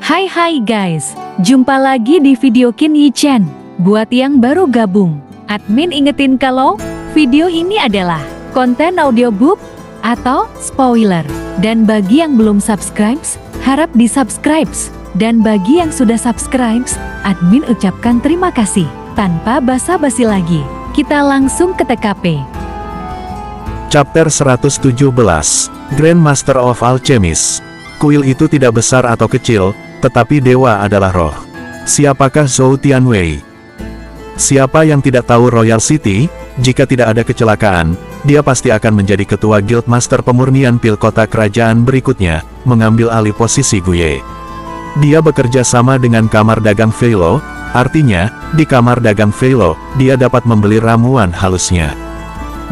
Hai guys, jumpa lagi di video Qin Yi Chen. Buat yang baru gabung, admin ingetin kalau video ini adalah konten audiobook atau spoiler. Dan bagi yang belum subscribe, harap di-subscribe. Dan bagi yang sudah subscribe, admin ucapkan terima kasih. Tanpa basa-basi lagi, kita langsung ke TKP. Chapter 117, Grandmaster of Alchemist. Kuil itu tidak besar atau kecil, tetapi dewa adalah roh. Siapakah Zhou Tianwei? Siapa yang tidak tahu Royal City? Jika tidak ada kecelakaan, dia pasti akan menjadi ketua Guild Master pemurnian pil kota kerajaan berikutnya, mengambil alih posisi Guye. Dia bekerja sama dengan kamar dagang Feilo, artinya, di kamar dagang Feilo, dia dapat membeli ramuan halusnya.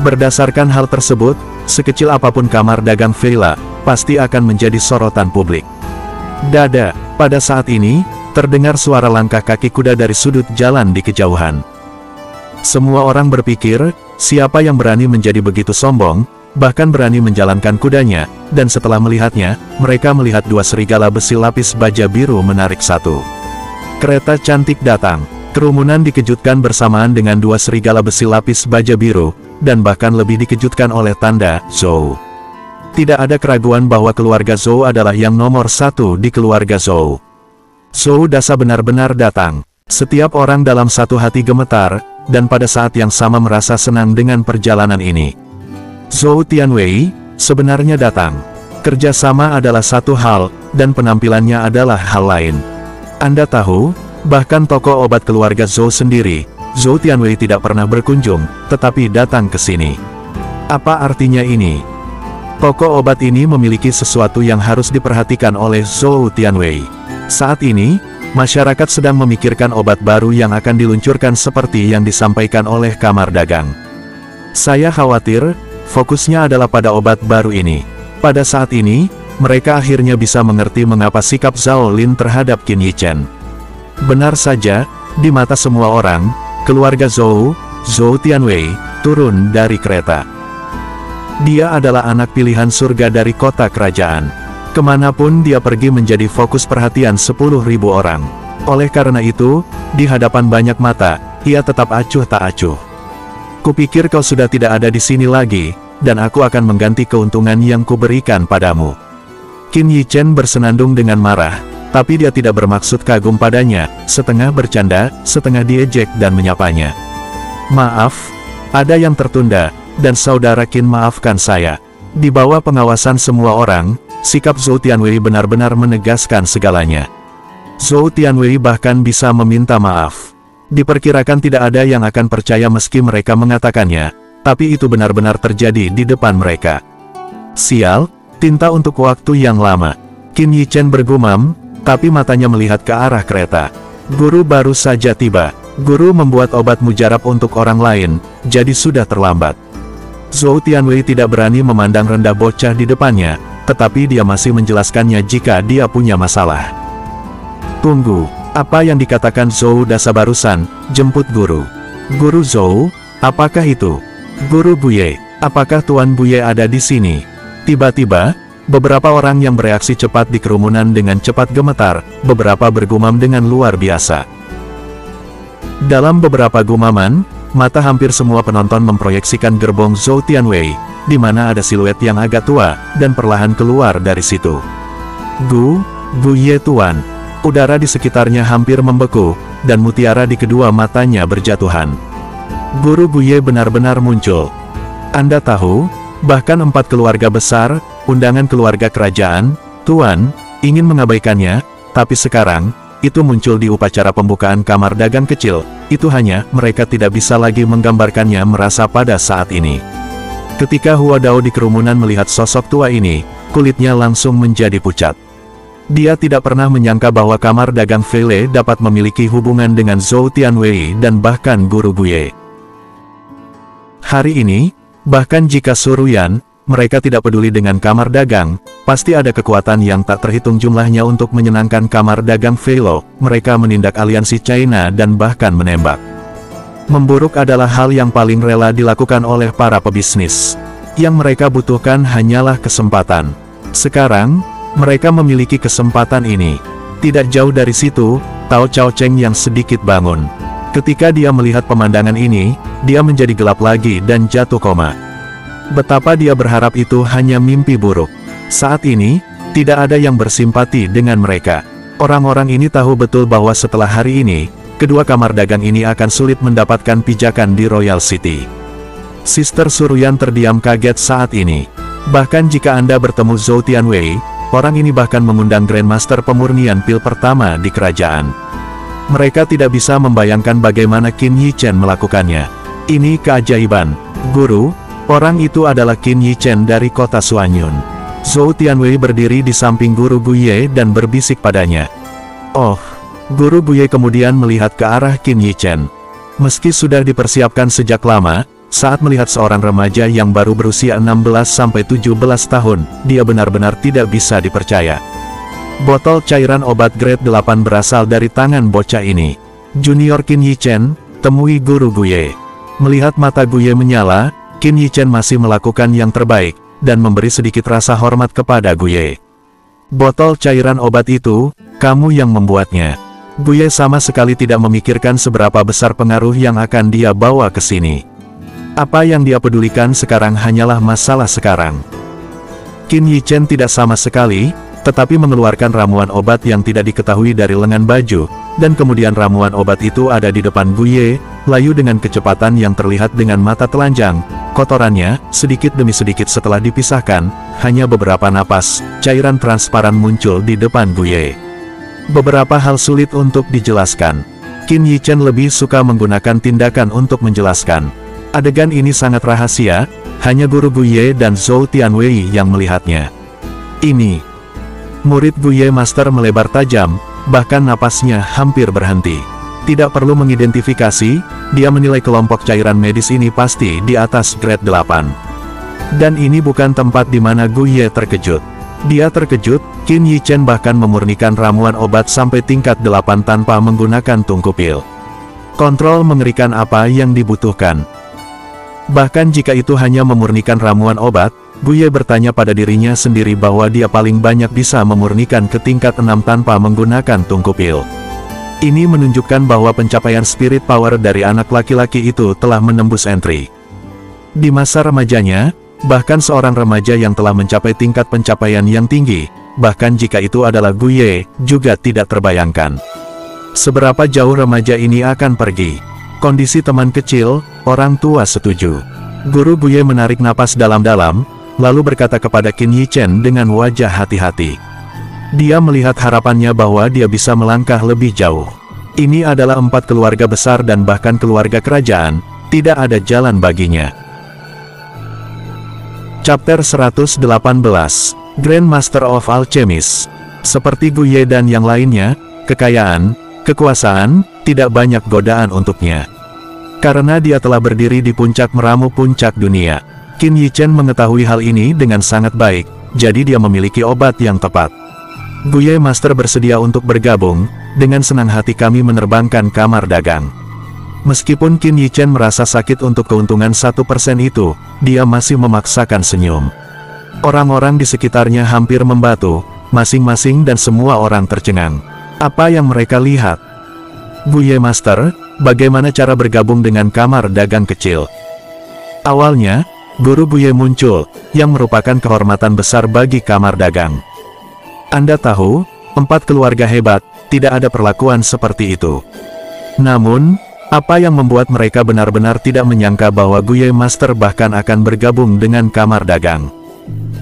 Berdasarkan hal tersebut, sekecil apapun kamar dagang Feila, pasti akan menjadi sorotan publik. Dada, pada saat ini, terdengar suara langkah kaki kuda dari sudut jalan di kejauhan. Semua orang berpikir, siapa yang berani menjadi begitu sombong, bahkan berani menjalankan kudanya, dan setelah melihatnya, mereka melihat dua serigala besi lapis baja biru menarik satu kereta cantik datang. Kerumunan dikejutkan bersamaan dengan dua serigala besi lapis baja biru, dan bahkan lebih dikejutkan oleh tanda Zhou. Tidak ada keraguan bahwa keluarga Zhou adalah yang nomor satu di keluarga Zhou. Zhou Dasa benar-benar datang. Setiap orang dalam satu hati gemetar, dan pada saat yang sama merasa senang dengan perjalanan ini. Zhou Tianwei sebenarnya datang. Kerjasama adalah satu hal, dan penampilannya adalah hal lain. Anda tahu, bahkan toko obat keluarga Zhou sendiri, Zhou Tianwei tidak pernah berkunjung, tetapi datang ke sini. Apa artinya ini? Toko obat ini memiliki sesuatu yang harus diperhatikan oleh Zhou Tianwei. Saat ini, masyarakat sedang memikirkan obat baru yang akan diluncurkan seperti yang disampaikan oleh kamar dagang. Saya khawatir, fokusnya adalah pada obat baru ini. Pada saat ini, mereka akhirnya bisa mengerti mengapa sikap Zhao Lin terhadap Qin Yi Chen. Benar saja, di mata semua orang, keluarga Zhou Tianwei, turun dari kereta. Dia adalah anak pilihan surga dari kota kerajaan. Kemanapun dia pergi menjadi fokus perhatian 10.000 orang. Oleh karena itu, di hadapan banyak mata, ia tetap acuh tak acuh. Kupikir kau sudah tidak ada di sini lagi, dan aku akan mengganti keuntungan yang kuberikan padamu. Qin Yi Chen bersenandung dengan marah, tapi dia tidak bermaksud kagum padanya, setengah bercanda, setengah diejek dan menyapanya. Maaf, ada yang tertunda, dan saudara Qin maafkan saya. Di bawah pengawasan semua orang, sikap Zhou Tianwei benar-benar menegaskan segalanya. Zhou Tianwei bahkan bisa meminta maaf. Diperkirakan tidak ada yang akan percaya meski mereka mengatakannya, tapi itu benar-benar terjadi di depan mereka. Sial, tinta untuk waktu yang lama. Qin Yi Chen bergumam, tapi matanya melihat ke arah kereta. Guru baru saja tiba. Guru membuat obat mujarab untuk orang lain, jadi sudah terlambat. Zhou Tianwei tidak berani memandang rendah bocah di depannya, tetapi dia masih menjelaskannya jika dia punya masalah. Tunggu, apa yang dikatakan Zhou Dasa barusan, jemput guru. Guru Zhou, apakah itu? Guru Buye, apakah Tuan Buye ada di sini? Tiba-tiba, beberapa orang yang bereaksi cepat di kerumunan dengan cepat gemetar, beberapa bergumam dengan luar biasa. Dalam beberapa gumaman, mata hampir semua penonton memproyeksikan gerbong Zhou Tianwei, di mana ada siluet yang agak tua, dan perlahan keluar dari situ. Gu Ye Tuan. Udara di sekitarnya hampir membeku, dan mutiara di kedua matanya berjatuhan. Guru Guye benar-benar muncul. Anda tahu, bahkan 4 keluarga besar, undangan keluarga kerajaan, Tuan, ingin mengabaikannya, tapi sekarang, itu muncul di upacara pembukaan kamar dagang kecil, itu hanya, mereka tidak bisa lagi menggambarkannya merasa pada saat ini. Ketika Hua Dao di kerumunan melihat sosok tua ini, kulitnya langsung menjadi pucat. Dia tidak pernah menyangka bahwa kamar dagang Feile dapat memiliki hubungan dengan Zhou Tianwei dan bahkan Guru Guye. Hari ini, bahkan jika Suruyan, mereka tidak peduli dengan kamar dagang, pasti ada kekuatan yang tak terhitung jumlahnya untuk menyenangkan kamar dagang Feilo, mereka menindak aliansi China dan bahkan menembak. Memburuk adalah hal yang paling rela dilakukan oleh para pebisnis. Yang mereka butuhkan hanyalah kesempatan. Sekarang, mereka memiliki kesempatan ini. Tidak jauh dari situ, Tao Chao Cheng yang sedikit bangun. Ketika dia melihat pemandangan ini, dia menjadi gelap lagi dan jatuh koma. Betapa dia berharap itu hanya mimpi buruk. Saat ini, tidak ada yang bersimpati dengan mereka. Orang-orang ini tahu betul bahwa setelah hari ini, kedua kamar dagang ini akan sulit mendapatkan pijakan di Royal City. Sister Suruyan terdiam kaget saat ini. Bahkan jika Anda bertemu Zhou Tianwei, orang ini bahkan mengundang Grandmaster pemurnian pil pertama di kerajaan. Mereka tidak bisa membayangkan bagaimana Qin Yichen melakukannya. Ini keajaiban. Guru, orang itu adalah Qin Yichen dari kota Suanyun. Zhou Tianwei berdiri di samping Guru Guye dan berbisik padanya. Oh, Guru Guye kemudian melihat ke arah Qin Yichen. Meski sudah dipersiapkan sejak lama, saat melihat seorang remaja yang baru berusia 16-17 tahun, dia benar-benar tidak bisa dipercaya. Botol cairan obat grade 8 berasal dari tangan bocah ini. Junior Qin Yichen, temui Guru Guye. Melihat mata Guye menyala, Qin Yichen masih melakukan yang terbaik, dan memberi sedikit rasa hormat kepada Guye. Botol cairan obat itu, kamu yang membuatnya. Guye sama sekali tidak memikirkan seberapa besar pengaruh yang akan dia bawa ke sini. Apa yang dia pedulikan sekarang hanyalah masalah sekarang. Qin Yichen tidak sama sekali, tetapi mengeluarkan ramuan obat yang tidak diketahui dari lengan baju, dan kemudian ramuan obat itu ada di depan Guye, layu dengan kecepatan yang terlihat dengan mata telanjang. Kotorannya, sedikit demi sedikit setelah dipisahkan, hanya beberapa napas, cairan transparan muncul di depan Guye. Beberapa hal sulit untuk dijelaskan. Qin Yichen lebih suka menggunakan tindakan untuk menjelaskan. Adegan ini sangat rahasia, hanya Guru Guye dan Zhou Tianwei yang melihatnya. Ini. Murid Guye Master melebar tajam, bahkan napasnya hampir berhenti. Tidak perlu mengidentifikasi, dia menilai kelompok cairan medis ini pasti di atas grade 8. Dan ini bukan tempat di mana Guye terkejut. Dia terkejut, Qin Yichen bahkan memurnikan ramuan obat sampai tingkat 8 tanpa menggunakan tungku pil. Kontrol mengerikan apa yang dibutuhkan. Bahkan jika itu hanya memurnikan ramuan obat, Guye bertanya pada dirinya sendiri bahwa dia paling banyak bisa memurnikan ke tingkat 6 tanpa menggunakan tungku pil. Ini menunjukkan bahwa pencapaian spirit power dari anak laki-laki itu telah menembus entry. Di masa remajanya, bahkan seorang remaja yang telah mencapai tingkat pencapaian yang tinggi, bahkan jika itu adalah Guye, juga tidak terbayangkan. Seberapa jauh remaja ini akan pergi? Kondisi teman kecil, orang tua setuju. Guru Guye menarik napas dalam-dalam, lalu berkata kepada Qin Yichen dengan wajah hati-hati. Dia melihat harapannya bahwa dia bisa melangkah lebih jauh. Ini adalah 4 keluarga besar dan bahkan keluarga kerajaan, tidak ada jalan baginya. Chapter 118, Grandmaster of Alchemist. Seperti Guye dan yang lainnya, kekayaan, kekuasaan, tidak banyak godaan untuknya. Karena dia telah berdiri di puncak meramu puncak dunia. Qin Yichen mengetahui hal ini dengan sangat baik, jadi dia memiliki obat yang tepat. Guye Master bersedia untuk bergabung, dengan senang hati kami menerbangkan kamar dagang. Meskipun Qin Yichen merasa sakit untuk keuntungan 1% itu, dia masih memaksakan senyum. Orang-orang di sekitarnya hampir membatu, masing-masing dan semua orang tercengang. Apa yang mereka lihat? Guye Master, bagaimana cara bergabung dengan kamar dagang kecil? Awalnya, Guru Guye muncul, yang merupakan kehormatan besar bagi kamar dagang. Anda tahu, 4 keluarga hebat, tidak ada perlakuan seperti itu. Namun, apa yang membuat mereka benar-benar tidak menyangka bahwa Guye Master bahkan akan bergabung dengan kamar dagang?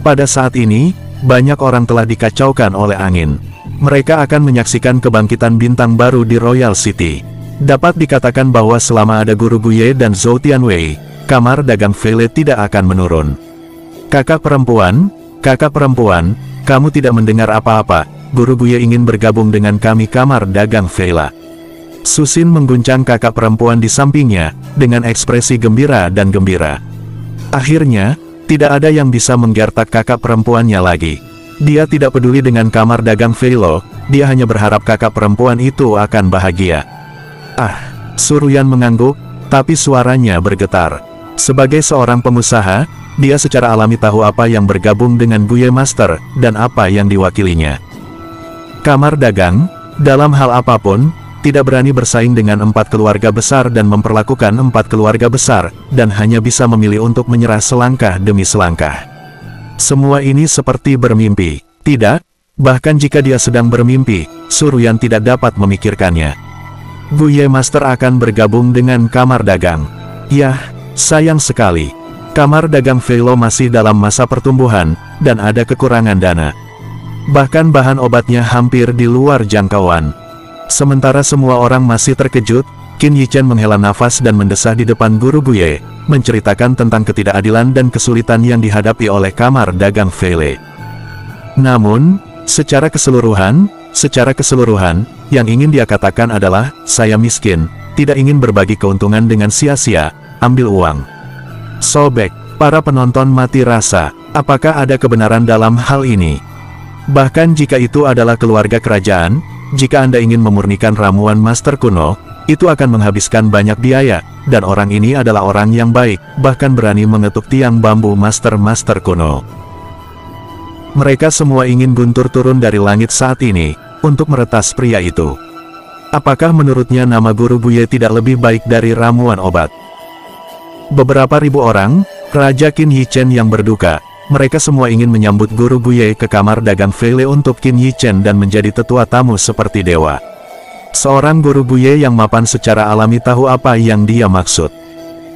Pada saat ini, banyak orang telah dikacaukan oleh angin. Mereka akan menyaksikan kebangkitan bintang baru di Royal City. Dapat dikatakan bahwa selama ada Guru Guye dan Zhou Tianwei, kamar dagang Vele tidak akan menurun. Kakak perempuan, kamu tidak mendengar apa-apa. Guru Guye ingin bergabung dengan kami kamar dagang Vela. Susin mengguncang kakak perempuan di sampingnya, dengan ekspresi gembira dan gembira. Akhirnya, tidak ada yang bisa menggertak kakak perempuannya lagi. Dia tidak peduli dengan kamar dagang Velo, dia hanya berharap kakak perempuan itu akan bahagia. Suruyan mengangguk, tapi suaranya bergetar. Sebagai seorang pengusaha, dia secara alami tahu apa yang bergabung dengan Guye Master, dan apa yang diwakilinya. Kamar dagang, dalam hal apapun, tidak berani bersaing dengan 4 keluarga besar dan memperlakukan 4 keluarga besar, dan hanya bisa memilih untuk menyerah selangkah demi selangkah. Semua ini seperti bermimpi. Tidak, bahkan jika dia sedang bermimpi, Suruyan tidak dapat memikirkannya. Guye Master akan bergabung dengan kamar dagang. Yah, sayang sekali. Kamar dagang Velo masih dalam masa pertumbuhan, dan ada kekurangan dana. Bahkan bahan obatnya hampir di luar jangkauan. Sementara semua orang masih terkejut, Qin Yichen menghela nafas dan mendesah di depan guru Guye, menceritakan tentang ketidakadilan dan kesulitan yang dihadapi oleh kamar dagang Vele. Namun, secara keseluruhan, yang ingin dia katakan adalah, saya miskin, tidak ingin berbagi keuntungan dengan sia-sia, ambil uang. Sobek, para penonton mati rasa, apakah ada kebenaran dalam hal ini? Bahkan jika itu adalah keluarga kerajaan, jika Anda ingin memurnikan ramuan master kuno, itu akan menghabiskan banyak biaya, dan orang ini adalah orang yang baik, bahkan berani mengetuk tiang bambu master-master kuno. Mereka semua ingin guntur turun dari langit saat ini, untuk meretas pria itu. Apakah menurutnya nama guru Guye tidak lebih baik dari ramuan obat? Beberapa ribu orang, Raja Qin Yichen yang berduka, mereka semua ingin menyambut guru Guye ke kamar dagang Vele untuk Qin Yichen dan menjadi tetua tamu seperti dewa. Seorang guru Guye yang mapan secara alami tahu apa yang dia maksud.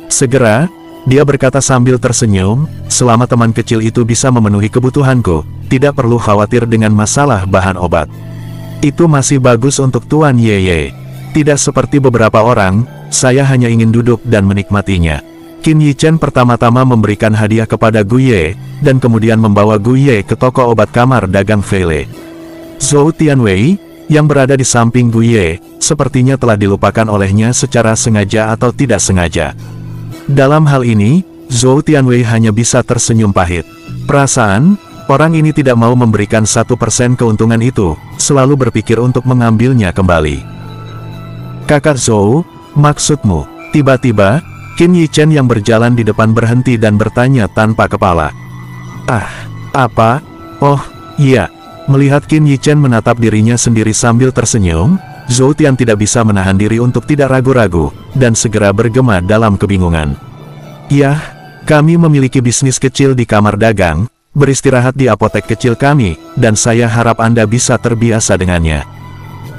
Segera, dia berkata sambil tersenyum, selama teman kecil itu bisa memenuhi kebutuhanku, tidak perlu khawatir dengan masalah bahan obat. Itu masih bagus untuk Tuan Yeye. Tidak seperti beberapa orang, saya hanya ingin duduk dan menikmatinya. Qin Yichen pertama-tama memberikan hadiah kepada Guye, dan kemudian membawa Guye ke toko obat kamar dagang Vele. Zhou Tianwei, yang berada di samping Guye, sepertinya telah dilupakan olehnya secara sengaja atau tidak sengaja. Dalam hal ini, Zhou Tianwei hanya bisa tersenyum pahit. Perasaan, orang ini tidak mau memberikan 1% keuntungan itu, selalu berpikir untuk mengambilnya kembali. Kakak Zhou, maksudmu? Tiba-tiba, Qin Yichen yang berjalan di depan berhenti dan bertanya tanpa kepala. Ah, apa? Oh, iya. Melihat Qin Yichen menatap dirinya sendiri sambil tersenyum, Zhou Tian tidak bisa menahan diri untuk tidak ragu-ragu, dan segera bergema dalam kebingungan. Yah, kami memiliki bisnis kecil di kamar dagang, beristirahat di apotek kecil kami, dan saya harap Anda bisa terbiasa dengannya.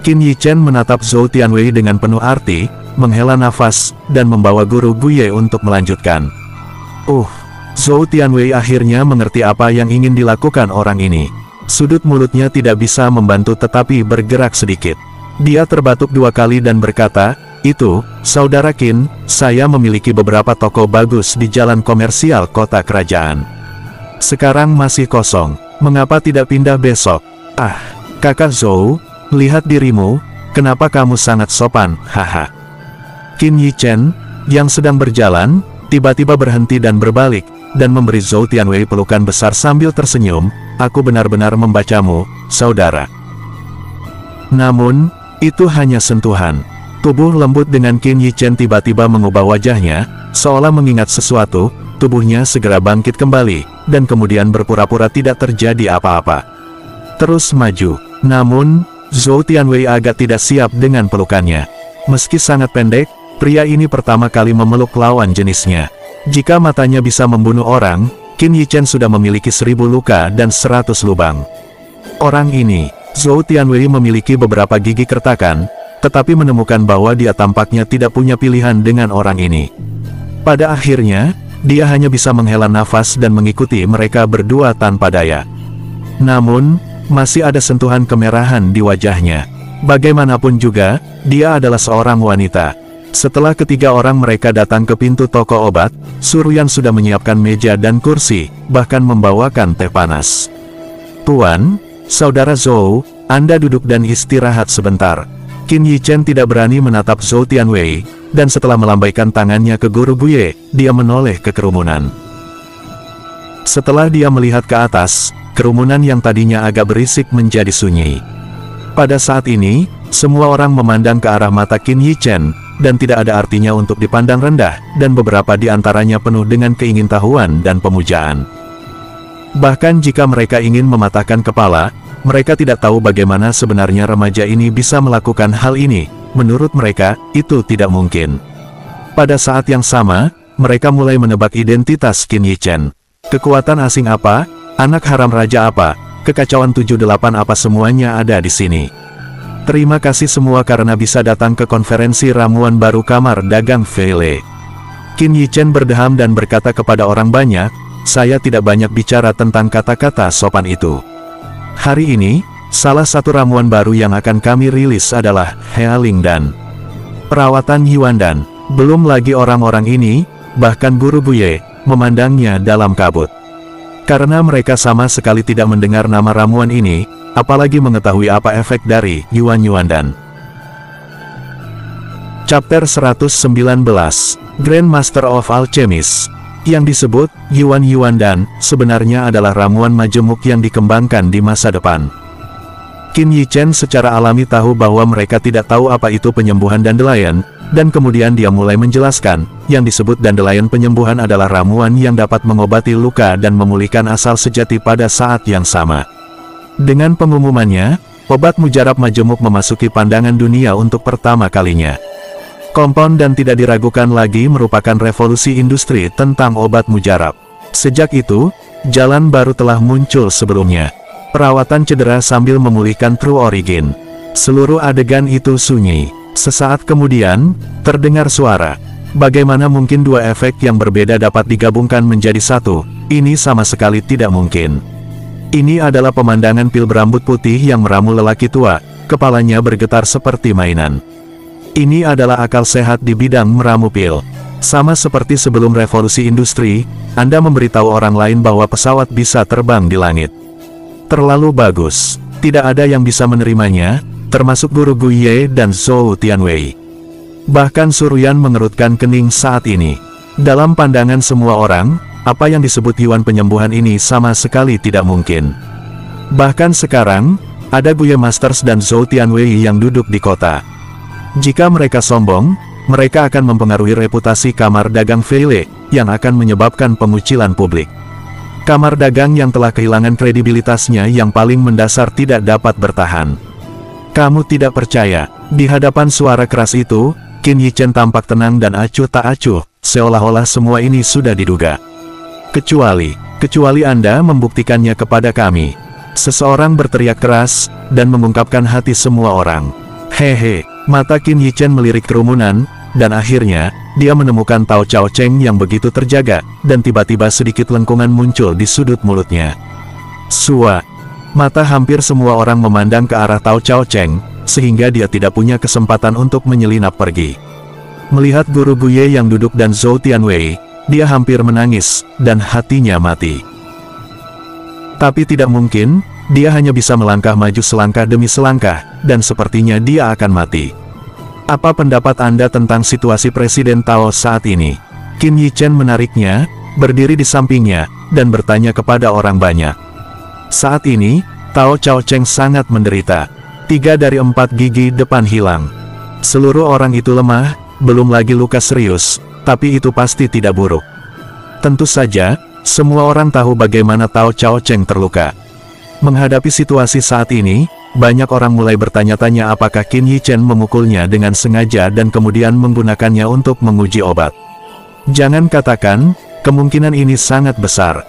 Qin Yichen menatap Zhou Tianwei dengan penuh arti, menghela nafas, dan membawa guru Guye untuk melanjutkan. Zhou Tianwei akhirnya mengerti apa yang ingin dilakukan orang ini. Sudut mulutnya tidak bisa membantu tetapi bergerak sedikit. Dia terbatuk 2 kali dan berkata, itu, Saudara Qin, saya memiliki beberapa toko bagus di jalan komersial kota kerajaan. Sekarang masih kosong, mengapa tidak pindah besok? Ah, kakak Zhou, lihat dirimu, kenapa kamu sangat sopan, haha. Qin Yichen, yang sedang berjalan, tiba-tiba berhenti dan berbalik, dan memberi Zhou Tianwei pelukan besar sambil tersenyum, aku benar-benar membacamu, saudara. Namun, itu hanya sentuhan. Tubuh lembut dengan Qin Yichen tiba-tiba mengubah wajahnya, seolah mengingat sesuatu, tubuhnya segera bangkit kembali, dan kemudian berpura-pura tidak terjadi apa-apa. Terus maju, namun, Zhou Tianwei agak tidak siap dengan pelukannya. Meski sangat pendek, pria ini pertama kali memeluk lawan jenisnya. Jika matanya bisa membunuh orang, Qin Yichen sudah memiliki 1000 luka dan 100 lubang. Orang ini, Zhou Tianwei memiliki beberapa gigi kertakan, tetapi menemukan bahwa dia tampaknya tidak punya pilihan dengan orang ini. Pada akhirnya, dia hanya bisa menghela nafas dan mengikuti mereka berdua tanpa daya. Namun, masih ada sentuhan kemerahan di wajahnya. Bagaimanapun juga, dia adalah seorang wanita. Setelah ketiga orang mereka datang ke pintu toko obat, Suruyan sudah menyiapkan meja dan kursi, bahkan membawakan teh panas. Tuan, Saudara Zhou, Anda duduk dan istirahat sebentar. Qin Yichen tidak berani menatap Zhou Tianwei, dan setelah melambaikan tangannya ke guru Guye, dia menoleh ke kerumunan. Setelah dia melihat ke atas, kerumunan yang tadinya agak berisik menjadi sunyi. Pada saat ini, semua orang memandang ke arah mata Qin Yichen, dan tidak ada artinya untuk dipandang rendah, dan beberapa di antaranya penuh dengan keingintahuan dan pemujaan. Bahkan jika mereka ingin mematahkan kepala, Mereka tidak tahu bagaimana sebenarnya remaja ini bisa melakukan hal ini. Menurut mereka, itu tidak mungkin. Pada saat yang sama, mereka mulai menebak identitas Qin Yichen. Kekuatan asing apa? Anak haram raja apa? Kekacauan 78 apa, semuanya ada di sini. Terima kasih semua karena bisa datang ke konferensi ramuan baru Kamar Dagang Feile. Qin Yichen berdeham dan berkata kepada orang banyak, saya tidak banyak bicara tentang kata-kata sopan itu. Hari ini, salah satu ramuan baru yang akan kami rilis adalah Healing Dan. Perawatan Yuandan. Belum lagi orang-orang ini, bahkan guru Buye, memandangnya dalam kabut. Karena mereka sama sekali tidak mendengar nama ramuan ini, apalagi mengetahui apa efek dari Yuandan. Chapter 119, Grand Master of Alchemist. Yang disebut Yuandan sebenarnya adalah ramuan majemuk yang dikembangkan di masa depan. Qin Yichen secara alami tahu bahwa mereka tidak tahu apa itu penyembuhan dandelion, dan kemudian dia mulai menjelaskan, yang disebut dandelion penyembuhan adalah ramuan yang dapat mengobati luka dan memulihkan asal sejati pada saat yang sama. Dengan pengumumannya, obat mujarab majemuk memasuki pandangan dunia untuk pertama kalinya. Kompon dan tidak diragukan lagi merupakan revolusi industri tentang obat mujarab. Sejak itu, jalan baru telah muncul sebelumnya. Perawatan cedera sambil memulihkan True Origin. Seluruh adegan itu sunyi. Sesaat kemudian, terdengar suara. Bagaimana mungkin dua efek yang berbeda dapat digabungkan menjadi satu? Ini sama sekali tidak mungkin. Ini adalah pemandangan pil berambut putih yang meramu lelaki tua, kepalanya bergetar seperti mainan. Ini adalah akal sehat di bidang meramu pil. Sama seperti sebelum revolusi industri, Anda memberitahu orang lain bahwa pesawat bisa terbang di langit. Terlalu bagus. Tidak ada yang bisa menerimanya, termasuk guru Guye dan Zhou Tianwei. Bahkan Suryan mengerutkan kening saat ini. Dalam pandangan semua orang, apa yang disebut Yuan penyembuhan ini sama sekali tidak mungkin. Bahkan sekarang, ada Guye Masters dan Zhou Tianwei yang duduk di kota. Jika mereka sombong, mereka akan mempengaruhi reputasi Kamar Dagang Feile, yang akan menyebabkan pengucilan publik. Kamar Dagang yang telah kehilangan kredibilitasnya yang paling mendasar tidak dapat bertahan. Kamu tidak percaya? Di hadapan suara keras itu, Qin Yichen tampak tenang dan acuh tak acuh, seolah-olah semua ini sudah diduga. Kecuali Anda membuktikannya kepada kami. Seseorang berteriak keras, dan mengungkapkan hati semua orang. Hehe. Mata Qin Yichen melirik kerumunan, dan akhirnya, dia menemukan Tao Chao Cheng yang begitu terjaga, dan tiba-tiba sedikit lengkungan muncul di sudut mulutnya. Sua. Mata hampir semua orang memandang ke arah Tao Chao Cheng, sehingga dia tidak punya kesempatan untuk menyelinap pergi. Melihat guru Guye yang duduk dan Zhou Tianwei, dia hampir menangis, dan hatinya mati. Tapi tidak mungkin, dia hanya bisa melangkah maju selangkah demi selangkah, dan sepertinya dia akan mati. Apa pendapat Anda tentang situasi Presiden Tao saat ini? Qin Yichen menariknya, berdiri di sampingnya, dan bertanya kepada orang banyak. Saat ini, Tao Chao Cheng sangat menderita. 3 dari 4 gigi depan hilang. Seluruh orang itu lemah, belum lagi luka serius, tapi itu pasti tidak buruk. Tentu saja, semua orang tahu bagaimana Tao Chao Cheng terluka. Menghadapi situasi saat ini, banyak orang mulai bertanya-tanya apakah Qin Yichen memukulnya dengan sengaja dan kemudian menggunakannya untuk menguji obat. Jangan katakan, kemungkinan ini sangat besar.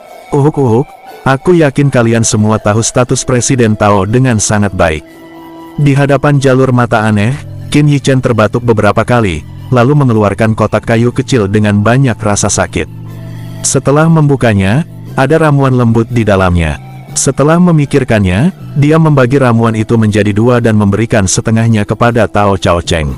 Aku yakin kalian semua tahu status Presiden Tao dengan sangat baik. Di hadapan jalur mata aneh, Qin Yichen terbatuk beberapa kali, lalu mengeluarkan kotak kayu kecil dengan banyak rasa sakit. Setelah membukanya, ada ramuan lembut di dalamnya. Setelah memikirkannya, dia membagi ramuan itu menjadi 2 dan memberikan setengahnya kepada Tao Chao Cheng.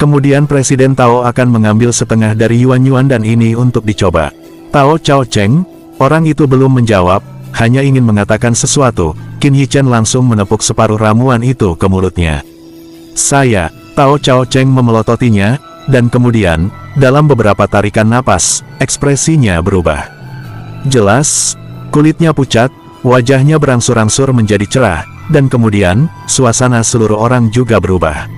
Kemudian Presiden Tao akan mengambil setengah dari Yuandan ini untuk dicoba. Tao Chao Cheng, orang itu belum menjawab, hanya ingin mengatakan sesuatu. Qin Yichen langsung menepuk separuh ramuan itu ke mulutnya. Tao Chao Cheng memelototinya, dan kemudian, dalam beberapa tarikan napas, ekspresinya berubah. Jelas, kulitnya pucat, wajahnya berangsur-angsur menjadi cerah, dan kemudian, suasana seluruh orang juga berubah.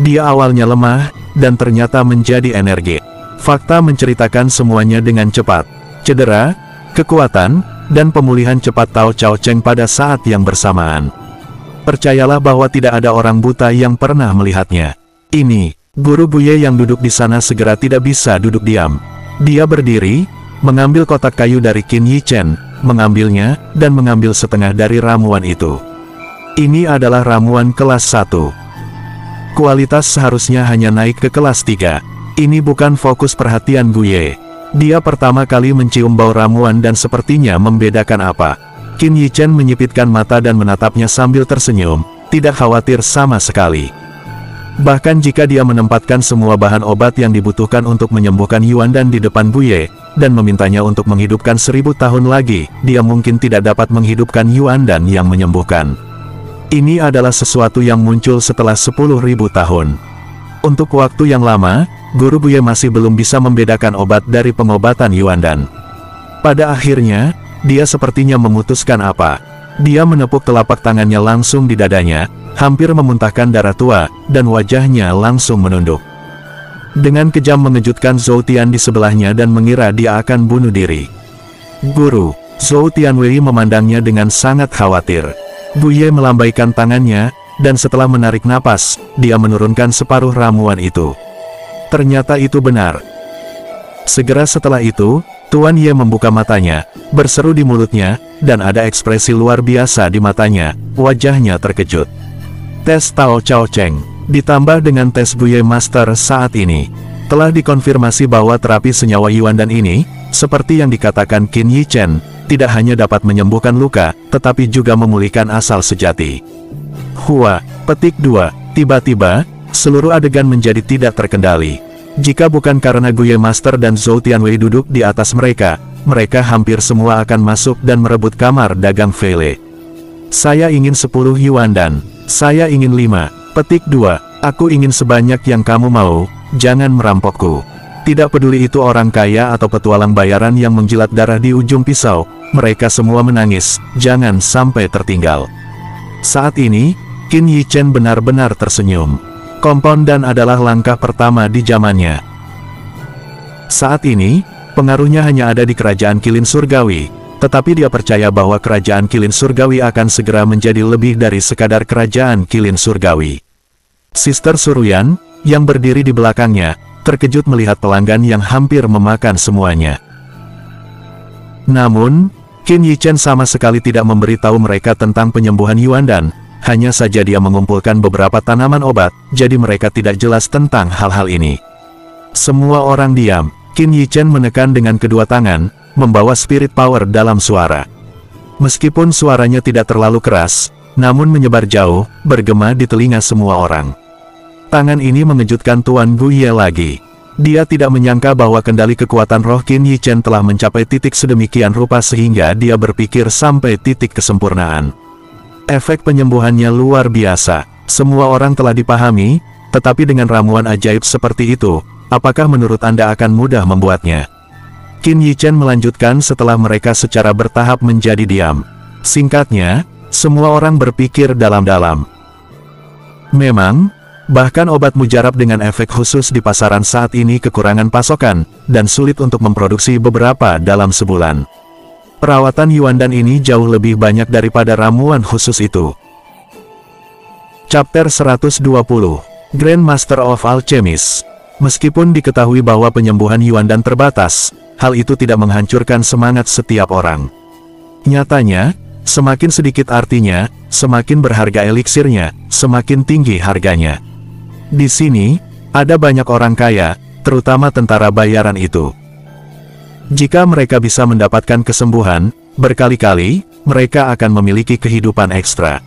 Dia awalnya lemah, dan ternyata menjadi energi. Fakta menceritakan semuanya dengan cepat. Cedera, kekuatan, dan pemulihan cepat Tao Chao Cheng pada saat yang bersamaan. Percayalah bahwa tidak ada orang buta yang pernah melihatnya. Ini, Guru Guye yang duduk di sana segera tidak bisa duduk diam. Dia berdiri, mengambil kotak kayu dari Qin Yi Chen, mengambilnya, dan mengambil setengah dari ramuan itu. Ini adalah ramuan kelas 1. Kualitas seharusnya hanya naik ke kelas 3. Ini bukan fokus perhatian Guye. Dia pertama kali mencium bau ramuan dan sepertinya membedakan apa. Qin Yi Chen menyipitkan mata dan menatapnya sambil tersenyum, tidak khawatir sama sekali. Bahkan jika dia menempatkan semua bahan obat yang dibutuhkan untuk menyembuhkan Yuan Dan di depan Guye, dan memintanya untuk menghidupkan 1000 tahun lagi, dia mungkin tidak dapat menghidupkan Yuan Dan yang menyembuhkan. Ini adalah sesuatu yang muncul setelah 10.000 tahun. Untuk waktu yang lama, Guru Guye masih belum bisa membedakan obat dari pengobatan Yuan Dan. Pada akhirnya, dia sepertinya memutuskan apa. Dia menepuk telapak tangannya langsung di dadanya, hampir memuntahkan darah tua, dan wajahnya langsung menunduk. Dengan kejam mengejutkan Zhou Tian di sebelahnya dan mengira dia akan bunuh diri. Guru, Zhou Tianwei memandangnya dengan sangat khawatir. Guye melambaikan tangannya, dan setelah menarik napas, dia menurunkan separuh ramuan itu. Ternyata itu benar. Segera setelah itu, Tuan Ye membuka matanya, berseru di mulutnya, dan ada ekspresi luar biasa di matanya, wajahnya terkejut. Tes Tao Chao Cheng, ditambah dengan tes Guye Master saat ini, telah dikonfirmasi bahwa terapi senyawa Yuan Dan ini, seperti yang dikatakan Qin Yi Chen, tidak hanya dapat menyembuhkan luka, tetapi juga memulihkan asal sejati. Hua, petik 2, tiba-tiba, seluruh adegan menjadi tidak terkendali. Jika bukan karena Guye Master dan Zhou Tianwei duduk di atas mereka, mereka hampir semua akan masuk dan merebut kamar dagang Fei. Saya ingin 10 Yuan Dan. Saya ingin 5. Petik 2. Aku ingin sebanyak yang kamu mau, jangan merampokku. Tidak peduli itu orang kaya atau petualang bayaran yang menjilat darah di ujung pisau, mereka semua menangis, jangan sampai tertinggal. Saat ini, Qin Yi Chen benar-benar tersenyum. Kompon Dan adalah langkah pertama di zamannya. Saat ini, pengaruhnya hanya ada di kerajaan Qilin Surgawi, tetapi dia percaya bahwa kerajaan Qilin Surgawi akan segera menjadi lebih dari sekadar kerajaan Qilin Surgawi. Sister Suruyan, yang berdiri di belakangnya, terkejut melihat pelanggan yang hampir memakan semuanya. Namun, Qin Yi Chen sama sekali tidak memberitahu mereka tentang penyembuhan Yuan Dan. Hanya saja dia mengumpulkan beberapa tanaman obat, jadi mereka tidak jelas tentang hal-hal ini. Semua orang diam. Qin Yi Chen menekan dengan kedua tangan, membawa spirit power dalam suara. Meskipun suaranya tidak terlalu keras, namun menyebar jauh, bergema di telinga semua orang. Tangan ini mengejutkan Tuan Guye lagi. Dia tidak menyangka bahwa kendali kekuatan roh Qin Yi Chen telah mencapai titik sedemikian rupa sehingga dia berpikir sampai titik kesempurnaan. Efek penyembuhannya luar biasa. Semua orang telah dipahami, tetapi dengan ramuan ajaib seperti itu, apakah menurut Anda akan mudah membuatnya? Qin Yi Chen melanjutkan setelah mereka secara bertahap menjadi diam. Singkatnya, semua orang berpikir dalam-dalam. Memang, bahkan obat mujarab dengan efek khusus di pasaran saat ini kekurangan pasokan, dan sulit untuk memproduksi beberapa dalam sebulan. Perawatan Yuan Dan ini jauh lebih banyak daripada ramuan khusus itu. Chapter 120, Grand Master of Alchemist. Meskipun diketahui bahwa penyembuhan Yuan Dan terbatas, hal itu tidak menghancurkan semangat setiap orang. Nyatanya, semakin sedikit artinya, semakin berharga eliksirnya, semakin tinggi harganya. Di sini, ada banyak orang kaya, terutama tentara bayaran itu. Jika mereka bisa mendapatkan kesembuhan, berkali-kali, mereka akan memiliki kehidupan ekstra.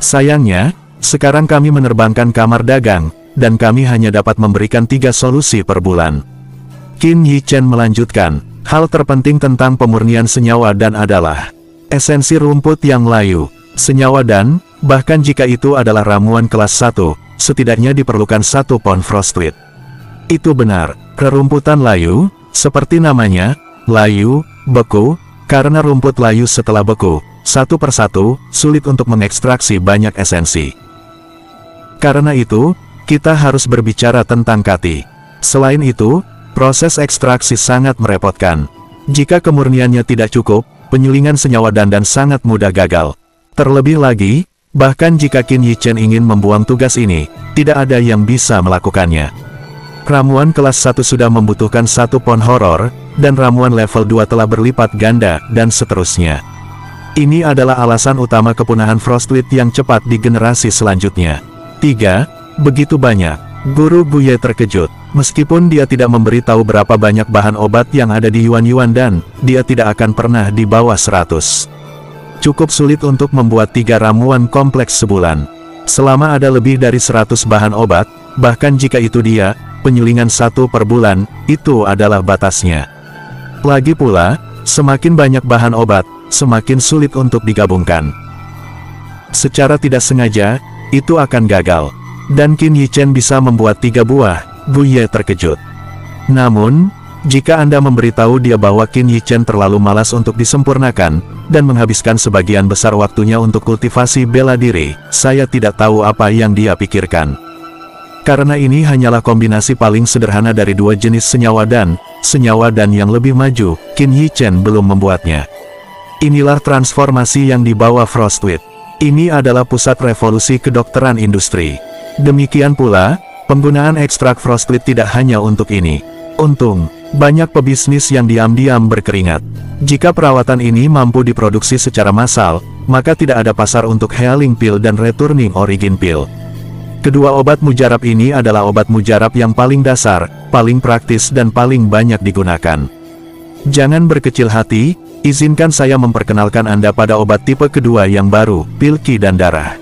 Sayangnya, sekarang kami menerbangkan kamar dagang, dan kami hanya dapat memberikan 3 solusi per bulan. Qin Yi Chen melanjutkan, hal terpenting tentang pemurnian senyawa Dan adalah esensi rumput yang layu. Senyawa Dan, bahkan jika itu adalah ramuan kelas 1, setidaknya diperlukan 1 pound frostweed. Itu benar, rerumputan layu, seperti namanya, layu, beku, karena rumput layu setelah beku, satu persatu, sulit untuk mengekstraksi banyak esensi. Karena itu, kita harus berbicara tentang kati. Selain itu, proses ekstraksi sangat merepotkan. Jika kemurniannya tidak cukup, penyulingan senyawa dan sangat mudah gagal. Terlebih lagi, bahkan jika Qin Yichen ingin membuang tugas ini, tidak ada yang bisa melakukannya. Ramuan kelas 1 sudah membutuhkan 1 pon horor, dan ramuan level 2 telah berlipat ganda, dan seterusnya. Ini adalah alasan utama kepunahan Frostwit yang cepat di generasi selanjutnya. 3. Begitu banyak. Guru Guye terkejut. Meskipun dia tidak memberitahu berapa banyak bahan obat yang ada di Yuan dan, dia tidak akan pernah di bawah 100. Cukup sulit untuk membuat 3 ramuan kompleks sebulan. Selama ada lebih dari 100 bahan obat, bahkan jika itu dia, penyulingan 1 per bulan, itu adalah batasnya. Lagi pula, semakin banyak bahan obat, semakin sulit untuk digabungkan. Secara tidak sengaja, itu akan gagal. Dan Qin Yichen bisa membuat 3 buah, Guye terkejut. Namun, jika Anda memberitahu dia bahwa Qin Yichen terlalu malas untuk disempurnakan, dan menghabiskan sebagian besar waktunya untuk kultivasi bela diri, saya tidak tahu apa yang dia pikirkan. Karena ini hanyalah kombinasi paling sederhana dari 2 jenis senyawa dan yang lebih maju, Qin Yichen belum membuatnya. Inilah transformasi yang dibawa Frostwit. Ini adalah pusat revolusi kedokteran industri. Demikian pula, penggunaan ekstrak Frostwit tidak hanya untuk ini. Untung, banyak pebisnis yang diam-diam berkeringat. Jika perawatan ini mampu diproduksi secara massal, maka tidak ada pasar untuk Healing Pill dan Returning Origin Pill. Kedua obat mujarab ini adalah obat mujarab yang paling dasar, paling praktis dan paling banyak digunakan. Jangan berkecil hati, izinkan saya memperkenalkan Anda pada obat tipe kedua yang baru, pil Qi dan darah.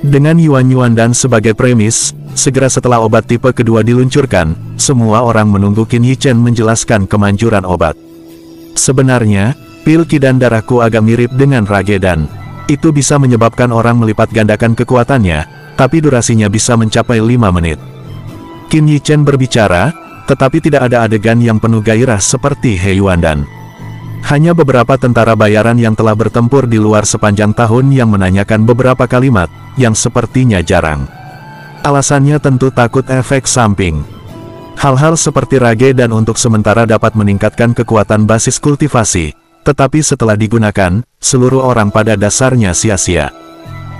Dengan Yuan dan sebagai premis, segera setelah obat tipe kedua diluncurkan, semua orang menunggu Qin Yichen menjelaskan kemanjuran obat. Sebenarnya, pil Qi dan darahku agak mirip dengan Ragedan. Itu bisa menyebabkan orang melipat gandakan kekuatannya, tapi durasinya bisa mencapai 5 menit. Qin Yichen berbicara, tetapi tidak ada adegan yang penuh gairah seperti He Yuandan. Hanya beberapa tentara bayaran yang telah bertempur di luar sepanjang tahun yang menanyakan beberapa kalimat, yang sepertinya jarang. Alasannya tentu takut efek samping. Hal-hal seperti Ragedan untuk sementara dapat meningkatkan kekuatan basis kultivasi, tetapi setelah digunakan, seluruh orang pada dasarnya sia-sia.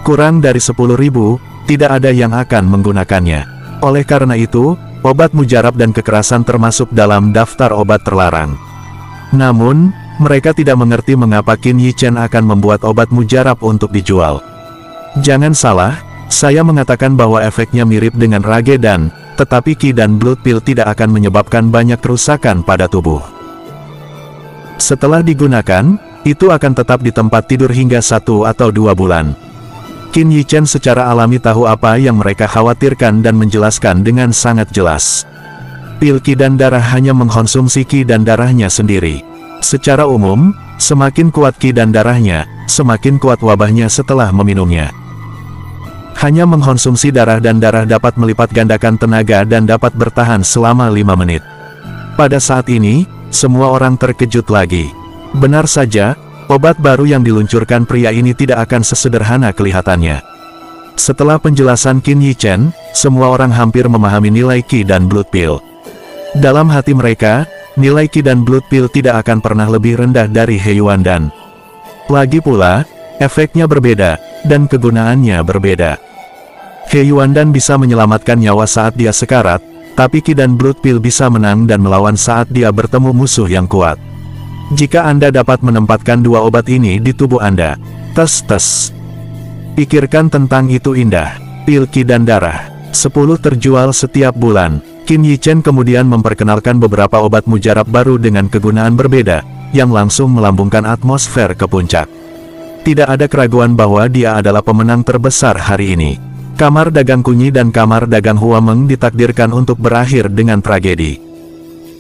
Kurang dari 10.000, tidak ada yang akan menggunakannya. Oleh karena itu, obat mujarab dan kekerasan termasuk dalam daftar obat terlarang. Namun, mereka tidak mengerti mengapa Qin Yichen akan membuat obat mujarab untuk dijual. Jangan salah, saya mengatakan bahwa efeknya mirip dengan Ragedan, tetapi Qi dan Blood Pill tidak akan menyebabkan banyak kerusakan pada tubuh. Setelah digunakan, itu akan tetap di tempat tidur hingga 1 atau 2 bulan. Qin Yichen secara alami tahu apa yang mereka khawatirkan dan menjelaskan dengan sangat jelas. Pil Qi dan darah hanya mengkonsumsi Qi dan darahnya sendiri. Secara umum, semakin kuat Qi dan darahnya, semakin kuat wabahnya setelah meminumnya. Hanya mengkonsumsi darah dan darah dapat melipat gandakan tenaga dan dapat bertahan selama 5 menit. Pada saat ini, semua orang terkejut lagi. Benar saja, obat baru yang diluncurkan pria ini tidak akan sesederhana kelihatannya. Setelah penjelasan Qin Yichen, semua orang hampir memahami nilai Qi dan Blood Pill. Dalam hati mereka, nilai Qi dan Blood Pill tidak akan pernah lebih rendah dari He Yuandan. Lagi pula, efeknya berbeda, dan kegunaannya berbeda. He Yuandan bisa menyelamatkan nyawa saat dia sekarat, tapi Qi dan Blood Pill bisa menang dan melawan saat dia bertemu musuh yang kuat. Jika Anda dapat menempatkan 2 obat ini di tubuh Anda, tes. Pikirkan tentang itu indah. Pil Qi dan darah, 10 terjual setiap bulan. Qin Yichen kemudian memperkenalkan beberapa obat mujarab baru dengan kegunaan berbeda, yang langsung melambungkan atmosfer ke puncak. Tidak ada keraguan bahwa dia adalah pemenang terbesar hari ini. Kamar dagang Kunyi dan kamar dagang Huameng ditakdirkan untuk berakhir dengan tragedi.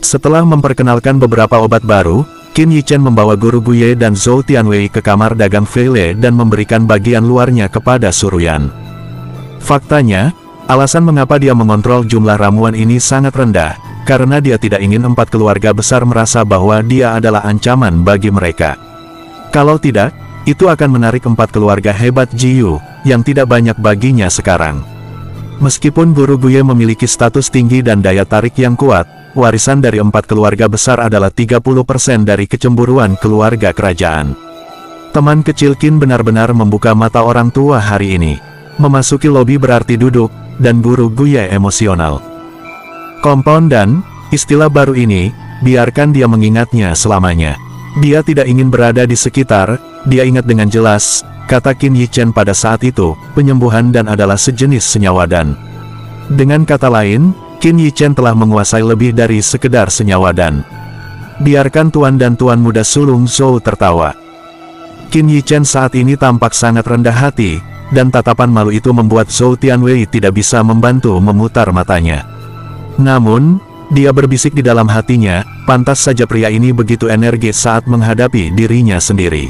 Setelah memperkenalkan beberapa obat baru, Qin Yichen membawa guru Guye dan Zhou Tianwei ke kamar dagang Feile dan memberikan bagian luarnya kepada Suruyan. Faktanya, alasan mengapa dia mengontrol jumlah ramuan ini sangat rendah, karena dia tidak ingin 4 keluarga besar merasa bahwa dia adalah ancaman bagi mereka. Kalau tidak, itu akan menarik 4 keluarga hebat Jiyu, yang tidak banyak baginya sekarang. Meskipun guru Guye memiliki status tinggi dan daya tarik yang kuat, warisan dari 4 keluarga besar adalah 30% dari kecemburuan keluarga kerajaan. Teman kecil Qin benar-benar membuka mata orang tua hari ini. Memasuki lobi berarti duduk, dan guru Guye emosional. Compound dan, istilah baru ini, biarkan dia mengingatnya selamanya. Dia tidak ingin berada di sekitar, dia ingat dengan jelas, kata Qin Yichen pada saat itu, penyembuhan dan adalah sejenis senyawa dan. Dengan kata lain, Qin Yichen telah menguasai lebih dari sekedar senyawa dan. Biarkan tuan dan tuan muda sulung Zhou tertawa. Qin Yichen saat ini tampak sangat rendah hati, dan tatapan malu itu membuat Zhou Tianwei tidak bisa membantu memutar matanya. Namun, dia berbisik di dalam hatinya, pantas saja pria ini begitu energis saat menghadapi dirinya sendiri.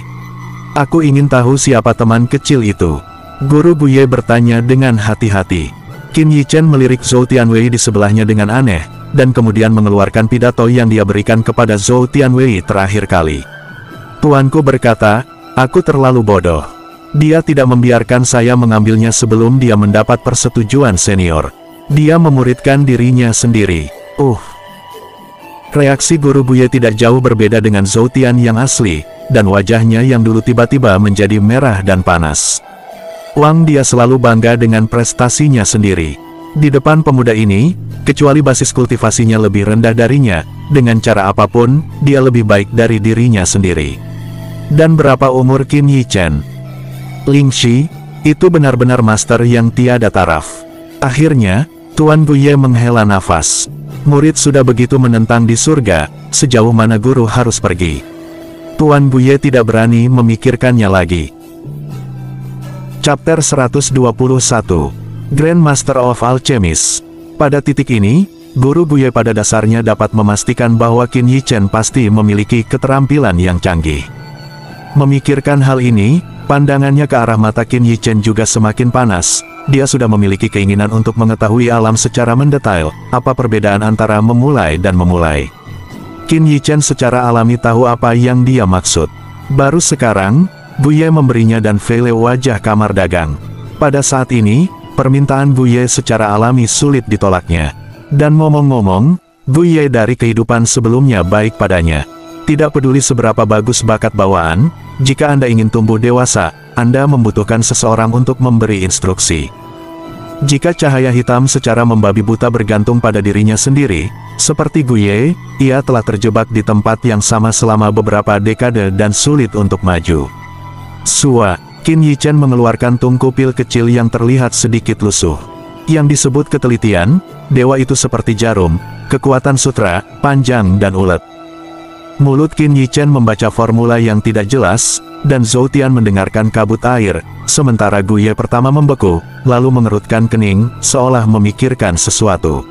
Aku ingin tahu siapa teman kecil itu. Guru Guye bertanya dengan hati-hati. Qin Yichen melirik Zhou Tianwei di sebelahnya dengan aneh, dan kemudian mengeluarkan pidato yang dia berikan kepada Zhou Tianwei terakhir kali. Tuanku berkata, aku terlalu bodoh. Dia tidak membiarkan saya mengambilnya sebelum dia mendapat persetujuan senior. Dia memuridkan dirinya sendiri. Reaksi Guru Guye tidak jauh berbeda dengan Zhou Tian yang asli, dan wajahnya yang dulu tiba-tiba menjadi merah dan panas. Dia selalu bangga dengan prestasinya sendiri. Di depan pemuda ini, kecuali basis kultivasinya lebih rendah darinya, dengan cara apapun, dia lebih baik dari dirinya sendiri. Dan berapa umur Qin Yichen? Ling Shi, itu benar-benar master yang tiada taraf. Akhirnya, Tuan Guye menghela nafas. Murid sudah begitu menentang di surga, sejauh mana guru harus pergi. Tuan Guye tidak berani memikirkannya lagi. Chapter 121, Grand Master of Alchemist. Pada titik ini, Guru Guye pada dasarnya dapat memastikan bahwa Qin Yichen pasti memiliki keterampilan yang canggih. Memikirkan hal ini, pandangannya ke arah mata Qin Yichen juga semakin panas. Dia sudah memiliki keinginan untuk mengetahui alam secara mendetail, apa perbedaan antara memulai dan memulai. Qin Yichen secara alami tahu apa yang dia maksud. Baru sekarang, Guye memberinya dan vele wajah kamar dagang. Pada saat ini, permintaan Guye secara alami sulit ditolaknya. Dan ngomong-ngomong, Guye dari kehidupan sebelumnya baik padanya. Tidak peduli seberapa bagus bakat bawaan, jika Anda ingin tumbuh dewasa, Anda membutuhkan seseorang untuk memberi instruksi. Jika cahaya hitam secara membabi buta bergantung pada dirinya sendiri, seperti Guye, ia telah terjebak di tempat yang sama selama beberapa dekade dan sulit untuk maju. Qin Yichen mengeluarkan tungku pil kecil yang terlihat sedikit lusuh. Yang disebut ketelitian, dewa itu seperti jarum, kekuatan sutra, panjang dan ulet. Mulut Qin Yichen membaca formula yang tidak jelas, dan Zhou Tian mendengarkan kabut air, sementara Guye pertama membeku, lalu mengerutkan kening, seolah memikirkan sesuatu.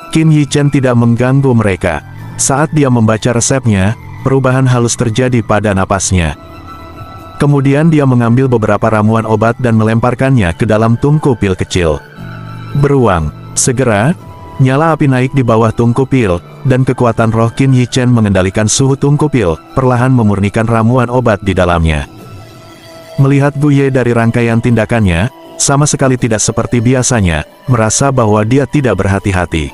Qin Yichen tidak mengganggu mereka. Saat dia membaca resepnya, perubahan halus terjadi pada napasnya. Kemudian dia mengambil beberapa ramuan obat dan melemparkannya ke dalam tungku pil kecil. Beruang, segera, nyala api naik di bawah tungku pil, dan kekuatan roh Qin Yichen mengendalikan suhu tungku pil, perlahan memurnikan ramuan obat di dalamnya. Melihat Guye dari rangkaian tindakannya, sama sekali tidak seperti biasanya, merasa bahwa dia tidak berhati-hati.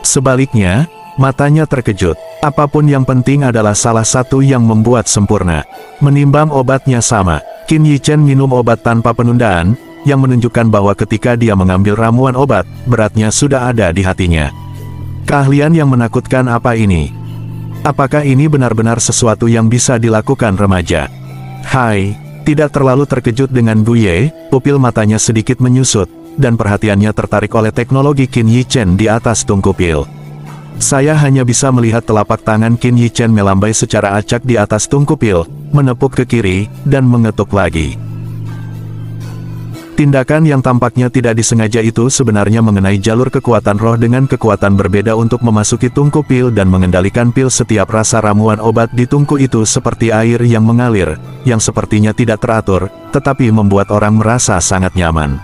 Sebaliknya, matanya terkejut. Apapun yang penting adalah salah satu yang membuat sempurna. Menimbang obatnya sama, Qin Yichen minum obat tanpa penundaan, yang menunjukkan bahwa ketika dia mengambil ramuan obat, beratnya sudah ada di hatinya. Keahlian yang menakutkan apa ini? Apakah ini benar-benar sesuatu yang bisa dilakukan remaja? Tidak terlalu terkejut dengan Guye, pupil matanya sedikit menyusut, dan perhatiannya tertarik oleh teknologi Qin Yichen di atas tungku pil. Saya hanya bisa melihat telapak tangan Qin Yichen melambai secara acak di atas tungku pil, menepuk ke kiri, dan mengetuk lagi. Tindakan yang tampaknya tidak disengaja itu sebenarnya mengenai jalur kekuatan roh dengan kekuatan berbeda untuk memasuki tungku pil dan mengendalikan pil. Setiap rasa ramuan obat di tungku itu seperti air yang mengalir, yang sepertinya tidak teratur, tetapi membuat orang merasa sangat nyaman.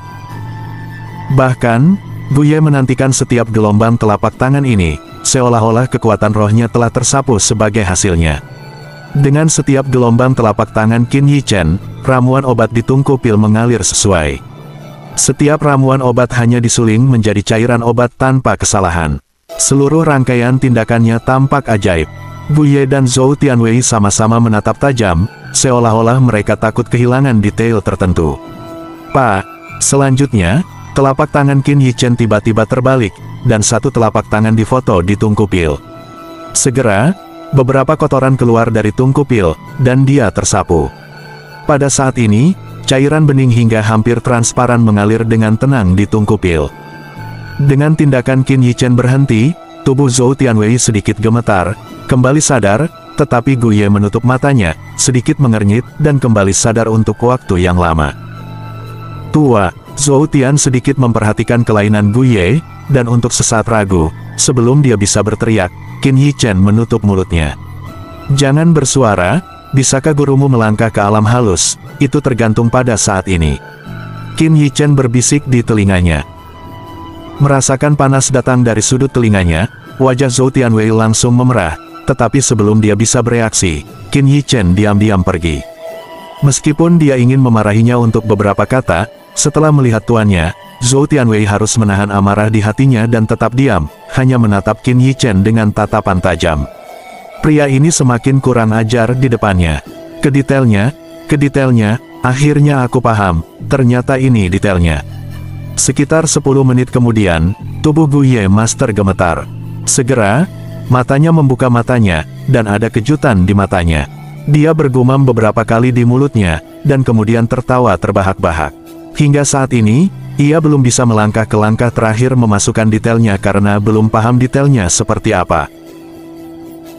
Bahkan, Guye menantikan setiap gelombang telapak tangan ini, seolah-olah kekuatan rohnya telah tersapu sebagai hasilnya. Dengan setiap gelombang telapak tangan Qin Yichen, ramuan obat di tungku pil mengalir sesuai. Setiap ramuan obat hanya disuling menjadi cairan obat tanpa kesalahan. Seluruh rangkaian tindakannya tampak ajaib. Guye dan Zhou Tianwei sama-sama menatap tajam, seolah-olah mereka takut kehilangan detail tertentu. Selanjutnya, telapak tangan Qin Yichen tiba-tiba terbalik, dan satu telapak tangan difoto di tungku pil. Segera, beberapa kotoran keluar dari tungku pil, dan dia tersapu. Pada saat ini, cairan bening hingga hampir transparan mengalir dengan tenang di tungku pil. Dengan tindakan Qin Yichen berhenti, tubuh Zhou Tianwei sedikit gemetar, kembali sadar, tetapi Guye menutup matanya, sedikit mengernyit, dan kembali sadar untuk waktu yang lama. Tua, Zhou Tian sedikit memperhatikan kelainan Guye, dan untuk sesaat ragu, sebelum dia bisa berteriak, Qin Yichen menutup mulutnya. Jangan bersuara, bisakah gurumu melangkah ke alam halus, itu tergantung pada saat ini. Qin Yichen berbisik di telinganya. Merasakan panas datang dari sudut telinganya, wajah Zhou Tianwei langsung memerah, tetapi sebelum dia bisa bereaksi, Qin Yichen diam-diam pergi. Meskipun dia ingin memarahinya untuk beberapa kata, setelah melihat tuannya, Zhou Tianwei harus menahan amarah di hatinya dan tetap diam, hanya menatap Qin Yichen dengan tatapan tajam. Pria ini semakin kurang ajar di depannya. Kedetailnya, akhirnya aku paham, ternyata ini detailnya. Sekitar 10 menit kemudian, tubuh Guye Master gemetar. Segera, matanya membuka matanya, dan ada kejutan di matanya. Dia bergumam beberapa kali di mulutnya, dan kemudian tertawa terbahak-bahak. Hingga saat ini, ia belum bisa melangkah ke langkah terakhir memasukkan detailnya karena belum paham detailnya seperti apa.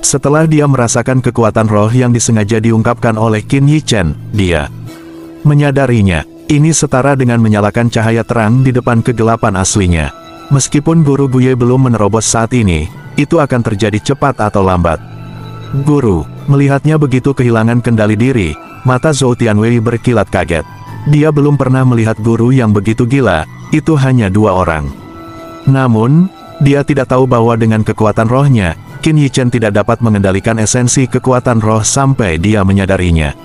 Setelah dia merasakan kekuatan roh yang disengaja diungkapkan oleh Qin Yichen, dia menyadarinya. Ini setara dengan menyalakan cahaya terang di depan kegelapan aslinya. Meskipun guru Guye belum menerobos saat ini, itu akan terjadi cepat atau lambat. Guru, melihatnya begitu kehilangan kendali diri, mata Zhou Tianwei berkilat kaget. Dia belum pernah melihat guru yang begitu gila, itu hanya 2 orang. Namun, dia tidak tahu bahwa dengan kekuatan rohnya, Qin Yichen tidak dapat mengendalikan esensi kekuatan roh sampai dia menyadarinya.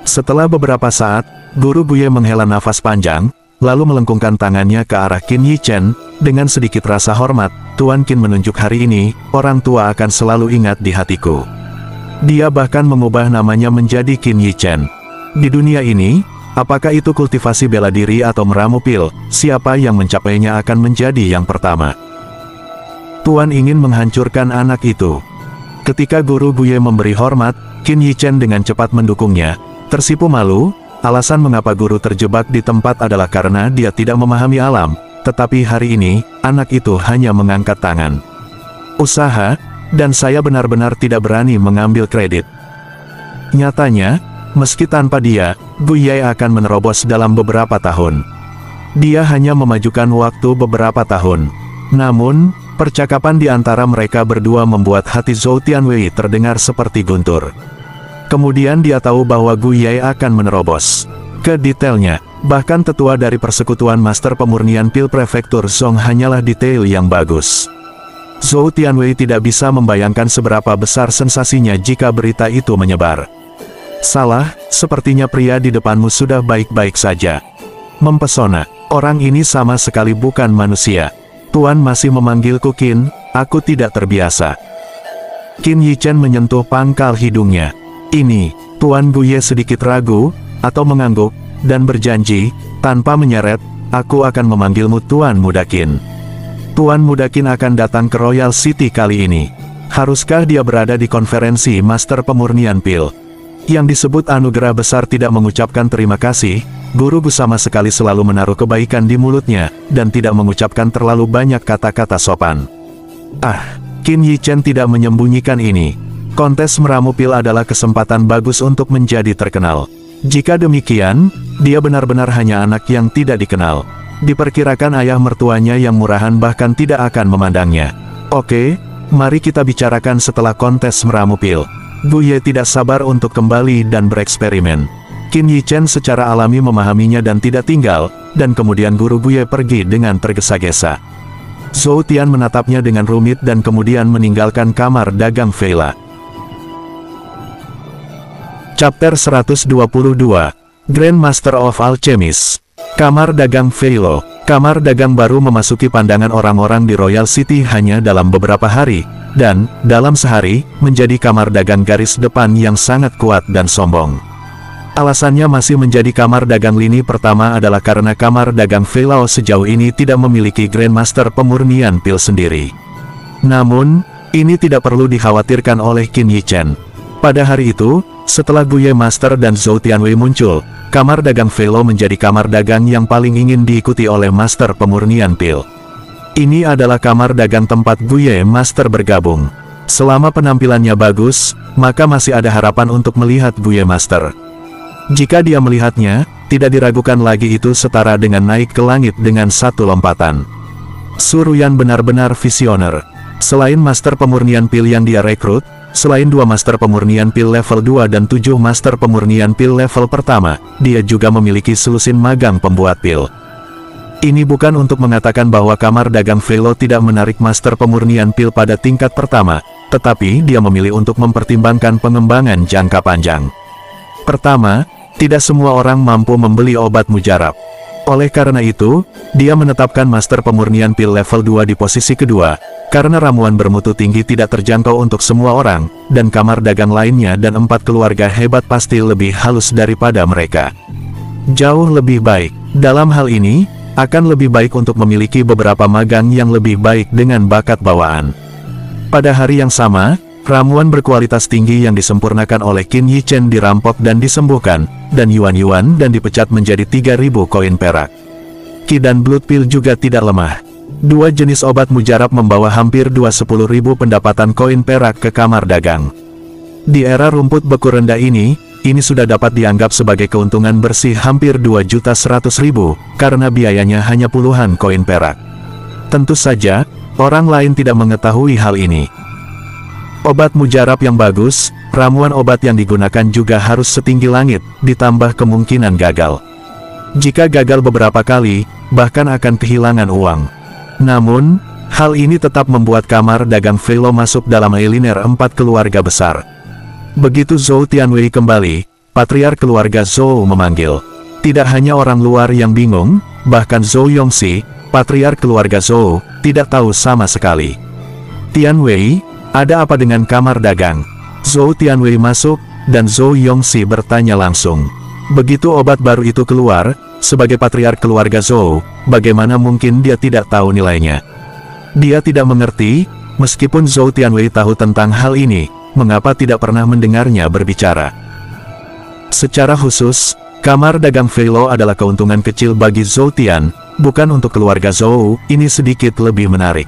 Setelah beberapa saat, Guru Guye menghela nafas panjang, lalu melengkungkan tangannya ke arah Qin Yichen, dengan sedikit rasa hormat, Tuan Qin menunjuk hari ini, orang tua akan selalu ingat di hatiku. Dia bahkan mengubah namanya menjadi Qin Yichen. Di dunia ini, apakah itu kultivasi bela diri atau meramu pil, siapa yang mencapainya akan menjadi yang pertama. Tuan ingin menghancurkan anak itu. Ketika Guru Guye memberi hormat, Qin Yichen dengan cepat mendukungnya, tersipu malu. Alasan mengapa guru terjebak di tempat adalah karena dia tidak memahami alam, tetapi hari ini, anak itu hanya mengangkat tangan. Usaha, dan saya benar-benar tidak berani mengambil kredit. Nyatanya, meski tanpa dia, Guye akan menerobos dalam beberapa tahun. Dia hanya memajukan waktu beberapa tahun. Namun, percakapan di antara mereka berdua membuat hati Zhou Tianwei terdengar seperti guntur. Kemudian dia tahu bahwa Guye akan menerobos ke detailnya. Bahkan tetua dari persekutuan Master Pemurnian Pil Prefektur Zhong hanyalah detail yang bagus. Zhou Tianwei tidak bisa membayangkan seberapa besar sensasinya jika berita itu menyebar. Salah, sepertinya pria di depanmu sudah baik-baik saja. Mempesona, orang ini sama sekali bukan manusia. Tuan masih memanggilku Qin, aku tidak terbiasa. Qin Yichen menyentuh pangkal hidungnya. Ini, Tuan Guye sedikit ragu, atau mengangguk, dan berjanji, tanpa menyeret, aku akan memanggilmu Tuan Muda Qin. Tuan Muda Qin akan datang ke Royal City kali ini. Haruskah dia berada di konferensi Master Pemurnian Pil? Yang disebut anugerah besar tidak mengucapkan terima kasih, Guru Gu sama sekali selalu menaruh kebaikan di mulutnya, dan tidak mengucapkan terlalu banyak kata-kata sopan. Qin Yichen tidak menyembunyikan ini. Kontes meramu pil adalah kesempatan bagus untuk menjadi terkenal. Jika demikian, dia benar-benar hanya anak yang tidak dikenal. Diperkirakan ayah mertuanya yang murahan bahkan tidak akan memandangnya. Oke, mari kita bicarakan setelah kontes meramu pil. Guye tidak sabar untuk kembali dan bereksperimen. Qin Yichen secara alami memahaminya dan tidak tinggal, dan kemudian guru Guye pergi dengan tergesa-gesa. Zhou Tian menatapnya dengan rumit dan kemudian meninggalkan kamar dagang Veila. Chapter 122, Grand Master of Alchemist. Kamar dagang Veilo. Kamar dagang baru memasuki pandangan orang-orang di Royal City hanya dalam beberapa hari, dan, dalam sehari, menjadi kamar dagang garis depan yang sangat kuat dan sombong. Alasannya masih menjadi kamar dagang lini pertama adalah karena kamar dagang Veilo sejauh ini tidak memiliki Grandmaster pemurnian pil sendiri. Namun, ini tidak perlu dikhawatirkan oleh Qin Yichen. Pada hari itu, setelah Guye Master dan Zhou Tianwei muncul, kamar dagang Veilo menjadi kamar dagang yang paling ingin diikuti oleh Master pemurnian pil. Ini adalah kamar dagang tempat Guye Master bergabung. Selama penampilannya bagus, maka masih ada harapan untuk melihat Guye Master. Jika dia melihatnya, tidak diragukan lagi itu setara dengan naik ke langit dengan satu lompatan. Su Ruyan benar-benar visioner. Selain Master pemurnian pil yang dia rekrut, selain 2 Master pemurnian pil level 2 dan 7 Master pemurnian pil level pertama, dia juga memiliki selusin magang pembuat pil. Ini bukan untuk mengatakan bahwa kamar dagang Veilo tidak menarik Master pemurnian pil pada tingkat pertama, tetapi dia memilih untuk mempertimbangkan pengembangan jangka panjang. Pertama, tidak semua orang mampu membeli obat mujarab. Oleh karena itu, dia menetapkan Master pemurnian pil level 2 di posisi kedua, karena ramuan bermutu tinggi tidak terjangkau untuk semua orang, dan kamar dagang lainnya dan 4 keluarga hebat pasti lebih halus daripada mereka. Jauh lebih baik. Dalam hal ini, akan lebih baik untuk memiliki beberapa magang yang lebih baik dengan bakat bawaan. Pada hari yang sama, ramuan berkualitas tinggi yang disempurnakan oleh Qin Yichen dirampok dan disembuhkan, dan Yuan dan dipecat menjadi 3.000 koin perak. Qi dan Blood Pill juga tidak lemah. 2 jenis obat mujarab membawa hampir 10.000 pendapatan koin perak ke kamar dagang. Di era rumput beku rendah ini sudah dapat dianggap sebagai keuntungan bersih hampir 2.100.000, karena biayanya hanya puluhan koin perak. Tentu saja, orang lain tidak mengetahui hal ini. Obat mujarab yang bagus, ramuan obat yang digunakan juga harus setinggi langit, ditambah kemungkinan gagal. Jika gagal beberapa kali, bahkan akan kehilangan uang. Namun, hal ini tetap membuat kamar dagang Veilo masuk dalam eliner 4 keluarga besar. Begitu Zhou Tianwei kembali, patriark keluarga Zhou memanggil. Tidak hanya orang luar yang bingung, bahkan Zhou Yongxi, patriark keluarga Zhou, tidak tahu sama sekali. Tianwei, ada apa dengan kamar dagang? Zhou Tianwei masuk, dan Zhou Yongxi bertanya langsung. Begitu obat baru itu keluar, sebagai patriark keluarga Zhou, bagaimana mungkin dia tidak tahu nilainya? Dia tidak mengerti, meskipun Zhou Tianwei tahu tentang hal ini, mengapa tidak pernah mendengarnya berbicara. Secara khusus, kamar dagang Veilo adalah keuntungan kecil bagi Zhou Tian, bukan untuk keluarga Zhou, ini sedikit lebih menarik.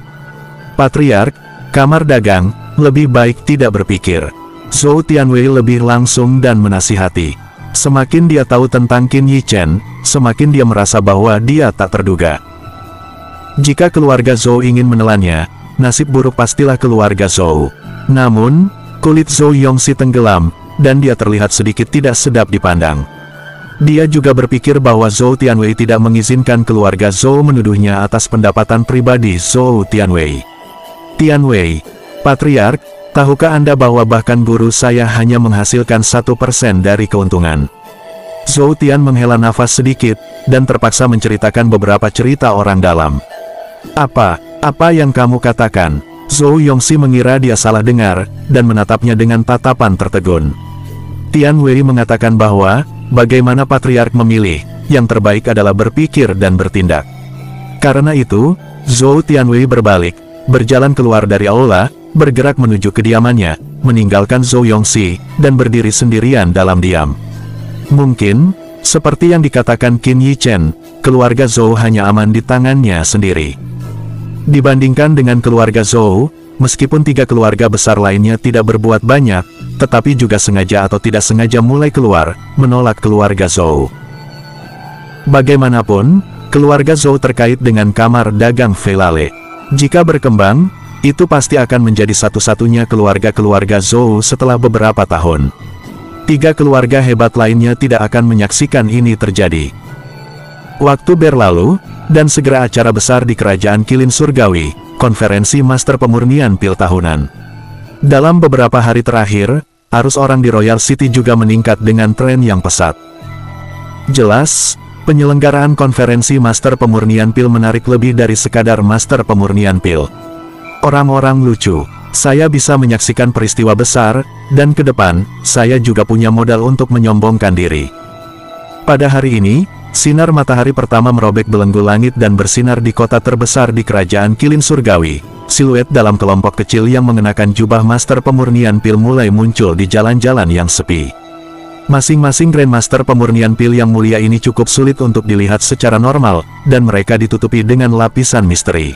Patriark, kamar dagang, lebih baik tidak berpikir. Zhou Tianwei lebih langsung dan menasihati. Semakin dia tahu tentang Qin Yichen, semakin dia merasa bahwa dia tak terduga. Jika keluarga Zhou ingin menelannya, nasib buruk pastilah keluarga Zhou. Namun, kulit Zhou Yongxi tenggelam, dan dia terlihat sedikit tidak sedap dipandang. Dia juga berpikir bahwa Zhou Tianwei tidak mengizinkan keluarga Zhou menuduhnya atas pendapatan pribadi Zhou Tianwei. Tianwei, patriark, tahukah Anda bahwa bahkan guru saya hanya menghasilkan 1% dari keuntungan? Zhou Tian menghela nafas sedikit, dan terpaksa menceritakan beberapa cerita orang dalam. Apa yang kamu katakan? Zhou Yongxi mengira dia salah dengar, dan menatapnya dengan tatapan tertegun. Tianwei mengatakan bahwa, bagaimana patriark memilih, yang terbaik adalah berpikir dan bertindak. Karena itu, Zhou Tianwei berbalik, berjalan keluar dari aula, bergerak menuju kediamannya, meninggalkan Zhou Yongxi, dan berdiri sendirian dalam diam. Mungkin, seperti yang dikatakan Qin Yichen, keluarga Zhou hanya aman di tangannya sendiri. Dibandingkan dengan keluarga Zhou, meskipun 3 keluarga besar lainnya tidak berbuat banyak, tetapi juga sengaja atau tidak sengaja mulai keluar, menolak keluarga Zhou. Bagaimanapun, keluarga Zhou terkait dengan kamar dagang Veilale. Jika berkembang, itu pasti akan menjadi satu-satunya keluarga-keluarga Zhou setelah beberapa tahun. 3 keluarga hebat lainnya tidak akan menyaksikan ini terjadi. Waktu berlalu, dan segera acara besar di Kerajaan Kilin Surgawi, konferensi Master Pemurnian Pil tahunan. Dalam beberapa hari terakhir, arus orang di Royal City juga meningkat dengan tren yang pesat. Jelas, Penyelenggaraan konferensi Master Pemurnian Pil menarik lebih dari sekadar Master Pemurnian Pil. Orang-orang lucu, saya bisa menyaksikan peristiwa besar, dan ke depan, saya juga punya modal untuk menyombongkan diri. Pada hari ini, sinar matahari pertama merobek belenggu langit dan bersinar di kota terbesar di kerajaan Kilin Surgawi. Siluet dalam kelompok kecil yang mengenakan jubah Master Pemurnian Pil mulai muncul di jalan-jalan yang sepi. Masing-masing Grandmaster Pemurnian Pil yang mulia ini cukup sulit untuk dilihat secara normal, dan mereka ditutupi dengan lapisan misteri.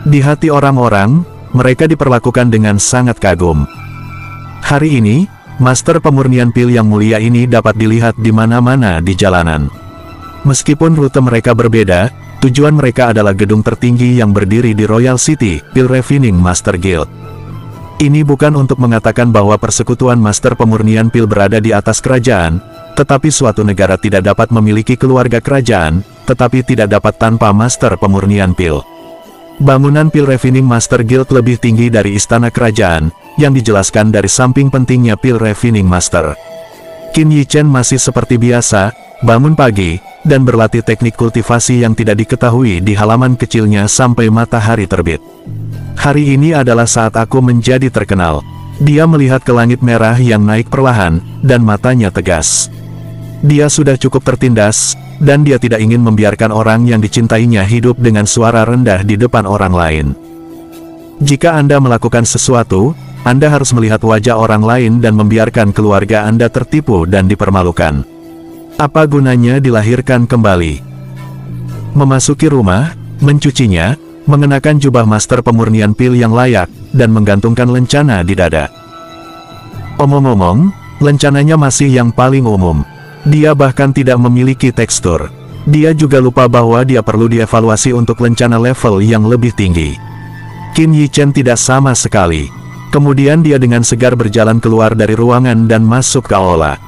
Di hati orang-orang, mereka diperlakukan dengan sangat kagum. Hari ini, Master Pemurnian Pil yang mulia ini dapat dilihat di mana-mana di jalanan. Meskipun rute mereka berbeda, tujuan mereka adalah gedung tertinggi yang berdiri di Royal City, Pil Refining Master Guild. Ini bukan untuk mengatakan bahwa persekutuan Master Pemurnian Pil berada di atas kerajaan, tetapi suatu negara tidak dapat memiliki keluarga kerajaan, tetapi tidak dapat tanpa Master Pemurnian Pil. Bangunan Pil Refining Master Guild lebih tinggi dari istana kerajaan, yang dijelaskan dari samping pentingnya Pil Refining Master. Qin Yichen masih seperti biasa, bangun pagi, dan berlatih teknik kultivasi yang tidak diketahui di halaman kecilnya sampai matahari terbit. Hari ini adalah saat aku menjadi terkenal. Dia melihat ke langit merah yang naik perlahan, dan matanya tegas. Dia sudah cukup tertindas, dan dia tidak ingin membiarkan orang yang dicintainya hidup dengan suara rendah di depan orang lain. Jika Anda melakukan sesuatu, Anda harus melihat wajah orang lain dan membiarkan keluarga Anda tertipu dan dipermalukan. Apa gunanya dilahirkan kembali? Memasuki rumah, mencucinya, mengenakan jubah Master Pemurnian Pil yang layak, dan menggantungkan lencana di dada. Omong-omong, lencananya masih yang paling umum. Dia bahkan tidak memiliki tekstur. Dia juga lupa bahwa dia perlu dievaluasi untuk lencana level yang lebih tinggi. Qin Yichen tidak sama sekali. Kemudian dia dengan segar berjalan keluar dari ruangan dan masuk ke aula.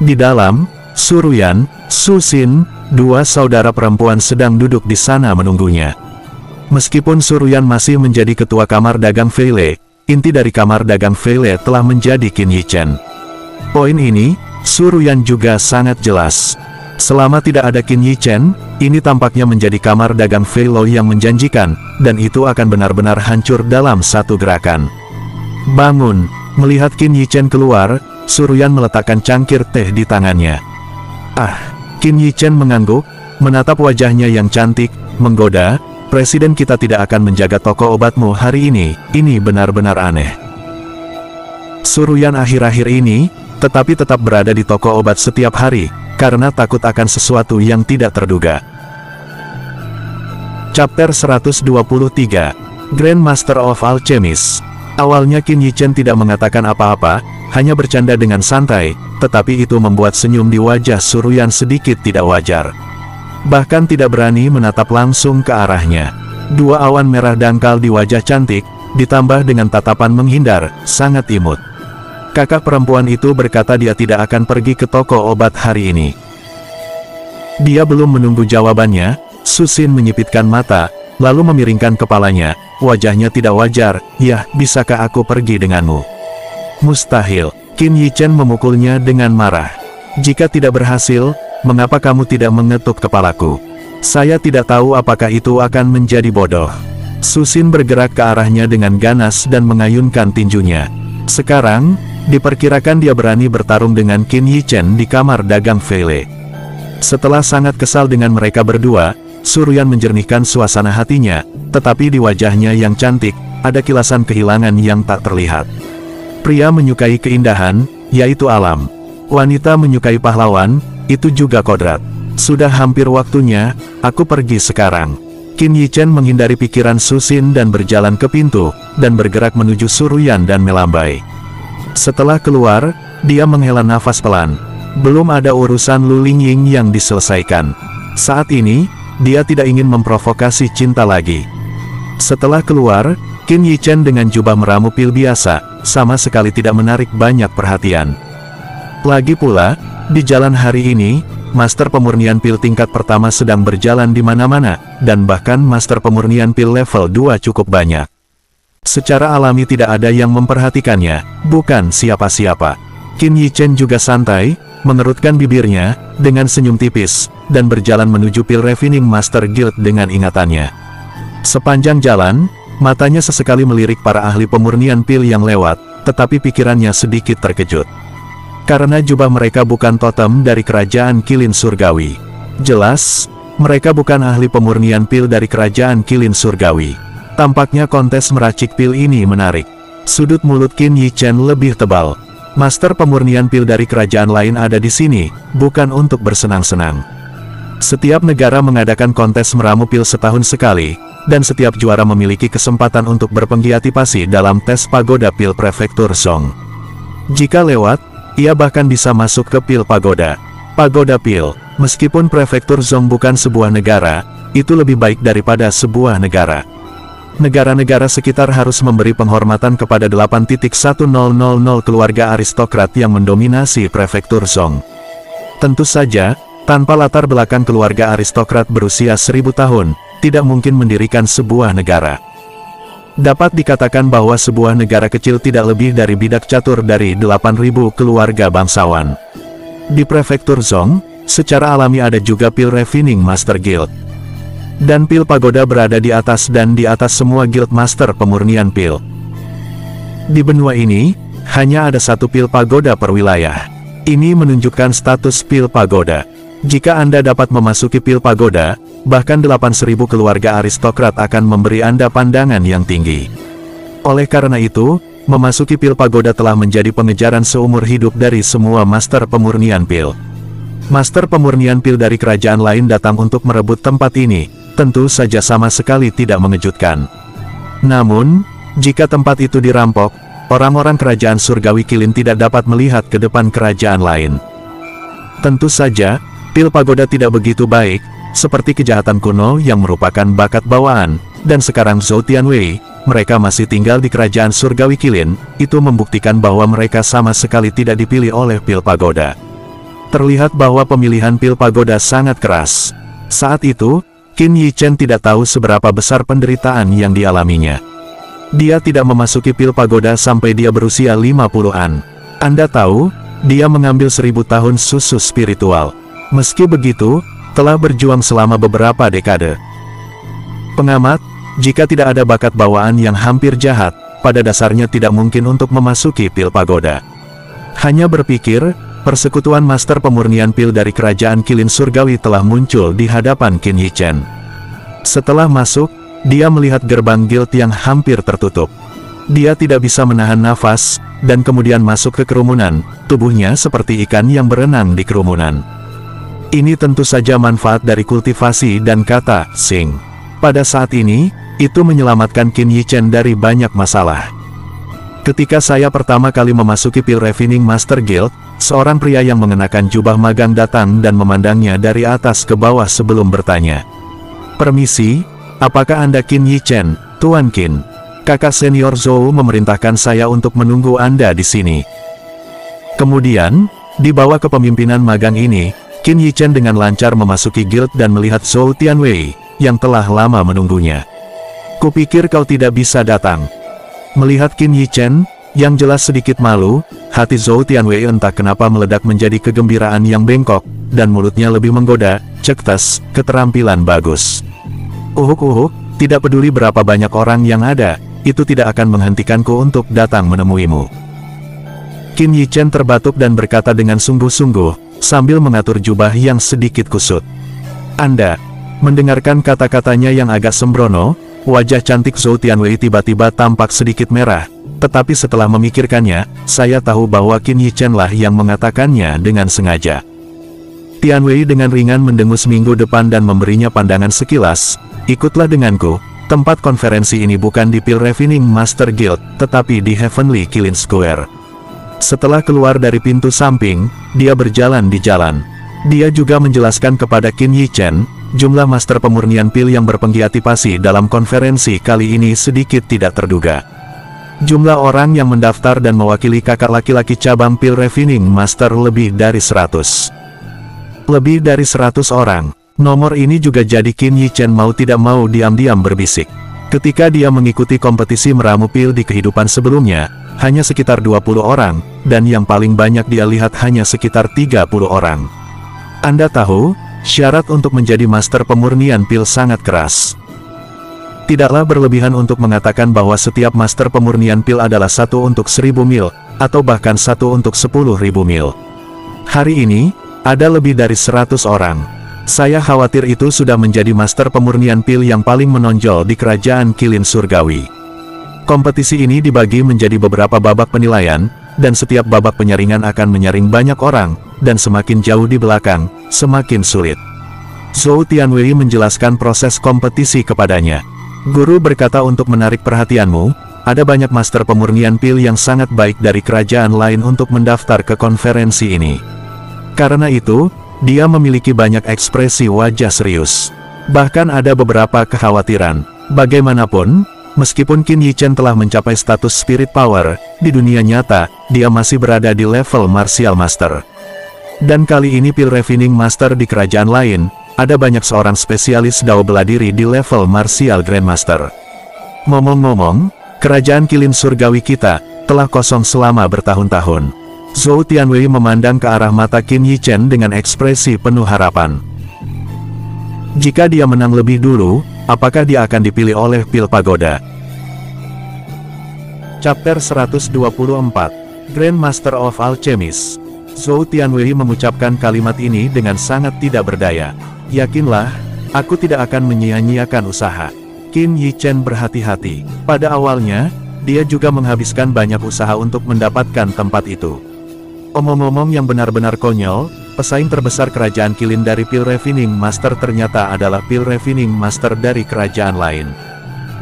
Di dalam, Su Ruyan, Su Xin, dua saudara perempuan sedang duduk di sana menunggunya. Meskipun Su Ruyan masih menjadi ketua kamar dagang Feile, inti dari kamar dagang Feile telah menjadi Qin Yichen. Poin ini, Su Ruyan juga sangat jelas. Selama tidak ada Qin Yichen, ini tampaknya menjadi kamar dagang Feile yang menjanjikan, dan itu akan benar-benar hancur dalam satu gerakan. Bangun, melihat Qin Yichen keluar, Su Ruyan meletakkan cangkir teh di tangannya. Qin Yichen mengangguk, menatap wajahnya yang cantik, menggoda. Presiden kita tidak akan menjaga toko obatmu hari ini benar-benar aneh. Su Ruyan akhir-akhir ini, tetapi tetap berada di toko obat setiap hari, karena takut akan sesuatu yang tidak terduga. Chapter 123, Grandmaster of Alchemist. Awalnya Qin Yichen tidak mengatakan apa-apa, hanya bercanda dengan santai, tetapi itu membuat senyum di wajah Su Ruyan sedikit tidak wajar. Bahkan tidak berani menatap langsung ke arahnya. Dua awan merah dangkal di wajah cantik, ditambah dengan tatapan menghindar, sangat imut. Kakak perempuan itu berkata dia tidak akan pergi ke toko obat hari ini. Dia belum menunggu jawabannya, Su Xin menyipitkan mata, lalu memiringkan kepalanya, wajahnya tidak wajar. "Ya, bisakah aku pergi denganmu?" "Mustahil." Qin Yichen memukulnya dengan marah. "Jika tidak berhasil, mengapa kamu tidak mengetuk kepalaku? Saya tidak tahu apakah itu akan menjadi bodoh." Su Xin bergerak ke arahnya dengan ganas dan mengayunkan tinjunya. Sekarang, diperkirakan dia berani bertarung dengan Qin Yichen di kamar dagang Feile. Setelah sangat kesal dengan mereka berdua, Su Ruyan menjernihkan suasana hatinya, tetapi di wajahnya yang cantik, ada kilasan kehilangan yang tak terlihat. Pria menyukai keindahan, yaitu alam. Wanita menyukai pahlawan, itu juga kodrat. Sudah hampir waktunya, aku pergi sekarang. Qin Yichen menghindari pikiran Su Xin dan berjalan ke pintu, dan bergerak menuju Su Ruyan dan melambai. Setelah keluar, dia menghela nafas pelan. Belum ada urusan Lu Lingying yang diselesaikan. Saat ini, dia tidak ingin memprovokasi cinta lagi. Setelah keluar, Qin Yichen dengan jubah meramu pil biasa, sama sekali tidak menarik banyak perhatian. Lagi pula, di jalan hari ini, Master Pemurnian Pil tingkat pertama sedang berjalan di mana-mana, dan bahkan Master Pemurnian Pil level 2 cukup banyak. Secara alami tidak ada yang memperhatikannya, bukan siapa-siapa. Qin Yichen juga santai, mengerutkan bibirnya, dengan senyum tipis, dan berjalan menuju Pil Refining Master Guild dengan ingatannya. Sepanjang jalan, matanya sesekali melirik para ahli pemurnian pil yang lewat, tetapi pikirannya sedikit terkejut. Karena jubah mereka bukan totem dari kerajaan Qilin Surgawi. Jelas, mereka bukan ahli pemurnian pil dari kerajaan Qilin Surgawi. Tampaknya kontes meracik pil ini menarik. Sudut mulut Qin Yichen lebih tebal. Master pemurnian pil dari kerajaan lain ada di sini, bukan untuk bersenang-senang. Setiap negara mengadakan kontes meramu pil setahun sekali, dan setiap juara memiliki kesempatan untuk berpenggiatipasi dalam tes pagoda pil prefektur Song. Jika lewat, ia bahkan bisa masuk ke pil pagoda. Pagoda pil, meskipun prefektur Song bukan sebuah negara, itu lebih baik daripada sebuah negara. Negara-negara sekitar harus memberi penghormatan kepada 8.1000 keluarga aristokrat yang mendominasi prefektur Song. Tentu saja, tanpa latar belakang keluarga aristokrat berusia 1000 tahun, tidak mungkin mendirikan sebuah negara. Dapat dikatakan bahwa sebuah negara kecil tidak lebih dari bidak catur dari 8.000 keluarga bangsawan. Di prefektur Song, secara alami ada juga Pil Refining Master Guild. Dan pil pagoda berada di atas dan di atas semua guild master pemurnian pil. Di benua ini, hanya ada satu pil pagoda per wilayah. Ini menunjukkan status pil pagoda. Jika Anda dapat memasuki pil pagoda, bahkan 8.000 keluarga aristokrat akan memberi Anda pandangan yang tinggi. Oleh karena itu, memasuki pil pagoda telah menjadi pengejaran seumur hidup dari semua master pemurnian pil. Master pemurnian pil dari kerajaan lain datang untuk merebut tempat ini. Tentu saja sama sekali tidak mengejutkan. Namun, jika tempat itu dirampok, orang-orang kerajaan surgawi Qilin tidak dapat melihat ke depan kerajaan lain. Tentu saja, pil pagoda tidak begitu baik, seperti kejahatan kuno yang merupakan bakat bawaan, dan sekarang Zhou Tianwei, mereka masih tinggal di kerajaan surgawi Qilin, itu membuktikan bahwa mereka sama sekali tidak dipilih oleh pil pagoda. Terlihat bahwa pemilihan pil pagoda sangat keras. Saat itu, Qin Yichen tidak tahu seberapa besar penderitaan yang dialaminya. Dia tidak memasuki pil pagoda sampai dia berusia 50-an. Anda tahu, dia mengambil 1000 tahun susu spiritual. Meski begitu, telah berjuang selama beberapa dekade. Pengamat, jika tidak ada bakat bawaan yang hampir jahat, pada dasarnya tidak mungkin untuk memasuki pil pagoda. Hanya berpikir, persekutuan master pemurnian pil dari kerajaan Qilin Surgawi telah muncul di hadapan Qin Yichen. Setelah masuk, dia melihat gerbang guild yang hampir tertutup. Dia tidak bisa menahan nafas, dan kemudian masuk ke kerumunan, tubuhnya seperti ikan yang berenang di kerumunan. Ini tentu saja manfaat dari kultivasi dan kata Sing. Pada saat ini, itu menyelamatkan Qin Yichen dari banyak masalah. Ketika saya pertama kali memasuki Pil Refining Master Guild, seorang pria yang mengenakan jubah magang datang dan memandangnya dari atas ke bawah sebelum bertanya. Permisi, apakah Anda Qin Yichen, Tuan Qin? Kakak senior Zhou memerintahkan saya untuk menunggu Anda di sini. Kemudian, di bawah kepemimpinan magang ini, Qin Yichen dengan lancar memasuki guild dan melihat Zhou Tianwei, yang telah lama menunggunya. Kupikir kau tidak bisa datang. Melihat Qin Yichen, yang jelas sedikit malu, hati Zhou Tianwei entah kenapa meledak menjadi kegembiraan yang bengkok, dan mulutnya lebih menggoda, cektes, keterampilan bagus. Uhuk, tidak peduli berapa banyak orang yang ada, itu tidak akan menghentikanku untuk datang menemuimu. Qin Yichen terbatuk dan berkata dengan sungguh-sungguh, sambil mengatur jubah yang sedikit kusut. Anda, mendengarkan kata-katanya yang agak sembrono, wajah cantik Zhou Tianwei tiba-tiba tampak sedikit merah, tetapi setelah memikirkannya, saya tahu bahwa Qin Yichen lah yang mengatakannya dengan sengaja. Tianwei dengan ringan mendengus minggu depan dan memberinya pandangan sekilas, ikutlah denganku, tempat konferensi ini bukan di Pil Refining Master Guild, tetapi di Heavenly Qilin Square. Setelah keluar dari pintu samping, dia berjalan di jalan. Dia juga menjelaskan kepada Qin Yichen, jumlah master pemurnian pil yang berpenggiatipasi dalam konferensi kali ini sedikit tidak terduga. Jumlah orang yang mendaftar dan mewakili kakak laki-laki cabang Pil Refining Master lebih dari 100. Lebih dari 100 orang. Nomor ini juga jadi Qin Yichen mau tidak mau diam-diam berbisik. Ketika dia mengikuti kompetisi meramu pil di kehidupan sebelumnya, hanya sekitar 20 orang, dan yang paling banyak dia lihat hanya sekitar 30 orang. Anda tahu, syarat untuk menjadi master pemurnian pil sangat keras. Tidaklah berlebihan untuk mengatakan bahwa setiap master pemurnian pil adalah 1 untuk 1000 mil, atau bahkan 1 untuk 10.000 mil. Hari ini, ada lebih dari 100 orang. Saya khawatir itu sudah menjadi master pemurnian pil yang paling menonjol di kerajaan Qilin Surgawi. Kompetisi ini dibagi menjadi beberapa babak penilaian, dan setiap babak penyaringan akan menyaring banyak orang, dan semakin jauh di belakang, semakin sulit. Zhou Tianwei menjelaskan proses kompetisi kepadanya. Guru berkata untuk menarik perhatianmu, ada banyak master pemurnian pil yang sangat baik dari kerajaan lain untuk mendaftar ke konferensi ini. Karena itu, dia memiliki banyak ekspresi wajah serius. Bahkan ada beberapa kekhawatiran. Bagaimanapun, meskipun Qin Yichen telah mencapai status spirit power, di dunia nyata, dia masih berada di level martial master. Dan kali ini pil refining master di kerajaan lain, ada banyak seorang spesialis dao bela diri di level martial grandmaster. Ngomong-ngomong, kerajaan Qilin Surgawi kita telah kosong selama bertahun-tahun. Zhou Tianwei memandang ke arah mata Qin Yichen dengan ekspresi penuh harapan. Jika dia menang lebih dulu, apakah dia akan dipilih oleh pil pagoda? Chapter 124, Grandmaster of Alchemist. Zhou Tianwei mengucapkan kalimat ini dengan sangat tidak berdaya. Yakinlah, aku tidak akan menyia-nyiakan usaha. Qin Yichen berhati-hati. Pada awalnya, dia juga menghabiskan banyak usaha untuk mendapatkan tempat itu. Omong-omong yang benar-benar konyol, pesaing terbesar kerajaan Qilin dari pil refining master ternyata adalah pil refining master dari kerajaan lain.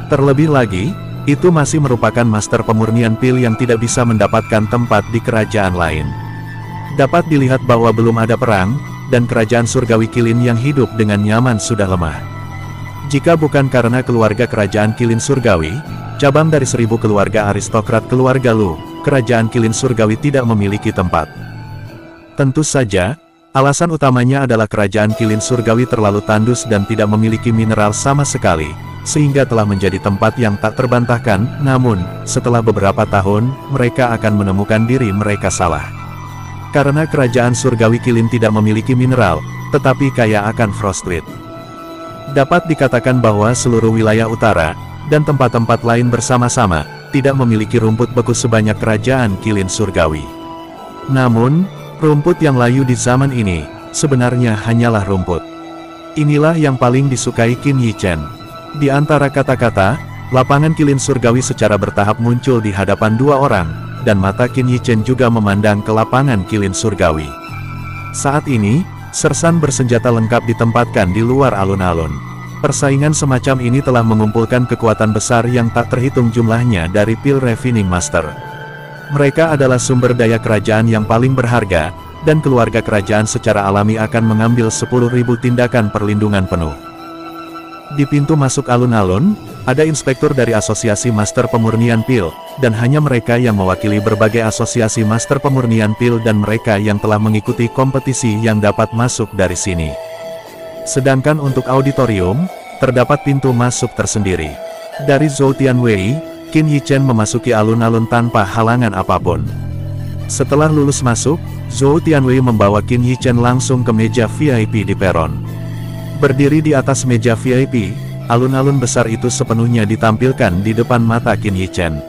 Terlebih lagi, itu masih merupakan master pemurnian pil yang tidak bisa mendapatkan tempat di kerajaan lain. Dapat dilihat bahwa belum ada perang, dan kerajaan surgawi Qilin yang hidup dengan nyaman sudah lemah. Jika bukan karena keluarga kerajaan Qilin Surgawi, cabang dari 1000 keluarga aristokrat keluarga Lu, kerajaan Qilin Surgawi tidak memiliki tempat. Tentu saja, alasan utamanya adalah kerajaan Qilin Surgawi terlalu tandus dan tidak memiliki mineral sama sekali, sehingga telah menjadi tempat yang tak terbantahkan. Namun, setelah beberapa tahun, mereka akan menemukan diri mereka salah. Karena kerajaan Surgawi Qilin tidak memiliki mineral, tetapi kaya akan frostlead. Dapat dikatakan bahwa seluruh wilayah utara, dan tempat-tempat lain bersama-sama, tidak memiliki rumput beku sebanyak kerajaan Qilin Surgawi. Namun, rumput yang layu di zaman ini, sebenarnya hanyalah rumput. Inilah yang paling disukai Qin Yichen. Di antara kata-kata, lapangan Qilin Surgawi secara bertahap muncul di hadapan 2 orang, dan mata Qin Yichen juga memandang ke lapangan Qilin Surgawi. Saat ini, sersan bersenjata lengkap ditempatkan di luar alun-alun. Persaingan semacam ini telah mengumpulkan kekuatan besar yang tak terhitung jumlahnya dari pil refining master. Mereka adalah sumber daya kerajaan yang paling berharga, dan keluarga kerajaan secara alami akan mengambil 10.000 tindakan perlindungan penuh. Di pintu masuk alun-alun, ada inspektur dari asosiasi master pemurnian pil, dan hanya mereka yang mewakili berbagai asosiasi master pemurnian pil dan mereka yang telah mengikuti kompetisi yang dapat masuk dari sini. Sedangkan untuk auditorium, terdapat pintu masuk tersendiri. Dari Zhou Tianwei, Qin Yichen memasuki alun-alun tanpa halangan apapun. Setelah lulus masuk, Zhou Tianwei membawa Qin Yichen langsung ke meja VIP di peron. Berdiri di atas meja VIP, alun-alun besar itu sepenuhnya ditampilkan di depan mata Qin Yichen.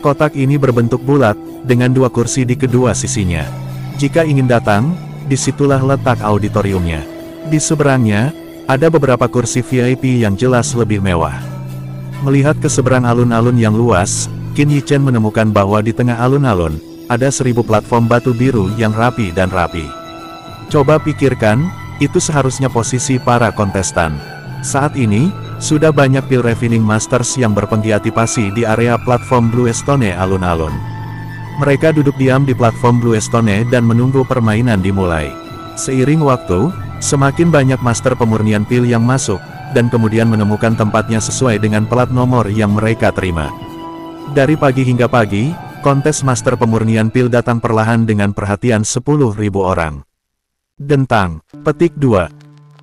Kotak ini berbentuk bulat, dengan 2 kursi di kedua sisinya. Jika ingin datang, disitulah letak auditoriumnya. Di seberangnya, ada beberapa kursi VIP yang jelas lebih mewah. Melihat ke seberang alun-alun yang luas, Qin Yichen menemukan bahwa di tengah alun-alun, ada 1000 platform batu biru yang rapi dan rapi. Coba pikirkan, itu seharusnya posisi para kontestan. Saat ini, sudah banyak pil refining masters yang berpenggiatipasi di area platform Blue Stone alun-alun. Mereka duduk diam di platform Blue Stone dan menunggu permainan dimulai. Seiring waktu, semakin banyak master pemurnian pil yang masuk, dan kemudian menemukan tempatnya sesuai dengan plat nomor yang mereka terima. Dari pagi hingga pagi, kontes master pemurnian pil datang perlahan dengan perhatian 10.000 orang. Dentang, petik 2.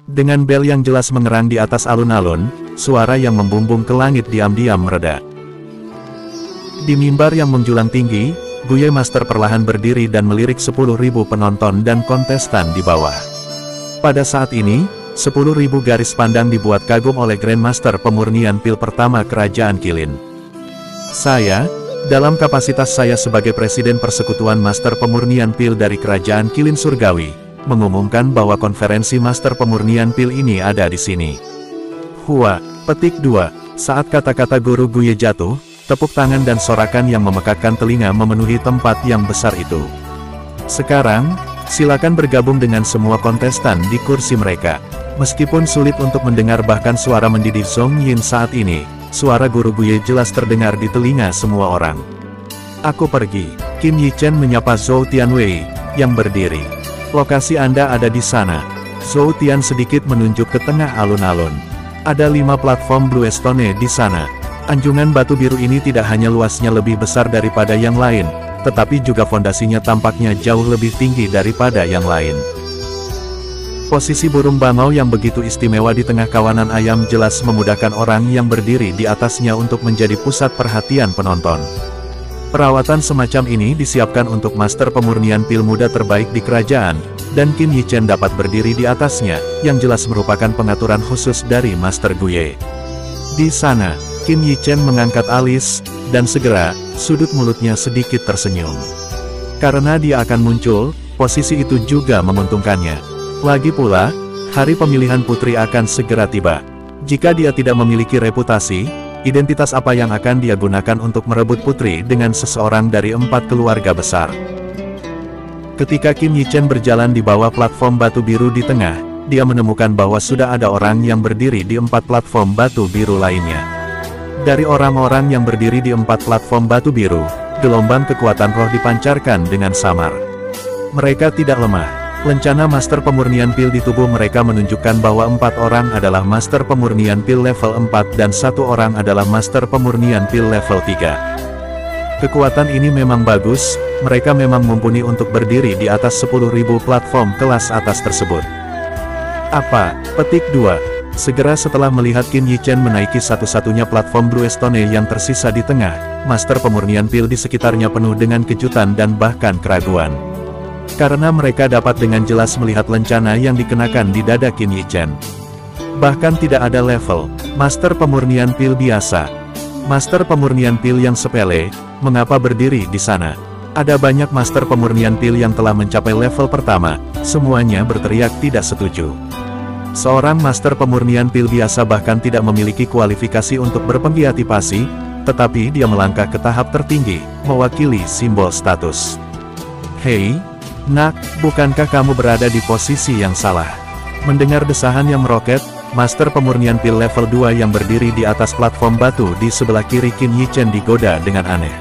Dengan bel yang jelas mengerang di atas alun-alun, suara yang membumbung ke langit diam-diam mereda. Di mimbar yang menjulang tinggi, Guye Master perlahan berdiri dan melirik 10.000 penonton dan kontestan di bawah. Pada saat ini, 10.000 garis pandang dibuat kagum oleh Grandmaster pemurnian pil pertama Kerajaan Qilin. Saya, dalam kapasitas saya sebagai Presiden Persekutuan Master Pemurnian Pil dari Kerajaan Qilin Surgawi, mengumumkan bahwa konferensi Master Pemurnian Pil ini ada di sini. Hua, petik 2. Saat kata-kata guru Guye jatuh, tepuk tangan dan sorakan yang memekakkan telinga memenuhi tempat yang besar itu. Sekarang, silakan bergabung dengan semua kontestan di kursi mereka. Meskipun sulit untuk mendengar bahkan suara mendidih Zhong Yin saat ini, suara guru Guye jelas terdengar di telinga semua orang. Aku pergi. Qin Yichen menyapa Zhou Tianwei, yang berdiri. Lokasi Anda ada di sana. Zhou Tian sedikit menunjuk ke tengah alun-alun. Ada 5 platform Blue Stone di sana. Anjungan batu biru ini tidak hanya luasnya lebih besar daripada yang lain, tetapi juga fondasinya tampaknya jauh lebih tinggi daripada yang lain. Posisi burung bangau yang begitu istimewa di tengah kawanan ayam jelas memudahkan orang yang berdiri di atasnya untuk menjadi pusat perhatian penonton. Perawatan semacam ini disiapkan untuk Master Pemurnian Pil muda terbaik di kerajaan, dan Qin Yichen dapat berdiri di atasnya, yang jelas merupakan pengaturan khusus dari Master Guye. Di sana, Qin Yichen mengangkat alis, dan segera, sudut mulutnya sedikit tersenyum. Karena dia akan muncul, posisi itu juga menguntungkannya. Lagi pula, hari pemilihan putri akan segera tiba. Jika dia tidak memiliki reputasi, identitas apa yang akan dia gunakan untuk merebut putri dengan seseorang dari 4 keluarga besar? Ketika Qin Yichen berjalan di bawah platform batu biru di tengah, dia menemukan bahwa sudah ada orang yang berdiri di 4 platform batu biru lainnya. Dari orang-orang yang berdiri di 4 platform batu biru, gelombang kekuatan roh dipancarkan dengan samar. Mereka tidak lemah. Lencana Master Pemurnian Pil di tubuh mereka menunjukkan bahwa 4 orang adalah Master Pemurnian Pil level 4 dan 1 orang adalah Master Pemurnian Pil level 3. Kekuatan ini memang bagus, mereka memang mumpuni untuk berdiri di atas 10.000 platform kelas atas tersebut. Apa? Petik 2. Segera setelah melihat Qin Yichen menaiki satu-satunya platform Blue Stone yang tersisa di tengah, Master Pemurnian Pil di sekitarnya penuh dengan kejutan dan bahkan keraguan. Karena mereka dapat dengan jelas melihat lencana yang dikenakan di dada Qin Yichen. Bahkan tidak ada level Master Pemurnian Pil biasa. Master Pemurnian Pil yang sepele, mengapa berdiri di sana? Ada banyak Master Pemurnian Pil yang telah mencapai level pertama, semuanya berteriak tidak setuju. Seorang Master Pemurnian Pil biasa bahkan tidak memiliki kualifikasi untuk berpenggiatipasi, tetapi dia melangkah ke tahap tertinggi, mewakili simbol status. Hei, nak, bukankah kamu berada di posisi yang salah? Mendengar desahan yang meroket, Master Pemurnian Pil level 2 yang berdiri di atas platform batu di sebelah kiri Qin Yichen digoda dengan aneh.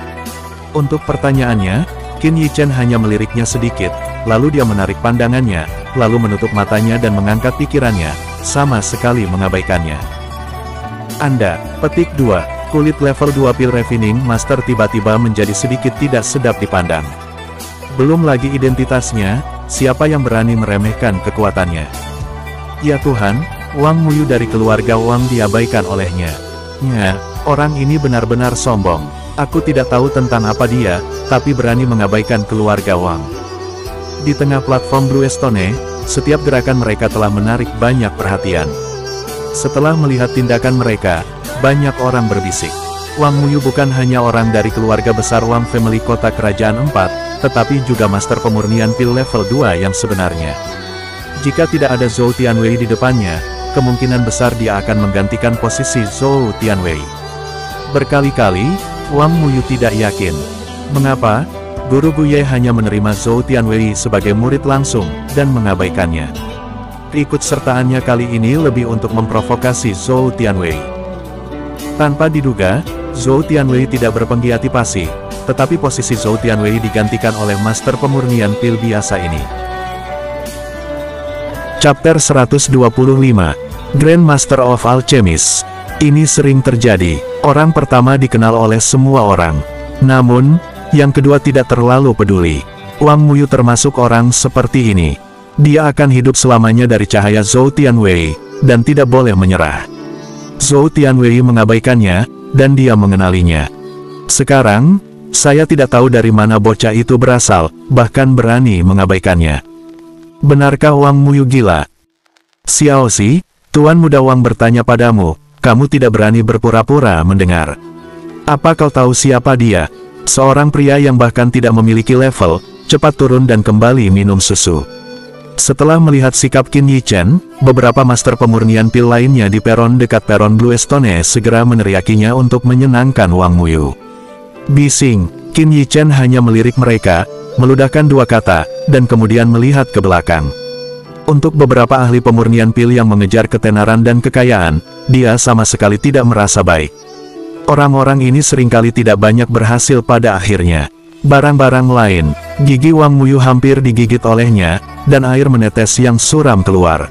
Untuk pertanyaannya, Qin Yichen hanya meliriknya sedikit, lalu dia menarik pandangannya, lalu menutup matanya dan mengangkat pikirannya, sama sekali mengabaikannya. Anda, petik 2, kulit level 2 Pil Refining Master tiba-tiba menjadi sedikit tidak sedap dipandang. Belum lagi identitasnya, siapa yang berani meremehkan kekuatannya? Ya Tuhan, Wang Muyu dari keluarga Wang diabaikan olehnya. Ya, orang ini benar-benar sombong. Aku tidak tahu tentang apa dia, tapi berani mengabaikan keluarga Wang. Di tengah platform Blue Stone, setiap gerakan mereka telah menarik banyak perhatian. Setelah melihat tindakan mereka, banyak orang berbisik. Wang Muyu bukan hanya orang dari keluarga besar Wang Family Kota Kerajaan 4, tetapi juga Master Pemurnian Pil level 2 yang sebenarnya. Jika tidak ada Zhou Tianwei di depannya, kemungkinan besar dia akan menggantikan posisi Zhou Tianwei. Berkali-kali, Wang Muyu tidak yakin. Mengapa? Guru Guye hanya menerima Zhou Tianwei sebagai murid langsung, dan mengabaikannya. Keikutsertaannya kali ini lebih untuk memprovokasi Zhou Tianwei. Tanpa diduga, Zhou Tianwei tidak berpenggiatipasi, tetapi posisi Zhou Tianwei digantikan oleh Master Pemurnian Pil biasa ini. Chapter 125, Grand Master of Alchemist. Ini sering terjadi, orang pertama dikenal oleh semua orang. Namun, yang kedua tidak terlalu peduli. Wang Muyu termasuk orang seperti ini. Dia akan hidup selamanya dari cahaya Zhou Tianwei, dan tidak boleh menyerah. Zhou Tianwei mengabaikannya, dan dia mengenalinya. Sekarang, saya tidak tahu dari mana bocah itu berasal, bahkan berani mengabaikannya. Benarkah Wang Muyu gila? Xiaoxi, Tuan Muda Wang bertanya padamu, kamu tidak berani berpura-pura mendengar. Apa kau tahu siapa dia? Seorang pria yang bahkan tidak memiliki level, cepat turun dan kembali minum susu. Setelah melihat sikap Qin Yichen, beberapa master pemurnian pil lainnya di peron dekat peron Blue Stone segera meneriakinya untuk menyenangkan Wang Muyu. Bising, Qin Yichen hanya melirik mereka, meludahkan dua kata, dan kemudian melihat ke belakang. Untuk beberapa ahli pemurnian pil yang mengejar ketenaran dan kekayaan, dia sama sekali tidak merasa baik. Orang-orang ini seringkali tidak banyak berhasil pada akhirnya. Barang-barang lain, gigi Wang Muyu hampir digigit olehnya, dan air menetes yang suram keluar.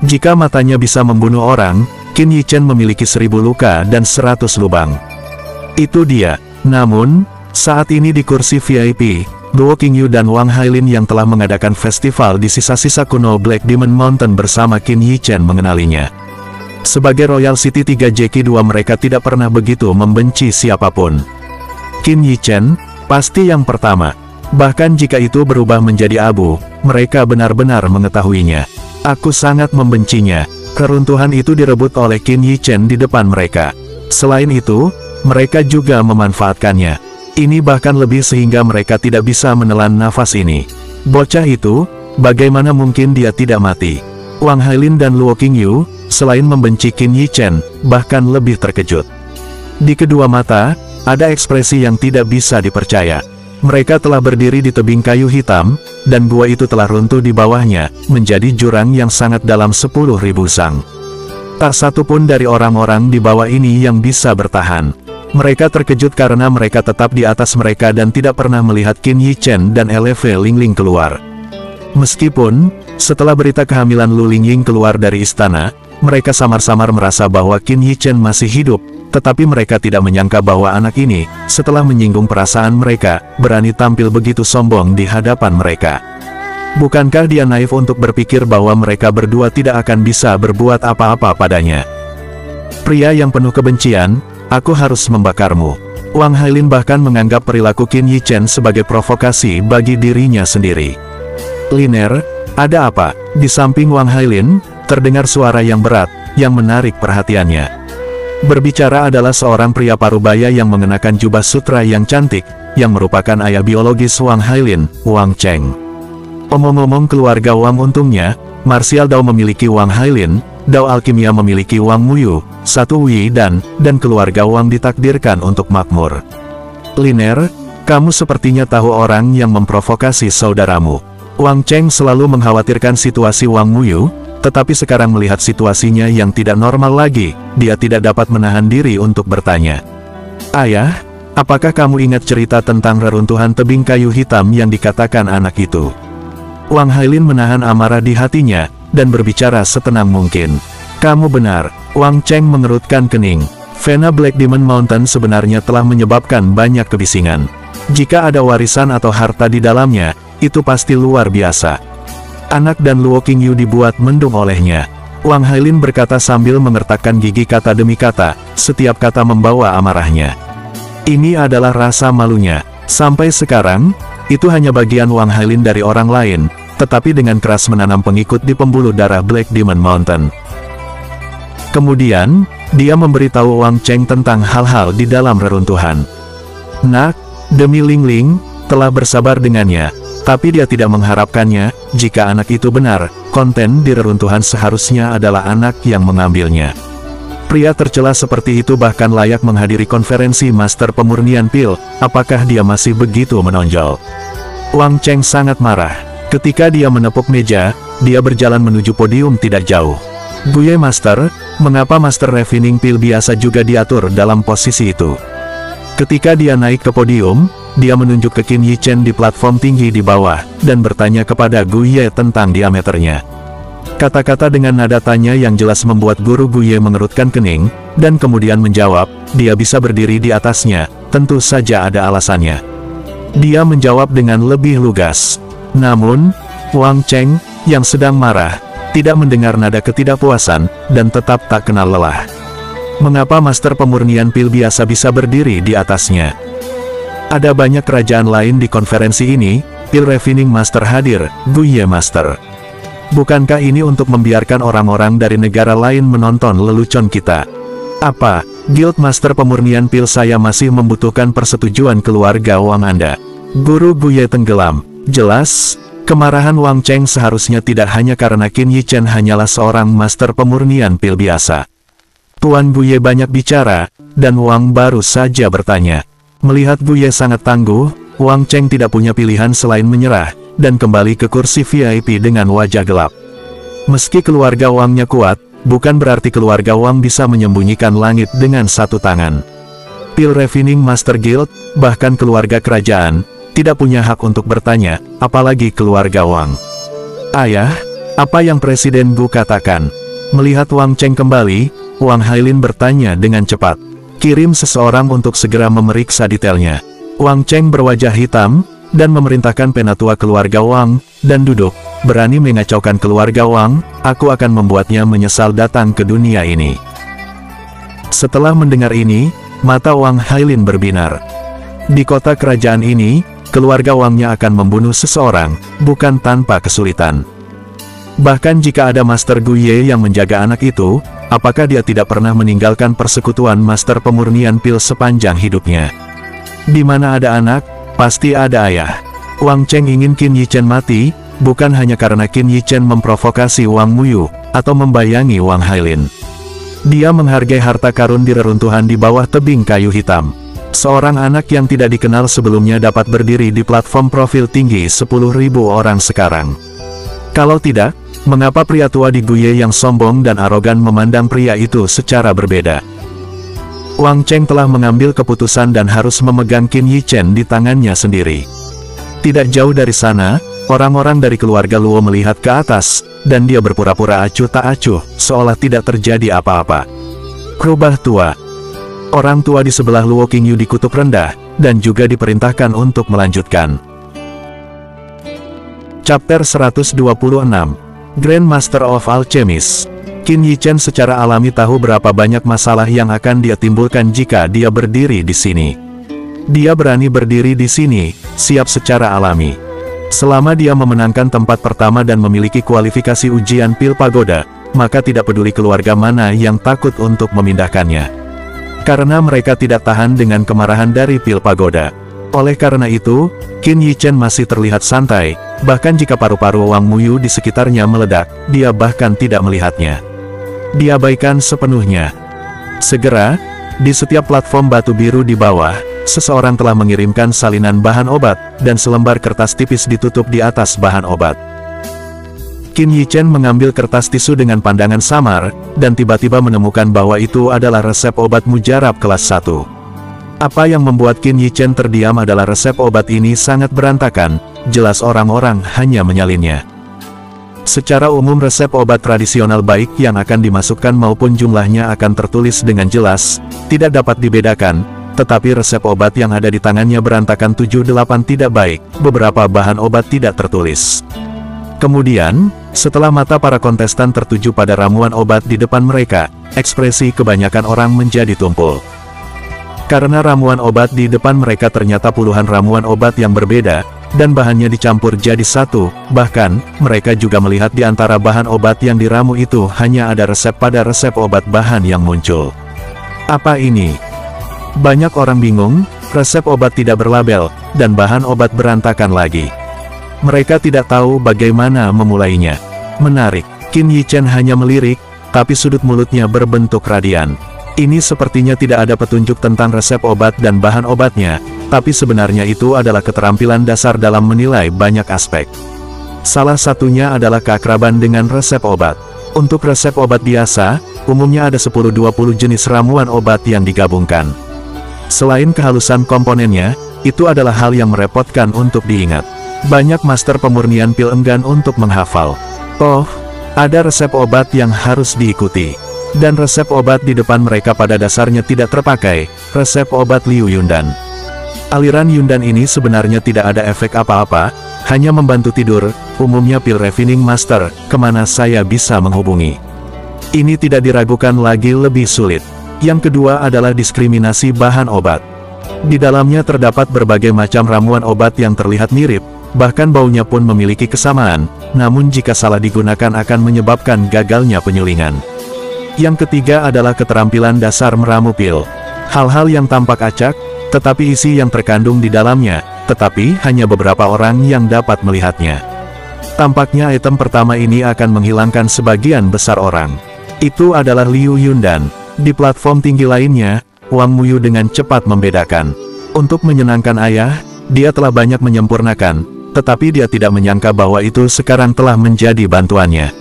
Jika matanya bisa membunuh orang, Qin Yichen memiliki 1000 luka dan 100 lubang. Itu dia. Namun, saat ini di kursi VIP, Luo Qingyu dan Wang Hailin yang telah mengadakan festival di sisa-sisa kuno Black Demon Mountain bersama Qin Yichen mengenalinya. Sebagai Royal City 3JQ2 mereka tidak pernah begitu membenci siapapun. Qin Yichen, pasti yang pertama. Bahkan jika itu berubah menjadi abu, mereka benar-benar mengetahuinya. Aku sangat membencinya. Keruntuhan itu direbut oleh Qin Yichen di depan mereka. Selain itu, mereka juga memanfaatkannya. Ini bahkan lebih sehingga mereka tidak bisa menelan nafas ini. Bocah itu, bagaimana mungkin dia tidak mati? Wang Hailin dan Luo Qingyu, selain membenci Qin Yichen, bahkan lebih terkejut. Di kedua mata, ada ekspresi yang tidak bisa dipercaya. Mereka telah berdiri di tebing kayu hitam, dan gua itu telah runtuh di bawahnya, menjadi jurang yang sangat dalam 10.000 sang. Tak satu pun dari orang-orang di bawah ini yang bisa bertahan. Mereka terkejut karena mereka tetap di atas mereka dan tidak pernah melihat Qin Yichen dan LV Lingling keluar. Meskipun, setelah berita kehamilan Lu Lingying keluar dari istana, mereka samar-samar merasa bahwa Qin Yichen masih hidup, tetapi mereka tidak menyangka bahwa anak ini, setelah menyinggung perasaan mereka, berani tampil begitu sombong di hadapan mereka. Bukankah dia naif untuk berpikir bahwa mereka berdua tidak akan bisa berbuat apa-apa padanya? Pria yang penuh kebencian, aku harus membakarmu. Wang Hailin bahkan menganggap perilaku Qin Yichen sebagai provokasi bagi dirinya sendiri. Liner, ada apa? Di samping Wang Hailin, terdengar suara yang berat, yang menarik perhatiannya. Berbicara adalah seorang pria parubaya yang mengenakan jubah sutra yang cantik, yang merupakan ayah biologis Wang Hailin, Wang Cheng. Omong-omong keluarga Wang untungnya, Martial Dao memiliki Wang Hailin, Dao Alkimia memiliki Wang Muyu, Satu Wi dan keluarga Wang ditakdirkan untuk makmur. Liner, kamu sepertinya tahu orang yang memprovokasi saudaramu. Wang Cheng selalu mengkhawatirkan situasi Wang Muyu, tetapi sekarang melihat situasinya yang tidak normal lagi, dia tidak dapat menahan diri untuk bertanya. Ayah, apakah kamu ingat cerita tentang reruntuhan tebing kayu hitam yang dikatakan anak itu? Wang Hailin menahan amarah di hatinya, dan berbicara setenang mungkin. Kamu benar, Wang Cheng mengerutkan kening. Vena Black Demon Mountain sebenarnya telah menyebabkan banyak kebisingan. Jika ada warisan atau harta di dalamnya, itu pasti luar biasa. Anak dan Luo Qingyu dibuat mendung olehnya. Wang Hailin berkata sambil mengertakkan gigi kata demi kata, setiap kata membawa amarahnya. Ini adalah rasa malunya. Sampai sekarang, itu hanya bagian Wang Hailin dari orang lain, tetapi dengan keras menanam pengikut di pembuluh darah Black Demon Mountain. Kemudian, dia memberitahu Wang Cheng tentang hal-hal di dalam reruntuhan. Nak, demi Lingling, telah bersabar dengannya, tapi dia tidak mengharapkannya. Jika anak itu benar, konten di reruntuhan seharusnya adalah anak yang mengambilnya. Pria tercela seperti itu bahkan layak menghadiri konferensi Master Pemurnian Pil, apakah dia masih begitu menonjol? Wang Cheng sangat marah. Ketika dia menepuk meja, dia berjalan menuju podium tidak jauh. Guye Master, mengapa Master Refining Pil biasa juga diatur dalam posisi itu? Ketika dia naik ke podium, dia menunjuk ke Qin Yichen di platform tinggi di bawah, dan bertanya kepada Guye tentang diameternya. Kata-kata dengan nada tanya yang jelas membuat guru Guye mengerutkan kening, dan kemudian menjawab, dia bisa berdiri di atasnya, tentu saja ada alasannya. Dia menjawab dengan lebih lugas. Namun, Wang Cheng, yang sedang marah, tidak mendengar nada ketidakpuasan, dan tetap tak kenal lelah. Mengapa Master Pemurnian Pil biasa bisa berdiri di atasnya? Ada banyak kerajaan lain di konferensi ini. Pil Refining Master hadir, Guye Master. Bukankah ini untuk membiarkan orang-orang dari negara lain menonton lelucon kita? Apa, Guild Master Pemurnian Pil saya masih membutuhkan persetujuan keluarga Wang Anda? Guru Guye tenggelam. Jelas, kemarahan Wang Cheng seharusnya tidak hanya karena Qin Yichen hanyalah seorang Master Pemurnian Pil biasa. Tuan Guye banyak bicara, dan Wang baru saja bertanya. Melihat Guye sangat tangguh, Wang Cheng tidak punya pilihan selain menyerah, dan kembali ke kursi VIP dengan wajah gelap. Meski keluarga Wangnya kuat, bukan berarti keluarga Wang bisa menyembunyikan langit dengan satu tangan. Pil Refining Master Guild, bahkan keluarga kerajaan, tidak punya hak untuk bertanya, apalagi keluarga Wang. Ayah, apa yang Presiden Gu katakan? Melihat Wang Cheng kembali, Wang Hailin bertanya dengan cepat. Kirim seseorang untuk segera memeriksa detailnya. Wang Cheng berwajah hitam, dan memerintahkan penatua keluarga Wang, dan duduk. Berani mengacaukan keluarga Wang, aku akan membuatnya menyesal datang ke dunia ini. Setelah mendengar ini, mata Wang Hailin berbinar. Di kota kerajaan ini, keluarga Wangnya akan membunuh seseorang, bukan tanpa kesulitan. Bahkan jika ada Master Guye yang menjaga anak itu, apakah dia tidak pernah meninggalkan persekutuan Master Pemurnian Pil sepanjang hidupnya? Di mana ada anak, pasti ada ayah. Wang Cheng ingin Qin Yichen mati, bukan hanya karena Qin Yichen memprovokasi Wang Muyu, atau membayangi Wang Hailin. Dia menghargai harta karun di reruntuhan di bawah tebing kayu hitam. Seorang anak yang tidak dikenal sebelumnya dapat berdiri di platform profil tinggi 10.000 orang sekarang. Kalau tidak, mengapa pria tua di Guye yang sombong dan arogan memandang pria itu secara berbeda? Wang Cheng telah mengambil keputusan dan harus memegang Qin Yichen di tangannya sendiri. Tidak jauh dari sana, orang-orang dari keluarga Luo melihat ke atas, dan dia berpura-pura acuh tak acuh, seolah tidak terjadi apa-apa. Rubah tua. Orang tua di sebelah Luo Qingyu di kutub rendah, dan juga diperintahkan untuk melanjutkan. Chapter 126, Grand Master of Alchemist. Qin Yichen secara alami tahu berapa banyak masalah yang akan dia timbulkan jika dia berdiri di sini. Dia berani berdiri di sini, siap secara alami. Selama dia memenangkan tempat pertama dan memiliki kualifikasi ujian Pil Pagoda, maka tidak peduli keluarga mana yang takut untuk memindahkannya. Karena mereka tidak tahan dengan kemarahan dari Pil Pagoda. Oleh karena itu, Qin Yichen masih terlihat santai, bahkan jika paru-paru Wang Muyu di sekitarnya meledak, dia bahkan tidak melihatnya. Diabaikan sepenuhnya. Segera, di setiap platform batu biru di bawah, seseorang telah mengirimkan salinan bahan obat, dan selembar kertas tipis ditutup di atas bahan obat. Qin Yichen mengambil kertas tisu dengan pandangan samar, dan tiba-tiba menemukan bahwa itu adalah resep obat mujarab kelas 1. Apa yang membuat Qin Yichen terdiam adalah resep obat ini sangat berantakan, jelas orang-orang hanya menyalinnya. Secara umum resep obat tradisional baik yang akan dimasukkan maupun jumlahnya akan tertulis dengan jelas, tidak dapat dibedakan, tetapi resep obat yang ada di tangannya berantakan 7-8 tidak baik, beberapa bahan obat tidak tertulis. Kemudian, setelah mata para kontestan tertuju pada ramuan obat di depan mereka, ekspresi kebanyakan orang menjadi tumpul. Karena ramuan obat di depan mereka ternyata puluhan ramuan obat yang berbeda, dan bahannya dicampur jadi satu, bahkan, mereka juga melihat di antara bahan obat yang diramu itu hanya ada resep pada resep obat bahan yang muncul. Apa ini? Banyak orang bingung, resep obat tidak berlabel, dan bahan obat berantakan lagi. Mereka tidak tahu bagaimana memulainya. Menarik, Qin Yichen hanya melirik, tapi sudut mulutnya berbentuk radian. Ini sepertinya tidak ada petunjuk tentang resep obat dan bahan obatnya, tapi sebenarnya itu adalah keterampilan dasar dalam menilai banyak aspek. Salah satunya adalah keakraban dengan resep obat. Untuk resep obat biasa, umumnya ada 10-20 jenis ramuan obat yang digabungkan. Selain kehalusan komponennya, itu adalah hal yang merepotkan untuk diingat. Banyak master pemurnian pil enggan untuk menghafal. Toh, ada resep obat yang harus diikuti. Dan resep obat di depan mereka pada dasarnya tidak terpakai, resep obat Liu Yundan. Aliran Yundan ini sebenarnya tidak ada efek apa-apa, hanya membantu tidur, umumnya pil Refining Master, kemana saya bisa menghubungi. Ini tidak diragukan lagi lebih sulit. Yang kedua adalah diskriminasi bahan obat. Di dalamnya terdapat berbagai macam ramuan obat yang terlihat mirip, bahkan baunya pun memiliki kesamaan, namun jika salah digunakan akan menyebabkan gagalnya penyulingan. Yang ketiga adalah keterampilan dasar meramu pil. Hal-hal yang tampak acak, tetapi isi yang terkandung di dalamnya, tetapi hanya beberapa orang yang dapat melihatnya. Tampaknya item pertama ini akan menghilangkan sebagian besar orang. Itu adalah Liu Yundan. Di platform tinggi lainnya, Wang Muyu dengan cepat membedakan. Untuk menyenangkan ayah, dia telah banyak menyempurnakan, tetapi dia tidak menyangka bahwa itu sekarang telah menjadi bantuannya.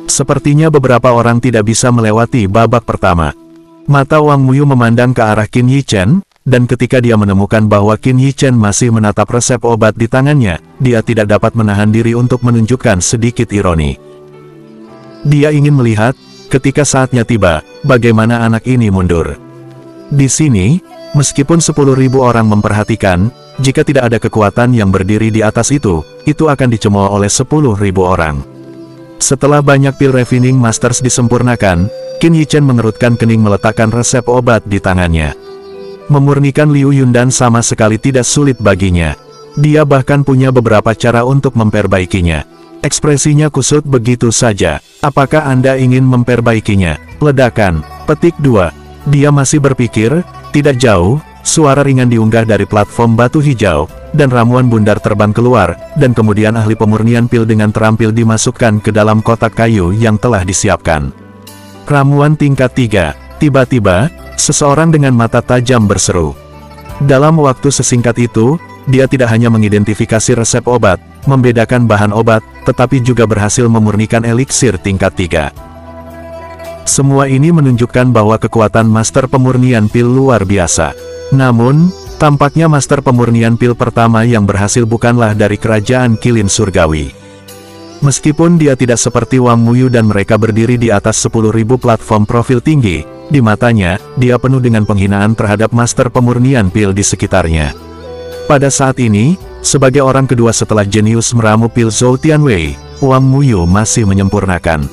Sepertinya beberapa orang tidak bisa melewati babak pertama. Mata Wang Muyu memandang ke arah Qin Yichen, dan ketika dia menemukan bahwa Qin Yichen masih menatap resep obat di tangannya, dia tidak dapat menahan diri untuk menunjukkan sedikit ironi. Dia ingin melihat, ketika saatnya tiba, bagaimana anak ini mundur. Di sini, meskipun 10.000 orang memperhatikan, jika tidak ada kekuatan yang berdiri di atas itu akan dicemooh oleh 10.000 orang. Setelah banyak pil Refining Masters disempurnakan, Qin Yichen mengerutkan kening meletakkan resep obat di tangannya. Memurnikan Liu Yundan sama sekali tidak sulit baginya. Dia bahkan punya beberapa cara untuk memperbaikinya. Ekspresinya kusut begitu saja. Apakah Anda ingin memperbaikinya? Ledakan. Petik 2. Dia masih berpikir, tidak jauh, suara ringan diunggah dari platform batu hijau, dan ramuan bundar terbang keluar, dan kemudian ahli pemurnian pil dengan terampil dimasukkan ke dalam kotak kayu yang telah disiapkan. Ramuan tingkat 3. Tiba-tiba, seseorang dengan mata tajam berseru. Dalam waktu sesingkat itu, dia tidak hanya mengidentifikasi resep obat, membedakan bahan obat, tetapi juga berhasil memurnikan eliksir tingkat 3. Semua ini menunjukkan bahwa kekuatan master pemurnian pil luar biasa. Namun, tampaknya master pemurnian pil pertama yang berhasil bukanlah dari kerajaan Qilin Surgawi. Meskipun dia tidak seperti Wang Muyu dan mereka berdiri di atas 10.000 platform profil tinggi, di matanya, dia penuh dengan penghinaan terhadap master pemurnian pil di sekitarnya. Pada saat ini, sebagai orang kedua setelah jenius meramu pil Zhou Tianwei, Wang Muyu masih menyempurnakan.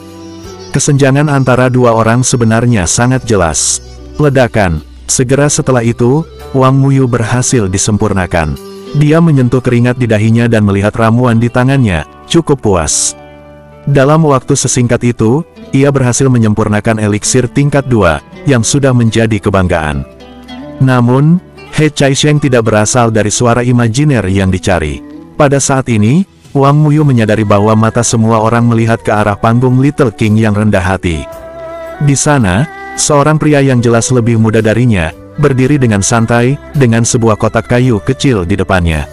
Kesenjangan antara dua orang sebenarnya sangat jelas. Ledakan. Segera setelah itu, Wang Muyu berhasil disempurnakan. Dia menyentuh keringat di dahinya dan melihat ramuan di tangannya, cukup puas. Dalam waktu sesingkat itu, ia berhasil menyempurnakan eliksir tingkat 2, yang sudah menjadi kebanggaan. Namun, He Chaisheng tidak berasal dari suara imajiner yang dicari. Pada saat ini, Wang Muyu menyadari bahwa mata semua orang melihat ke arah panggung Little King yang rendah hati. Di sana, seorang pria yang jelas lebih muda darinya, berdiri dengan santai, dengan sebuah kotak kayu kecil di depannya.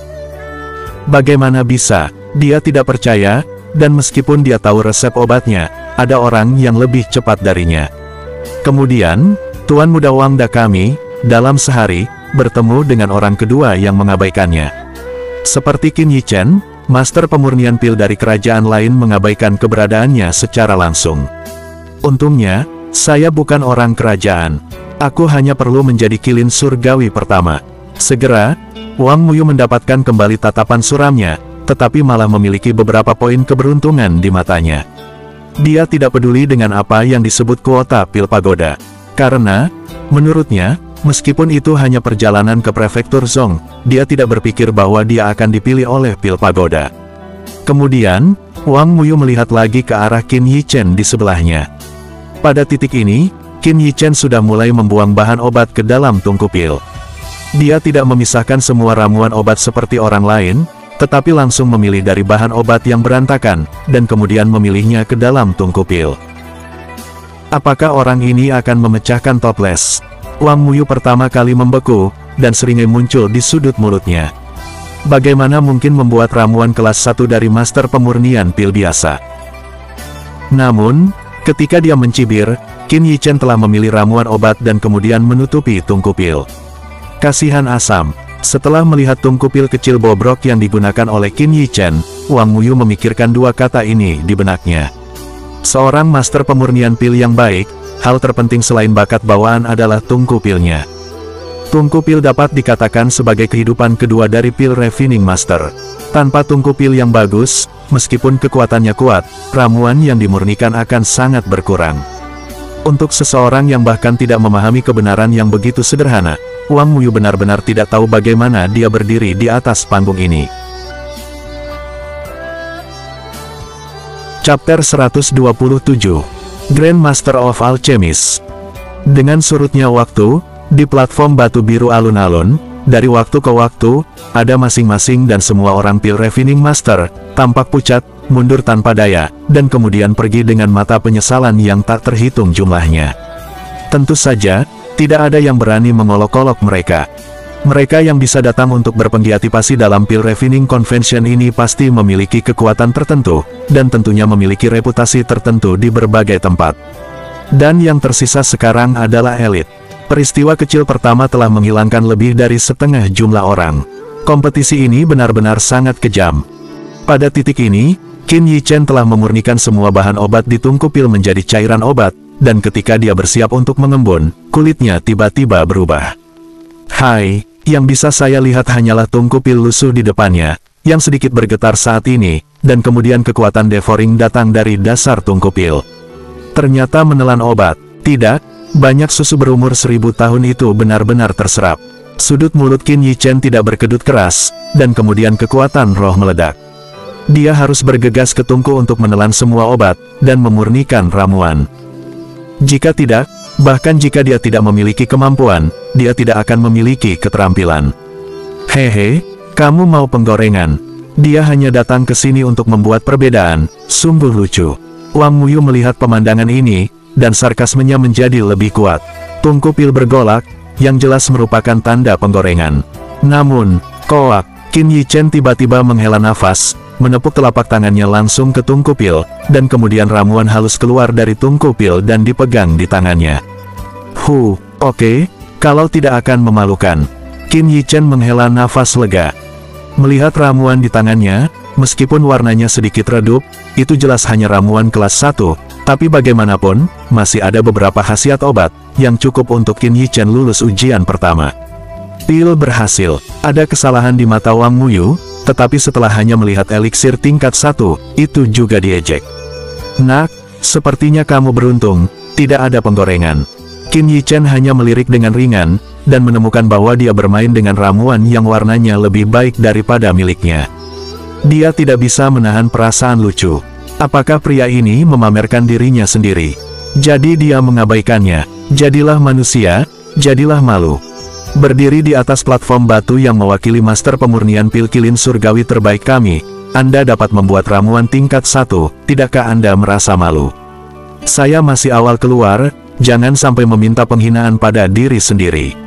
Bagaimana bisa, dia tidak percaya, dan meskipun dia tahu resep obatnya, ada orang yang lebih cepat darinya. Kemudian, Tuan Muda Wang Da kami, dalam sehari, bertemu dengan orang kedua yang mengabaikannya. Seperti Qin Yichen, master pemurnian pil dari kerajaan lain mengabaikan keberadaannya secara langsung. Untungnya, saya bukan orang kerajaan. Aku hanya perlu menjadi Qilin Surgawi pertama. Segera, Wang Muyu mendapatkan kembali tatapan suramnya, tetapi malah memiliki beberapa poin keberuntungan di matanya. Dia tidak peduli dengan apa yang disebut kuota pil pagoda. Karena, menurutnya, meskipun itu hanya perjalanan ke prefektur Zong, dia tidak berpikir bahwa dia akan dipilih oleh pil pagoda. Kemudian, Wang Muyu melihat lagi ke arah Qin Yichen di sebelahnya. Pada titik ini, Qin Yichen sudah mulai membuang bahan obat ke dalam tungku pil. Dia tidak memisahkan semua ramuan obat seperti orang lain, tetapi langsung memilih dari bahan obat yang berantakan, dan kemudian memilihnya ke dalam tungku pil. Apakah orang ini akan memecahkan toples? Wang Muyu pertama kali membeku, dan seringai muncul di sudut mulutnya. Bagaimana mungkin membuat ramuan kelas 1 dari master pemurnian pil biasa? Namun, ketika dia mencibir, Qin Yichen telah memilih ramuan obat dan kemudian menutupi tungku pil. Kasihan asam. Setelah melihat tungku pil kecil bobrok yang digunakan oleh Qin Yichen, Wang Muyu memikirkan dua kata ini di benaknya. Seorang master pemurnian pil yang baik, hal terpenting selain bakat bawaan adalah tungku pilnya. Tungku pil dapat dikatakan sebagai kehidupan kedua dari pil Refining Master. Tanpa tungku pil yang bagus, meskipun kekuatannya kuat, ramuan yang dimurnikan akan sangat berkurang. Untuk seseorang yang bahkan tidak memahami kebenaran yang begitu sederhana, Wang Muyu benar-benar tidak tahu bagaimana dia berdiri di atas panggung ini. Chapter 127, Grandmaster of Alchemist. Dengan surutnya waktu, di platform batu biru alun-alun, dari waktu ke waktu, ada masing-masing dan semua orang Pil Refining Master, tampak pucat, mundur tanpa daya, dan kemudian pergi dengan mata penyesalan yang tak terhitung jumlahnya. Tentu saja, tidak ada yang berani mengolok-olok mereka. Mereka yang bisa datang untuk berpenggiatipasi dalam Pil Refining Convention ini pasti memiliki kekuatan tertentu, dan tentunya memiliki reputasi tertentu di berbagai tempat. Dan yang tersisa sekarang adalah elit. Peristiwa kecil pertama telah menghilangkan lebih dari setengah jumlah orang. Kompetisi ini benar-benar sangat kejam. Pada titik ini, Qin Yichen telah memurnikan semua bahan obat di tungku pil menjadi cairan obat, dan ketika dia bersiap untuk mengembun, kulitnya tiba-tiba berubah. Hai, yang bisa saya lihat hanyalah tungku pil lusuh di depannya, yang sedikit bergetar saat ini, dan kemudian kekuatan devouring datang dari dasar tungku pil. Ternyata menelan obat. Tidak, banyak susu berumur 1000 tahun itu benar-benar terserap. Sudut mulut Qin Yichen tidak berkedut keras, dan kemudian kekuatan roh meledak. Dia harus bergegas ke tungku untuk menelan semua obat, dan memurnikan ramuan. Jika tidak, bahkan jika dia tidak memiliki kemampuan, dia tidak akan memiliki keterampilan. Hehe, kamu mau penggorengan? Dia hanya datang ke sini untuk membuat perbedaan, sungguh lucu. Wang Muyu melihat pemandangan ini, dan sarkasmenya menjadi lebih kuat. Tungku pil bergolak, yang jelas merupakan tanda penggorengan. Namun, koak, Qin Yichen tiba-tiba menghela nafas, menepuk telapak tangannya langsung ke tungku pil, dan kemudian ramuan halus keluar dari tungku pil dan dipegang di tangannya. Oke, kalau tidak akan memalukan. Qin Yichen menghela nafas lega. Melihat ramuan di tangannya, meskipun warnanya sedikit redup, itu jelas hanya ramuan kelas 1, tapi bagaimanapun, masih ada beberapa khasiat obat, yang cukup untuk Qin Yichen lulus ujian pertama. Pil berhasil. Ada kesalahan di mata Wang Muyu, tetapi setelah hanya melihat eliksir tingkat 1, itu juga diejek. Nak, sepertinya kamu beruntung, tidak ada penggorengan. Qin Yichen hanya melirik dengan ringan, dan menemukan bahwa dia bermain dengan ramuan yang warnanya lebih baik daripada miliknya. Dia tidak bisa menahan perasaan lucu. Apakah pria ini memamerkan dirinya sendiri? Jadi dia mengabaikannya. Jadilah manusia, jadilah malu. Berdiri di atas platform batu yang mewakili master pemurnian pil kilin surgawi terbaik kami, Anda dapat membuat ramuan tingkat 1, tidakkah Anda merasa malu? Saya masih awal keluar, jangan sampai meminta penghinaan pada diri sendiri.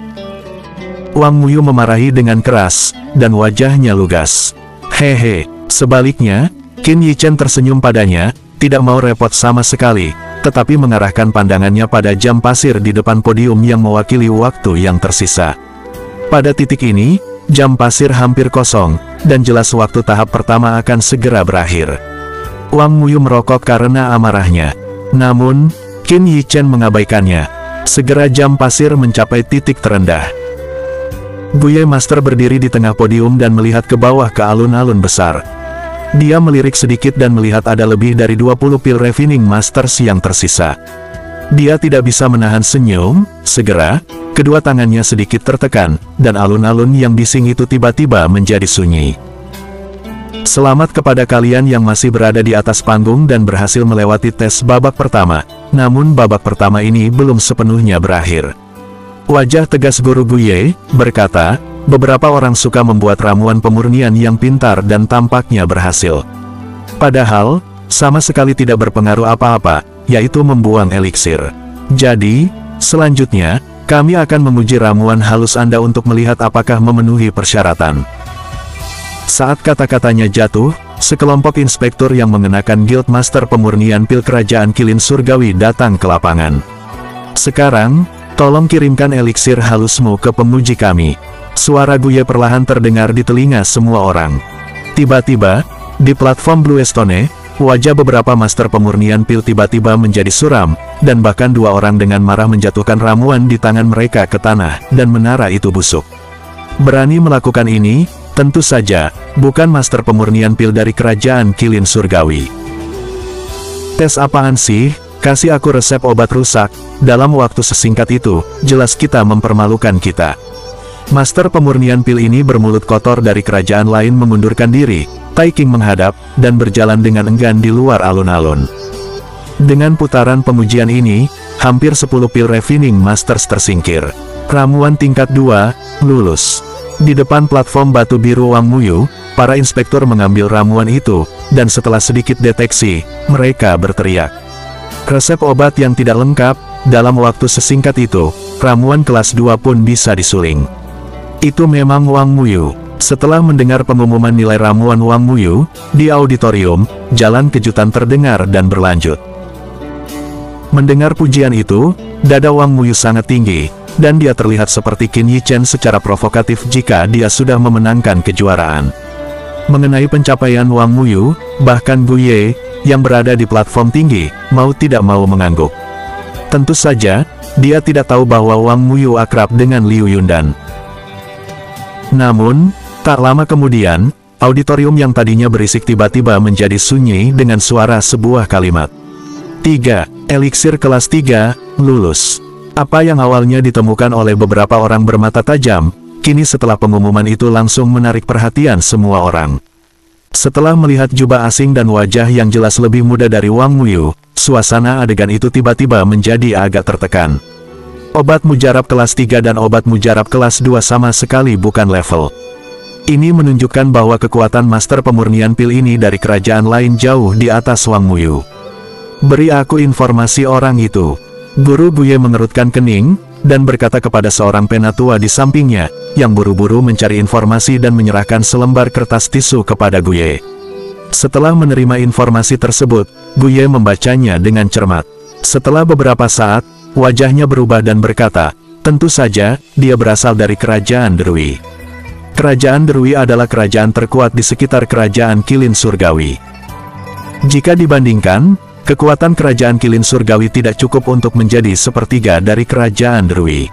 Wang Muyu memarahi dengan keras, dan wajahnya lugas. Hehe, sebaliknya, Qin Yichen tersenyum padanya, tidak mau repot sama sekali, tetapi mengarahkan pandangannya pada jam pasir di depan podium yang mewakili waktu yang tersisa. Pada titik ini, jam pasir hampir kosong, dan jelas waktu tahap pertama akan segera berakhir. Wang Muyu merokok karena amarahnya. Namun, Qin Yichen mengabaikannya. Segera jam pasir mencapai titik terendah. Guye Master berdiri di tengah podium dan melihat ke bawah ke alun-alun besar. Dia melirik sedikit dan melihat ada lebih dari 20 Pil Refining Masters yang tersisa. Dia tidak bisa menahan senyum. Segera, kedua tangannya sedikit tertekan, dan alun-alun yang bising itu tiba-tiba menjadi sunyi. Selamat kepada kalian yang masih berada di atas panggung dan berhasil melewati tes babak pertama. Namun babak pertama ini belum sepenuhnya berakhir. Wajah tegas Guru Guye berkata, beberapa orang suka membuat ramuan pemurnian yang pintar dan tampaknya berhasil. Padahal, sama sekali tidak berpengaruh apa-apa, yaitu membuang eliksir. Jadi, selanjutnya, kami akan menguji ramuan halus Anda untuk melihat apakah memenuhi persyaratan. Saat kata-katanya jatuh, sekelompok inspektur yang mengenakan Guild Master pemurnian pil kerajaan kilin surgawi datang ke lapangan. Sekarang, tolong kirimkan eliksir halusmu ke pemuji kami. Suara Guye perlahan terdengar di telinga semua orang. Tiba-tiba, di platform Bluestone, wajah beberapa master pemurnian pil tiba-tiba menjadi suram, dan bahkan dua orang dengan marah menjatuhkan ramuan di tangan mereka ke tanah, dan menara itu busuk. Berani melakukan ini, tentu saja, bukan master pemurnian pil dari kerajaan kilin surgawi. Tes apaan sih? kasih aku resep obat rusak, dalam waktu sesingkat itu, jelas kita mempermalukan kita. Master pemurnian pil ini bermulut kotor dari kerajaan lain mengundurkan diri, Tai King menghadap, dan berjalan dengan enggan di luar alun-alun. Dengan putaran pemujian ini, hampir 10 pil Refining Masters tersingkir. Ramuan tingkat 2, lulus. Di depan platform batu biru Wang Muyu, para inspektur mengambil ramuan itu, dan setelah sedikit deteksi, mereka berteriak. Resep obat yang tidak lengkap, dalam waktu sesingkat itu, ramuan kelas 2 pun bisa disuling. Itu memang Wang Muyu. Setelah mendengar pengumuman nilai ramuan Wang Muyu, di auditorium, jalan kejutan terdengar dan berlanjut. Mendengar pujian itu, dada Wang Muyu sangat tinggi, dan dia terlihat seperti Qin Yichen secara provokatif jika dia sudah memenangkan kejuaraan. Mengenai pencapaian Wang Muyu, bahkan Gu Ye, yang berada di platform tinggi, mau tidak mau mengangguk. Tentu saja, dia tidak tahu bahwa Wang Muyu akrab dengan Liu Yundan. Namun, tak lama kemudian, auditorium yang tadinya berisik tiba-tiba menjadi sunyi dengan suara sebuah kalimat. 3. Eliksir kelas 3, lulus. Apa yang awalnya ditemukan oleh beberapa orang bermata tajam, kini setelah pengumuman itu langsung menarik perhatian semua orang. Setelah melihat jubah asing dan wajah yang jelas lebih muda dari Wang Muyu, suasana adegan itu tiba-tiba menjadi agak tertekan. Obat mujarab kelas 3 dan obat mujarab kelas 2 sama sekali bukan level. Ini menunjukkan bahwa kekuatan master pemurnian pil ini dari kerajaan lain jauh di atas Wang Muyu. Beri aku informasi orang itu. Guru Gu Ye mengerutkan kening, dan berkata kepada seorang penatua di sampingnya, yang buru-buru mencari informasi dan menyerahkan selembar kertas tisu kepada Gu Ye. Setelah menerima informasi tersebut, Gu Ye membacanya dengan cermat. Setelah beberapa saat, wajahnya berubah dan berkata, tentu saja, dia berasal dari kerajaan Derui. Kerajaan Derui adalah kerajaan terkuat di sekitar kerajaan Qilin Surgawi. Jika dibandingkan, kekuatan kerajaan Qilin Surgawi tidak cukup untuk menjadi sepertiga dari kerajaan Derui.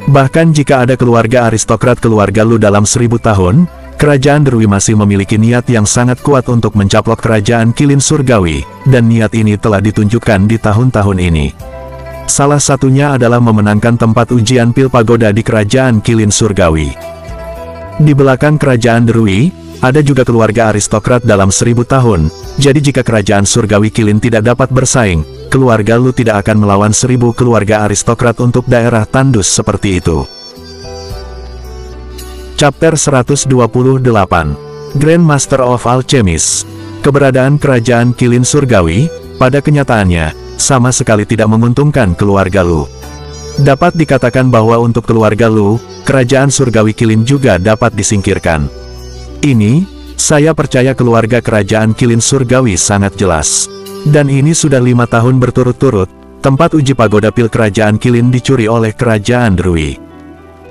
Bahkan jika ada keluarga aristokrat keluarga Lu dalam 1000 tahun, kerajaan Derui masih memiliki niat yang sangat kuat untuk mencaplok kerajaan Qilin Surgawi, dan niat ini telah ditunjukkan di tahun-tahun ini. Salah satunya adalah memenangkan tempat ujian pil pagoda di kerajaan Qilin Surgawi. Di belakang kerajaan Derui, ada juga keluarga aristokrat dalam 1000 tahun, jadi jika kerajaan Surgawi Qilin tidak dapat bersaing, keluarga Lu tidak akan melawan 1000 keluarga aristokrat untuk daerah tandus seperti itu. Chapter 128, Grand Master of Alchemist. Keberadaan kerajaan Qilin Surgawi, pada kenyataannya, sama sekali tidak menguntungkan keluarga Lu. Dapat dikatakan bahwa untuk keluarga Lu, kerajaan Surgawi Qilin juga dapat disingkirkan. Ini, saya percaya keluarga kerajaan Qilin Surgawi sangat jelas. Dan ini sudah 5 tahun berturut-turut, tempat uji pagoda pil kerajaan Qilin dicuri oleh kerajaan Derui.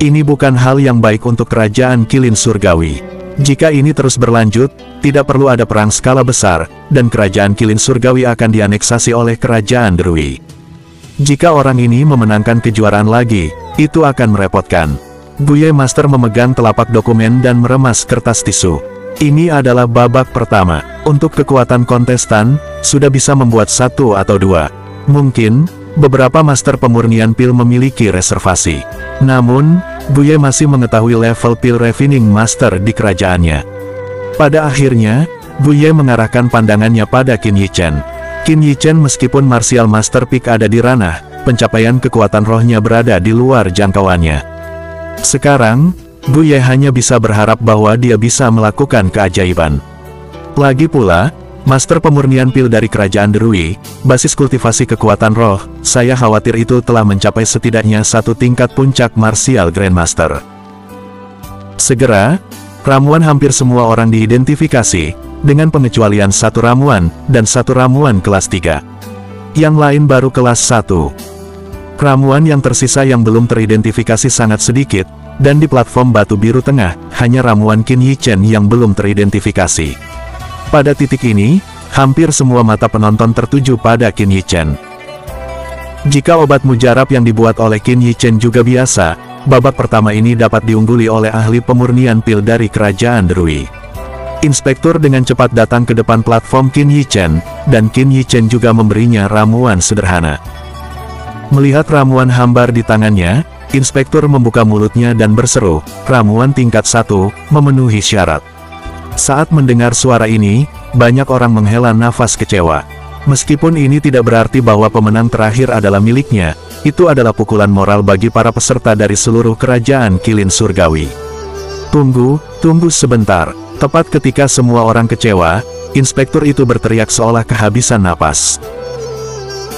Ini bukan hal yang baik untuk kerajaan Qilin Surgawi. Jika ini terus berlanjut, tidak perlu ada perang skala besar, dan kerajaan Qilin Surgawi akan dianeksasi oleh kerajaan Derui. Jika orang ini memenangkan kejuaraan lagi, itu akan merepotkan. Gu Ye Master memegang telapak dokumen dan meremas kertas tisu. Ini adalah babak pertama. Untuk kekuatan kontestan, sudah bisa membuat 1 atau 2. Mungkin, beberapa master pemurnian pil memiliki reservasi. Namun, Gu Ye masih mengetahui level pil Refining Master di kerajaannya. Pada akhirnya, Gu Ye mengarahkan pandangannya pada Qin Yichen. Qin Yichen meskipun Martial Master Peak ada di ranah, pencapaian kekuatan rohnya berada di luar jangkauannya. Sekarang, Gu Ye hanya bisa berharap bahwa dia bisa melakukan keajaiban. Lagi pula, Master pemurnian pil dari kerajaan Derui, basis kultivasi kekuatan roh, saya khawatir itu telah mencapai setidaknya 1 tingkat puncak Martial Grandmaster. Segera, ramuan hampir semua orang diidentifikasi, dengan pengecualian 1 ramuan, dan 1 ramuan kelas 3. Yang lain baru kelas 1. Ramuan yang tersisa yang belum teridentifikasi sangat sedikit, dan di platform batu biru tengah, hanya ramuan Qin Yichen yang belum teridentifikasi. Pada titik ini, hampir semua mata penonton tertuju pada Qin Yichen. Jika obat mujarab yang dibuat oleh Qin Yichen juga biasa, babak pertama ini dapat diungguli oleh ahli pemurnian pil dari kerajaan Derui. Inspektur dengan cepat datang ke depan platform Qin Yichen, dan Qin Yichen juga memberinya ramuan sederhana. Melihat ramuan hambar di tangannya, inspektur membuka mulutnya dan berseru, "Ramuan tingkat 1, memenuhi syarat." Saat mendengar suara ini, banyak orang menghela nafas kecewa. Meskipun ini tidak berarti bahwa pemenang terakhir adalah miliknya, itu adalah pukulan moral bagi para peserta dari seluruh kerajaan Qilin Surgawi. Tunggu sebentar. Tepat ketika semua orang kecewa, inspektur itu berteriak seolah kehabisan napas.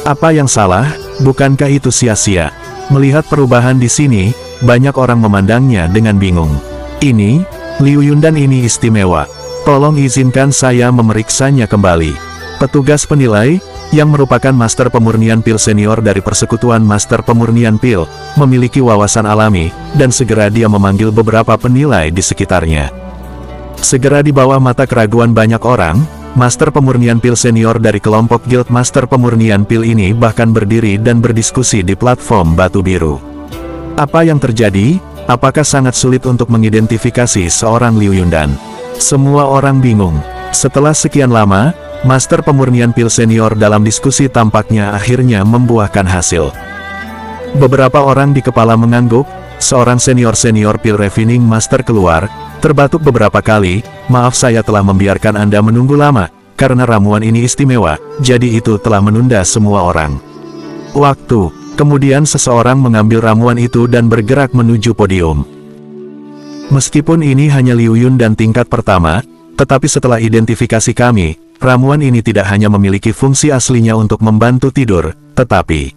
Apa yang salah? Bukankah itu sia-sia? Melihat perubahan di sini, banyak orang memandangnya dengan bingung. Ini, Liu Yundan ini istimewa. Tolong izinkan saya memeriksanya kembali. Petugas penilai, yang merupakan Master Pemurnian Pil Senior dari Persekutuan Master Pemurnian Pil, memiliki wawasan alami, dan segera dia memanggil beberapa penilai di sekitarnya. Segera di bawah mata keraguan banyak orang, Master Pemurnian Pil Senior dari kelompok Guild Master Pemurnian Pil ini bahkan berdiri dan berdiskusi di platform batu biru. Apa yang terjadi? Apakah sangat sulit untuk mengidentifikasi seorang Liu Yundan? Semua orang bingung. Setelah sekian lama, Master Pemurnian Pil Senior dalam diskusi tampaknya akhirnya membuahkan hasil. Beberapa orang di kepala mengangguk, seorang senior-senior Pil Refining Master keluar, terbatuk beberapa kali, "Maaf saya telah membiarkan Anda menunggu lama, karena ramuan ini istimewa, jadi itu telah menunda semua orang." Waktu. Kemudian seseorang mengambil ramuan itu dan bergerak menuju podium. Meskipun ini hanya Liu Yundan tingkat pertama, tetapi setelah identifikasi kami, ramuan ini tidak hanya memiliki fungsi aslinya untuk membantu tidur, tetapi...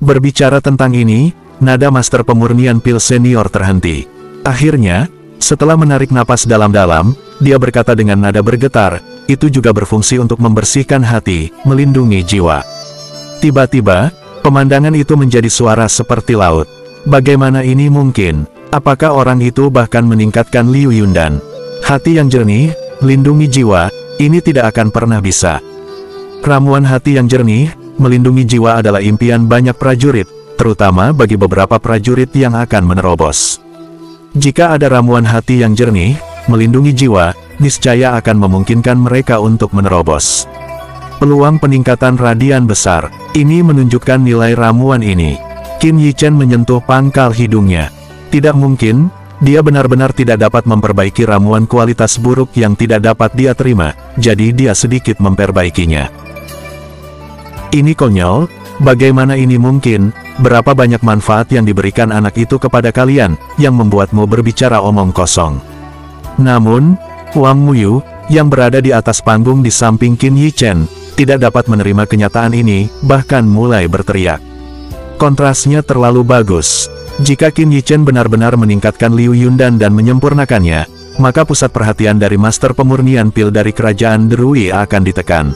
Berbicara tentang ini, nada Master Pemurnian Pil Senior terhenti. Akhirnya, setelah menarik napas dalam-dalam, dia berkata dengan nada bergetar, "Itu juga berfungsi untuk membersihkan hati, melindungi jiwa." Tiba-tiba, pemandangan itu menjadi suara seperti laut. Bagaimana ini mungkin? Apakah orang itu bahkan meningkatkan Liu Yundan? Hati yang jernih, lindungi jiwa, ini tidak akan pernah bisa. Ramuan hati yang jernih, melindungi jiwa adalah impian banyak prajurit, terutama bagi beberapa prajurit yang akan menerobos. Jika ada ramuan hati yang jernih, melindungi jiwa, niscaya akan memungkinkan mereka untuk menerobos. Peluang peningkatan radian besar, ini menunjukkan nilai ramuan ini. Qin Yichen menyentuh pangkal hidungnya. Tidak mungkin, dia benar-benar tidak dapat memperbaiki ramuan kualitas buruk yang tidak dapat dia terima, jadi dia sedikit memperbaikinya. Ini konyol, bagaimana ini mungkin? Berapa banyak manfaat yang diberikan anak itu kepada kalian, yang membuatmu berbicara omong kosong? Namun, Wang Muyu, yang berada di atas panggung di samping Qin Yichen, tidak dapat menerima kenyataan ini, bahkan mulai berteriak. Kontrasnya terlalu bagus. Jika Qin Yichen benar-benar meningkatkan Liu Yundan dan menyempurnakannya, maka pusat perhatian dari Master Pemurnian Pil dari Kerajaan Derui akan ditekan.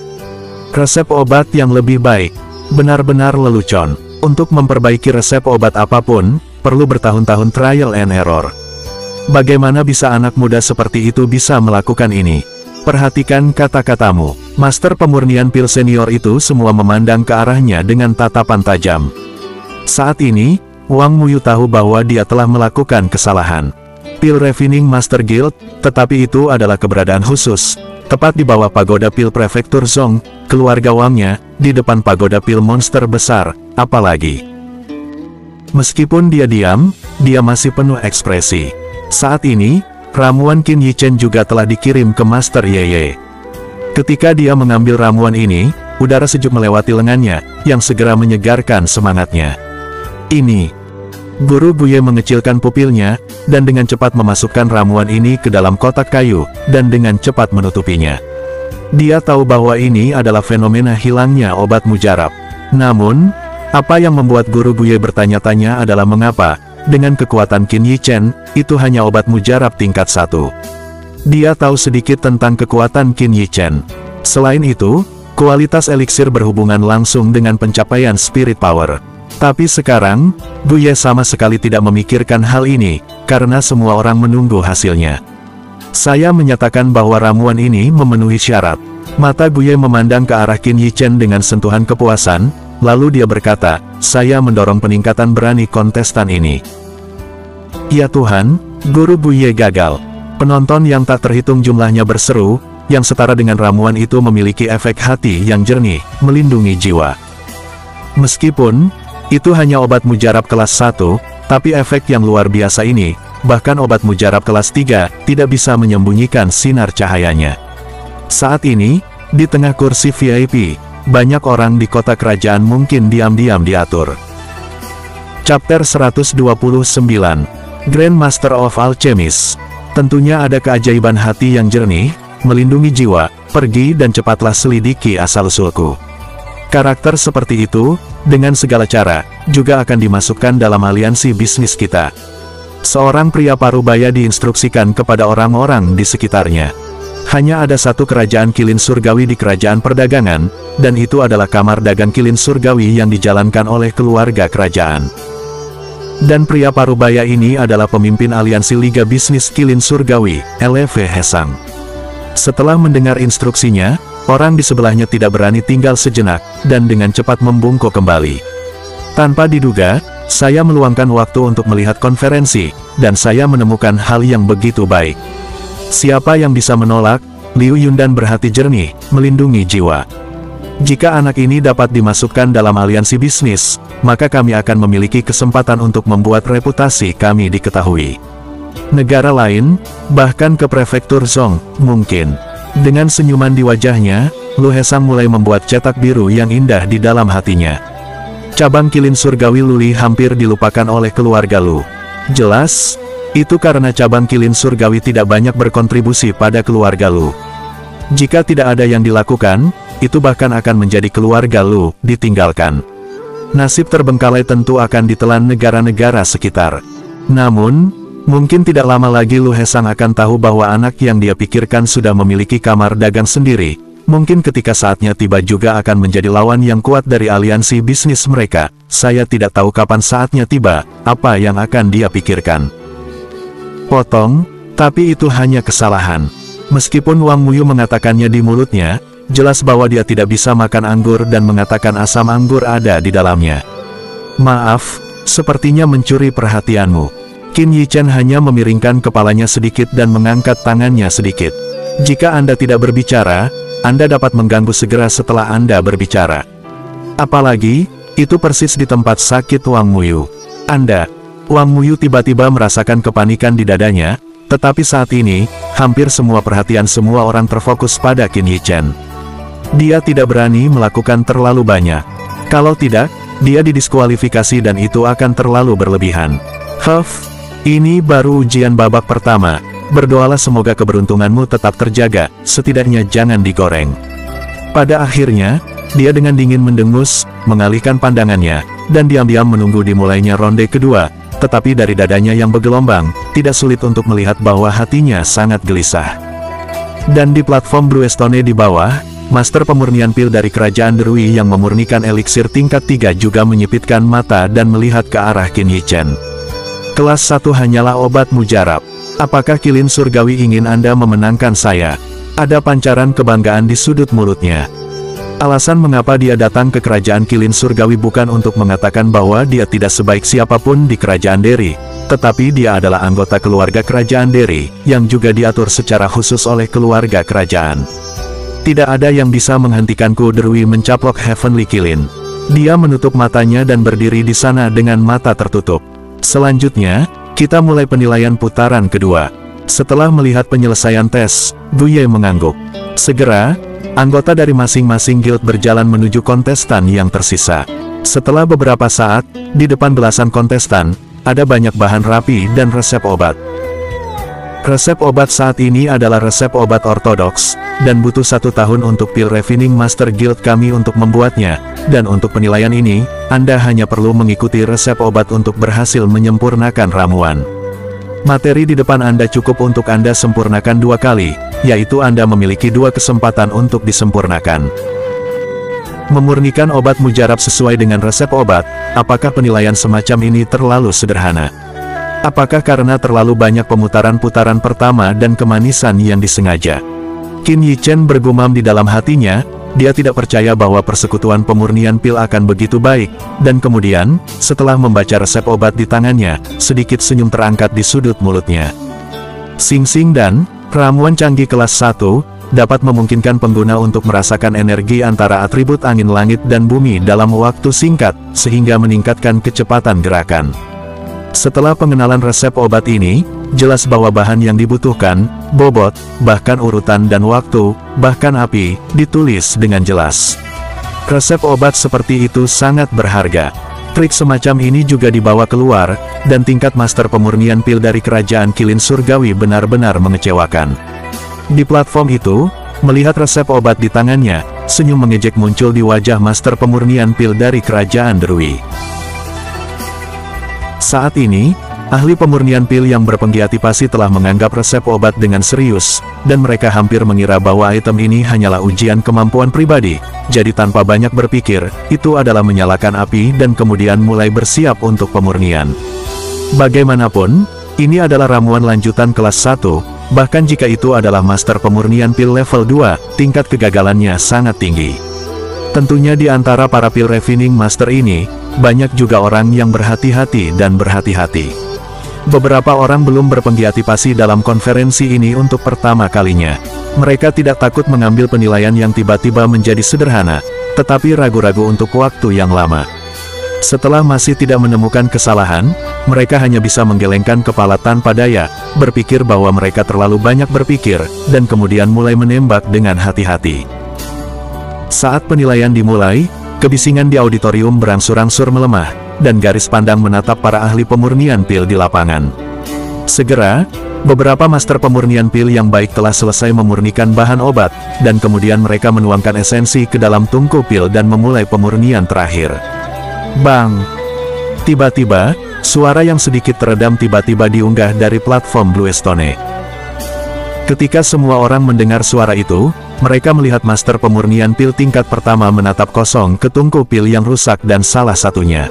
Resep obat yang lebih baik, benar-benar lelucon. Untuk memperbaiki resep obat apapun, perlu bertahun-tahun trial and error. Bagaimana bisa anak muda seperti itu bisa melakukan ini? Perhatikan kata-katamu. Master Pemurnian Pil Senior itu semua memandang ke arahnya dengan tatapan tajam. Saat ini, Wang Muyu tahu bahwa dia telah melakukan kesalahan. Pil Refining Master Guild, tetapi itu adalah keberadaan khusus, tepat di bawah pagoda Pil Prefektur Zong, keluarga Wangnya, di depan pagoda Pil Monster besar, apalagi. Meskipun dia diam, dia masih penuh ekspresi. Saat ini, ramuan Qin Yichen juga telah dikirim ke Master Yeye. Ketika dia mengambil ramuan ini, udara sejuk melewati lengannya, yang segera menyegarkan semangatnya. Ini. Guru Guye mengecilkan pupilnya, dan dengan cepat memasukkan ramuan ini ke dalam kotak kayu, dan dengan cepat menutupinya. Dia tahu bahwa ini adalah fenomena hilangnya obat mujarab. Namun, apa yang membuat Guru Guye bertanya-tanya adalah mengapa, dengan kekuatan Qin Yichen, itu hanya obat mujarab tingkat 1. Dia tahu sedikit tentang kekuatan Qin Yichen. Selain itu, kualitas eliksir berhubungan langsung dengan pencapaian spirit power. Tapi sekarang, Guye sama sekali tidak memikirkan hal ini, karena semua orang menunggu hasilnya. Saya menyatakan bahwa ramuan ini memenuhi syarat. Mata Guye memandang ke arah Qin Yichen dengan sentuhan kepuasan, lalu dia berkata, "Saya mendorong peningkatan berani kontestan ini." Ya Tuhan, Guru Guye gagal. Penonton yang tak terhitung jumlahnya berseru, yang setara dengan ramuan itu memiliki efek hati yang jernih, melindungi jiwa. Meskipun itu hanya obat mujarab kelas 1, tapi efek yang luar biasa ini, bahkan obat mujarab kelas 3, tidak bisa menyembunyikan sinar cahayanya. Saat ini, di tengah kursi VIP, banyak orang di kota kerajaan mungkin diam-diam diatur. Chapter 129, Grand Master of Alchemist. Tentunya ada keajaiban hati yang jernih, melindungi jiwa, pergi dan cepatlah selidiki asal-usulku. Karakter seperti itu, dengan segala cara, juga akan dimasukkan dalam aliansi bisnis kita. Seorang pria parubaya diinstruksikan kepada orang-orang di sekitarnya. Hanya ada satu kerajaan kilin surgawi di kerajaan perdagangan, dan itu adalah kamar dagang kilin surgawi yang dijalankan oleh keluarga kerajaan. Dan pria parubaya ini adalah pemimpin aliansi Liga Bisnis Kilin Surgawi, LV Hesang. Setelah mendengar instruksinya, orang di sebelahnya tidak berani tinggal sejenak, dan dengan cepat membungkuk kembali. Tanpa diduga, saya meluangkan waktu untuk melihat konferensi, dan saya menemukan hal yang begitu baik. Siapa yang bisa menolak? Liu Yundan berhati jernih, melindungi jiwa. Jika anak ini dapat dimasukkan dalam aliansi bisnis, maka kami akan memiliki kesempatan untuk membuat reputasi kami diketahui. Negara lain, bahkan ke prefektur Zhong, mungkin. Dengan senyuman di wajahnya, Lu Hesang mulai membuat cetak biru yang indah di dalam hatinya. Cabang kilin surgawi Luli hampir dilupakan oleh keluarga Lu. Jelas, itu karena cabang kilin surgawi tidak banyak berkontribusi pada keluarga Lu. Jika tidak ada yang dilakukan, itu bahkan akan menjadi keluarga Lu ditinggalkan. Nasib terbengkalai tentu akan ditelan negara-negara sekitar. Namun, mungkin tidak lama lagi Lu Hesang akan tahu bahwa anak yang dia pikirkan sudah memiliki kamar dagang sendiri. Mungkin ketika saatnya tiba juga akan menjadi lawan yang kuat dari aliansi bisnis mereka. Saya tidak tahu kapan saatnya tiba, apa yang akan dia pikirkan. Potong, tapi itu hanya kesalahan. Meskipun Wang Muyu mengatakannya di mulutnya, jelas bahwa dia tidak bisa makan anggur dan mengatakan asam anggur ada di dalamnya. Maaf, sepertinya mencuri perhatianmu. Qin Yichen hanya memiringkan kepalanya sedikit dan mengangkat tangannya sedikit. Jika Anda tidak berbicara, Anda dapat mengganggu segera setelah Anda berbicara. Apalagi, itu persis di tempat sakit Wang Muyu. Wang Muyu tiba-tiba merasakan kepanikan di dadanya, tetapi saat ini, hampir semua perhatian semua orang terfokus pada Qin Yichen. Dia tidak berani melakukan terlalu banyak. Kalau tidak, dia didiskualifikasi dan itu akan terlalu berlebihan. Ini baru ujian babak pertama. Berdoalah semoga keberuntunganmu tetap terjaga, setidaknya jangan digoreng. Pada akhirnya, dia dengan dingin mendengus, mengalihkan pandangannya, dan diam-diam menunggu dimulainya ronde kedua. Tetapi dari dadanya yang bergelombang, tidak sulit untuk melihat bahwa hatinya sangat gelisah. Dan di platform Blue Stone di bawah, Master pemurnian pil dari kerajaan Derui yang memurnikan eliksir tingkat 3 juga menyipitkan mata dan melihat ke arah Qin Yichen. Kelas 1 hanyalah obat mujarab. Apakah kilin surgawi ingin Anda memenangkan saya? Ada pancaran kebanggaan di sudut mulutnya. Alasan mengapa dia datang ke kerajaan kilin surgawi bukan untuk mengatakan bahwa dia tidak sebaik siapapun di kerajaan Derry, tetapi dia adalah anggota keluarga kerajaan Derry, yang juga diatur secara khusus oleh keluarga kerajaan. Tidak ada yang bisa menghentikanku. Derui mencaplok Heavenly Kilin. Dia menutup matanya dan berdiri di sana dengan mata tertutup. Selanjutnya, kita mulai penilaian putaran kedua. Setelah melihat penyelesaian tes, Guye mengangguk. Segera, anggota dari masing-masing guild berjalan menuju kontestan yang tersisa. Setelah beberapa saat, di depan belasan kontestan, ada banyak bahan rapi dan resep obat. Resep obat saat ini adalah resep obat ortodoks, dan butuh 1 tahun untuk pil refining Master Guild kami untuk membuatnya, dan untuk penilaian ini, Anda hanya perlu mengikuti resep obat untuk berhasil menyempurnakan ramuan. Materi di depan Anda cukup untuk Anda sempurnakan 2 kali, yaitu Anda memiliki 2 kesempatan untuk disempurnakan. Memurnikan obat mujarab sesuai dengan resep obat, apakah penilaian semacam ini terlalu sederhana? Apakah karena terlalu banyak pemutaran-putaran pertama dan kemanisan yang disengaja? Qin Yichen bergumam di dalam hatinya, dia tidak percaya bahwa persekutuan pemurnian pil akan begitu baik, dan kemudian, setelah membaca resep obat di tangannya, sedikit senyum terangkat di sudut mulutnya. Sing-sing dan ramuan canggih kelas 1 dapat memungkinkan pengguna untuk merasakan energi antara atribut angin langit dan bumi dalam waktu singkat, sehingga meningkatkan kecepatan gerakan. Setelah pengenalan resep obat ini, jelas bahwa bahan yang dibutuhkan, bobot, bahkan urutan dan waktu, bahkan api, ditulis dengan jelas. Resep obat seperti itu sangat berharga. Trik semacam ini juga dibawa keluar, dan tingkat master pemurnian pil dari kerajaan Kilin Surgawi benar-benar mengecewakan. Di platform itu, melihat resep obat di tangannya, senyum mengejek muncul di wajah master pemurnian pil dari kerajaan Derui. Saat ini, ahli pemurnian pil yang berpenggiati pasti telah menganggap resep obat dengan serius, dan mereka hampir mengira bahwa item ini hanyalah ujian kemampuan pribadi. Jadi tanpa banyak berpikir, itu adalah menyalakan api dan kemudian mulai bersiap untuk pemurnian. Bagaimanapun, ini adalah ramuan lanjutan kelas 1, bahkan jika itu adalah master pemurnian pil level 2, tingkat kegagalannya sangat tinggi. Tentunya di antara para pil refining master ini, banyak juga orang yang berhati-hati dan berhati-hati. Beberapa orang belum berpenggiati pasti dalam konferensi ini untuk pertama kalinya. Mereka tidak takut mengambil penilaian yang tiba-tiba menjadi sederhana, tetapi ragu-ragu untuk waktu yang lama. Setelah masih tidak menemukan kesalahan, mereka hanya bisa menggelengkan kepala tanpa daya, berpikir bahwa mereka terlalu banyak berpikir, dan kemudian mulai menembak dengan hati-hati. Saat penilaian dimulai, kebisingan di auditorium berangsur-angsur melemah, dan garis pandang menatap para ahli pemurnian pil di lapangan. Segera, beberapa master pemurnian pil yang baik telah selesai memurnikan bahan obat, dan kemudian mereka menuangkan esensi ke dalam tungku pil dan memulai pemurnian terakhir. Bang! Tiba-tiba, suara yang sedikit teredam tiba-tiba diunggah dari platform Bluestone. Ketika semua orang mendengar suara itu, mereka melihat master pemurnian pil tingkat pertama menatap kosong ke tungku pil yang rusak dan salah satunya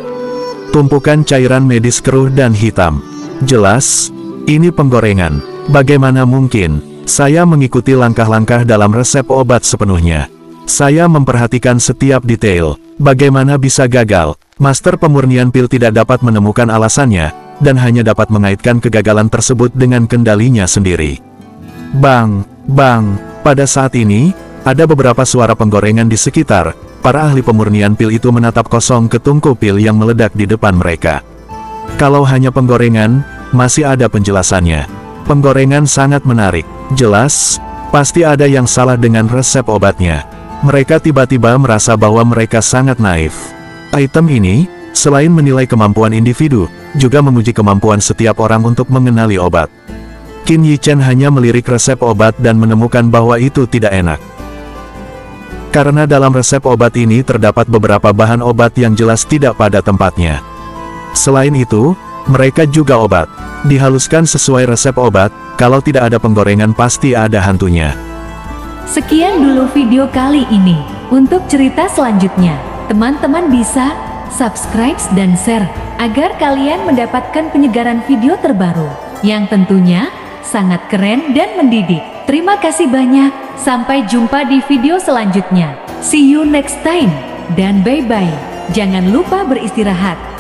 tumpukan cairan medis keruh dan hitam. Jelas, ini penggorengan. Bagaimana mungkin? Saya mengikuti langkah-langkah dalam resep obat sepenuhnya. Saya memperhatikan setiap detail. Bagaimana bisa gagal? Master pemurnian pil tidak dapat menemukan alasannya, dan hanya dapat mengaitkan kegagalan tersebut dengan kendalinya sendiri. Bang! Bang! Pada saat ini, ada beberapa suara penggorengan di sekitar. Para ahli pemurnian pil itu menatap kosong ke tungku pil yang meledak di depan mereka. Kalau hanya penggorengan, masih ada penjelasannya. Penggorengan sangat menarik. Jelas, pasti ada yang salah dengan resep obatnya. Mereka tiba-tiba merasa bahwa mereka sangat naif. Item ini, selain menilai kemampuan individu, juga menguji kemampuan setiap orang untuk mengenali obat. Qin Yichen hanya melirik resep obat dan menemukan bahwa itu tidak enak. Karena dalam resep obat ini terdapat beberapa bahan obat yang jelas tidak pada tempatnya. Selain itu, mereka juga obat. Dihaluskan sesuai resep obat, kalau tidak ada penggorengan pasti ada hantunya. Sekian dulu video kali ini. Untuk cerita selanjutnya, teman-teman bisa subscribe dan share, agar kalian mendapatkan penyegaran video terbaru, yang tentunya sangat keren dan mendidik. Terima kasih banyak. Sampai jumpa di video selanjutnya. See you next time. Dan bye-bye. Jangan lupa beristirahat.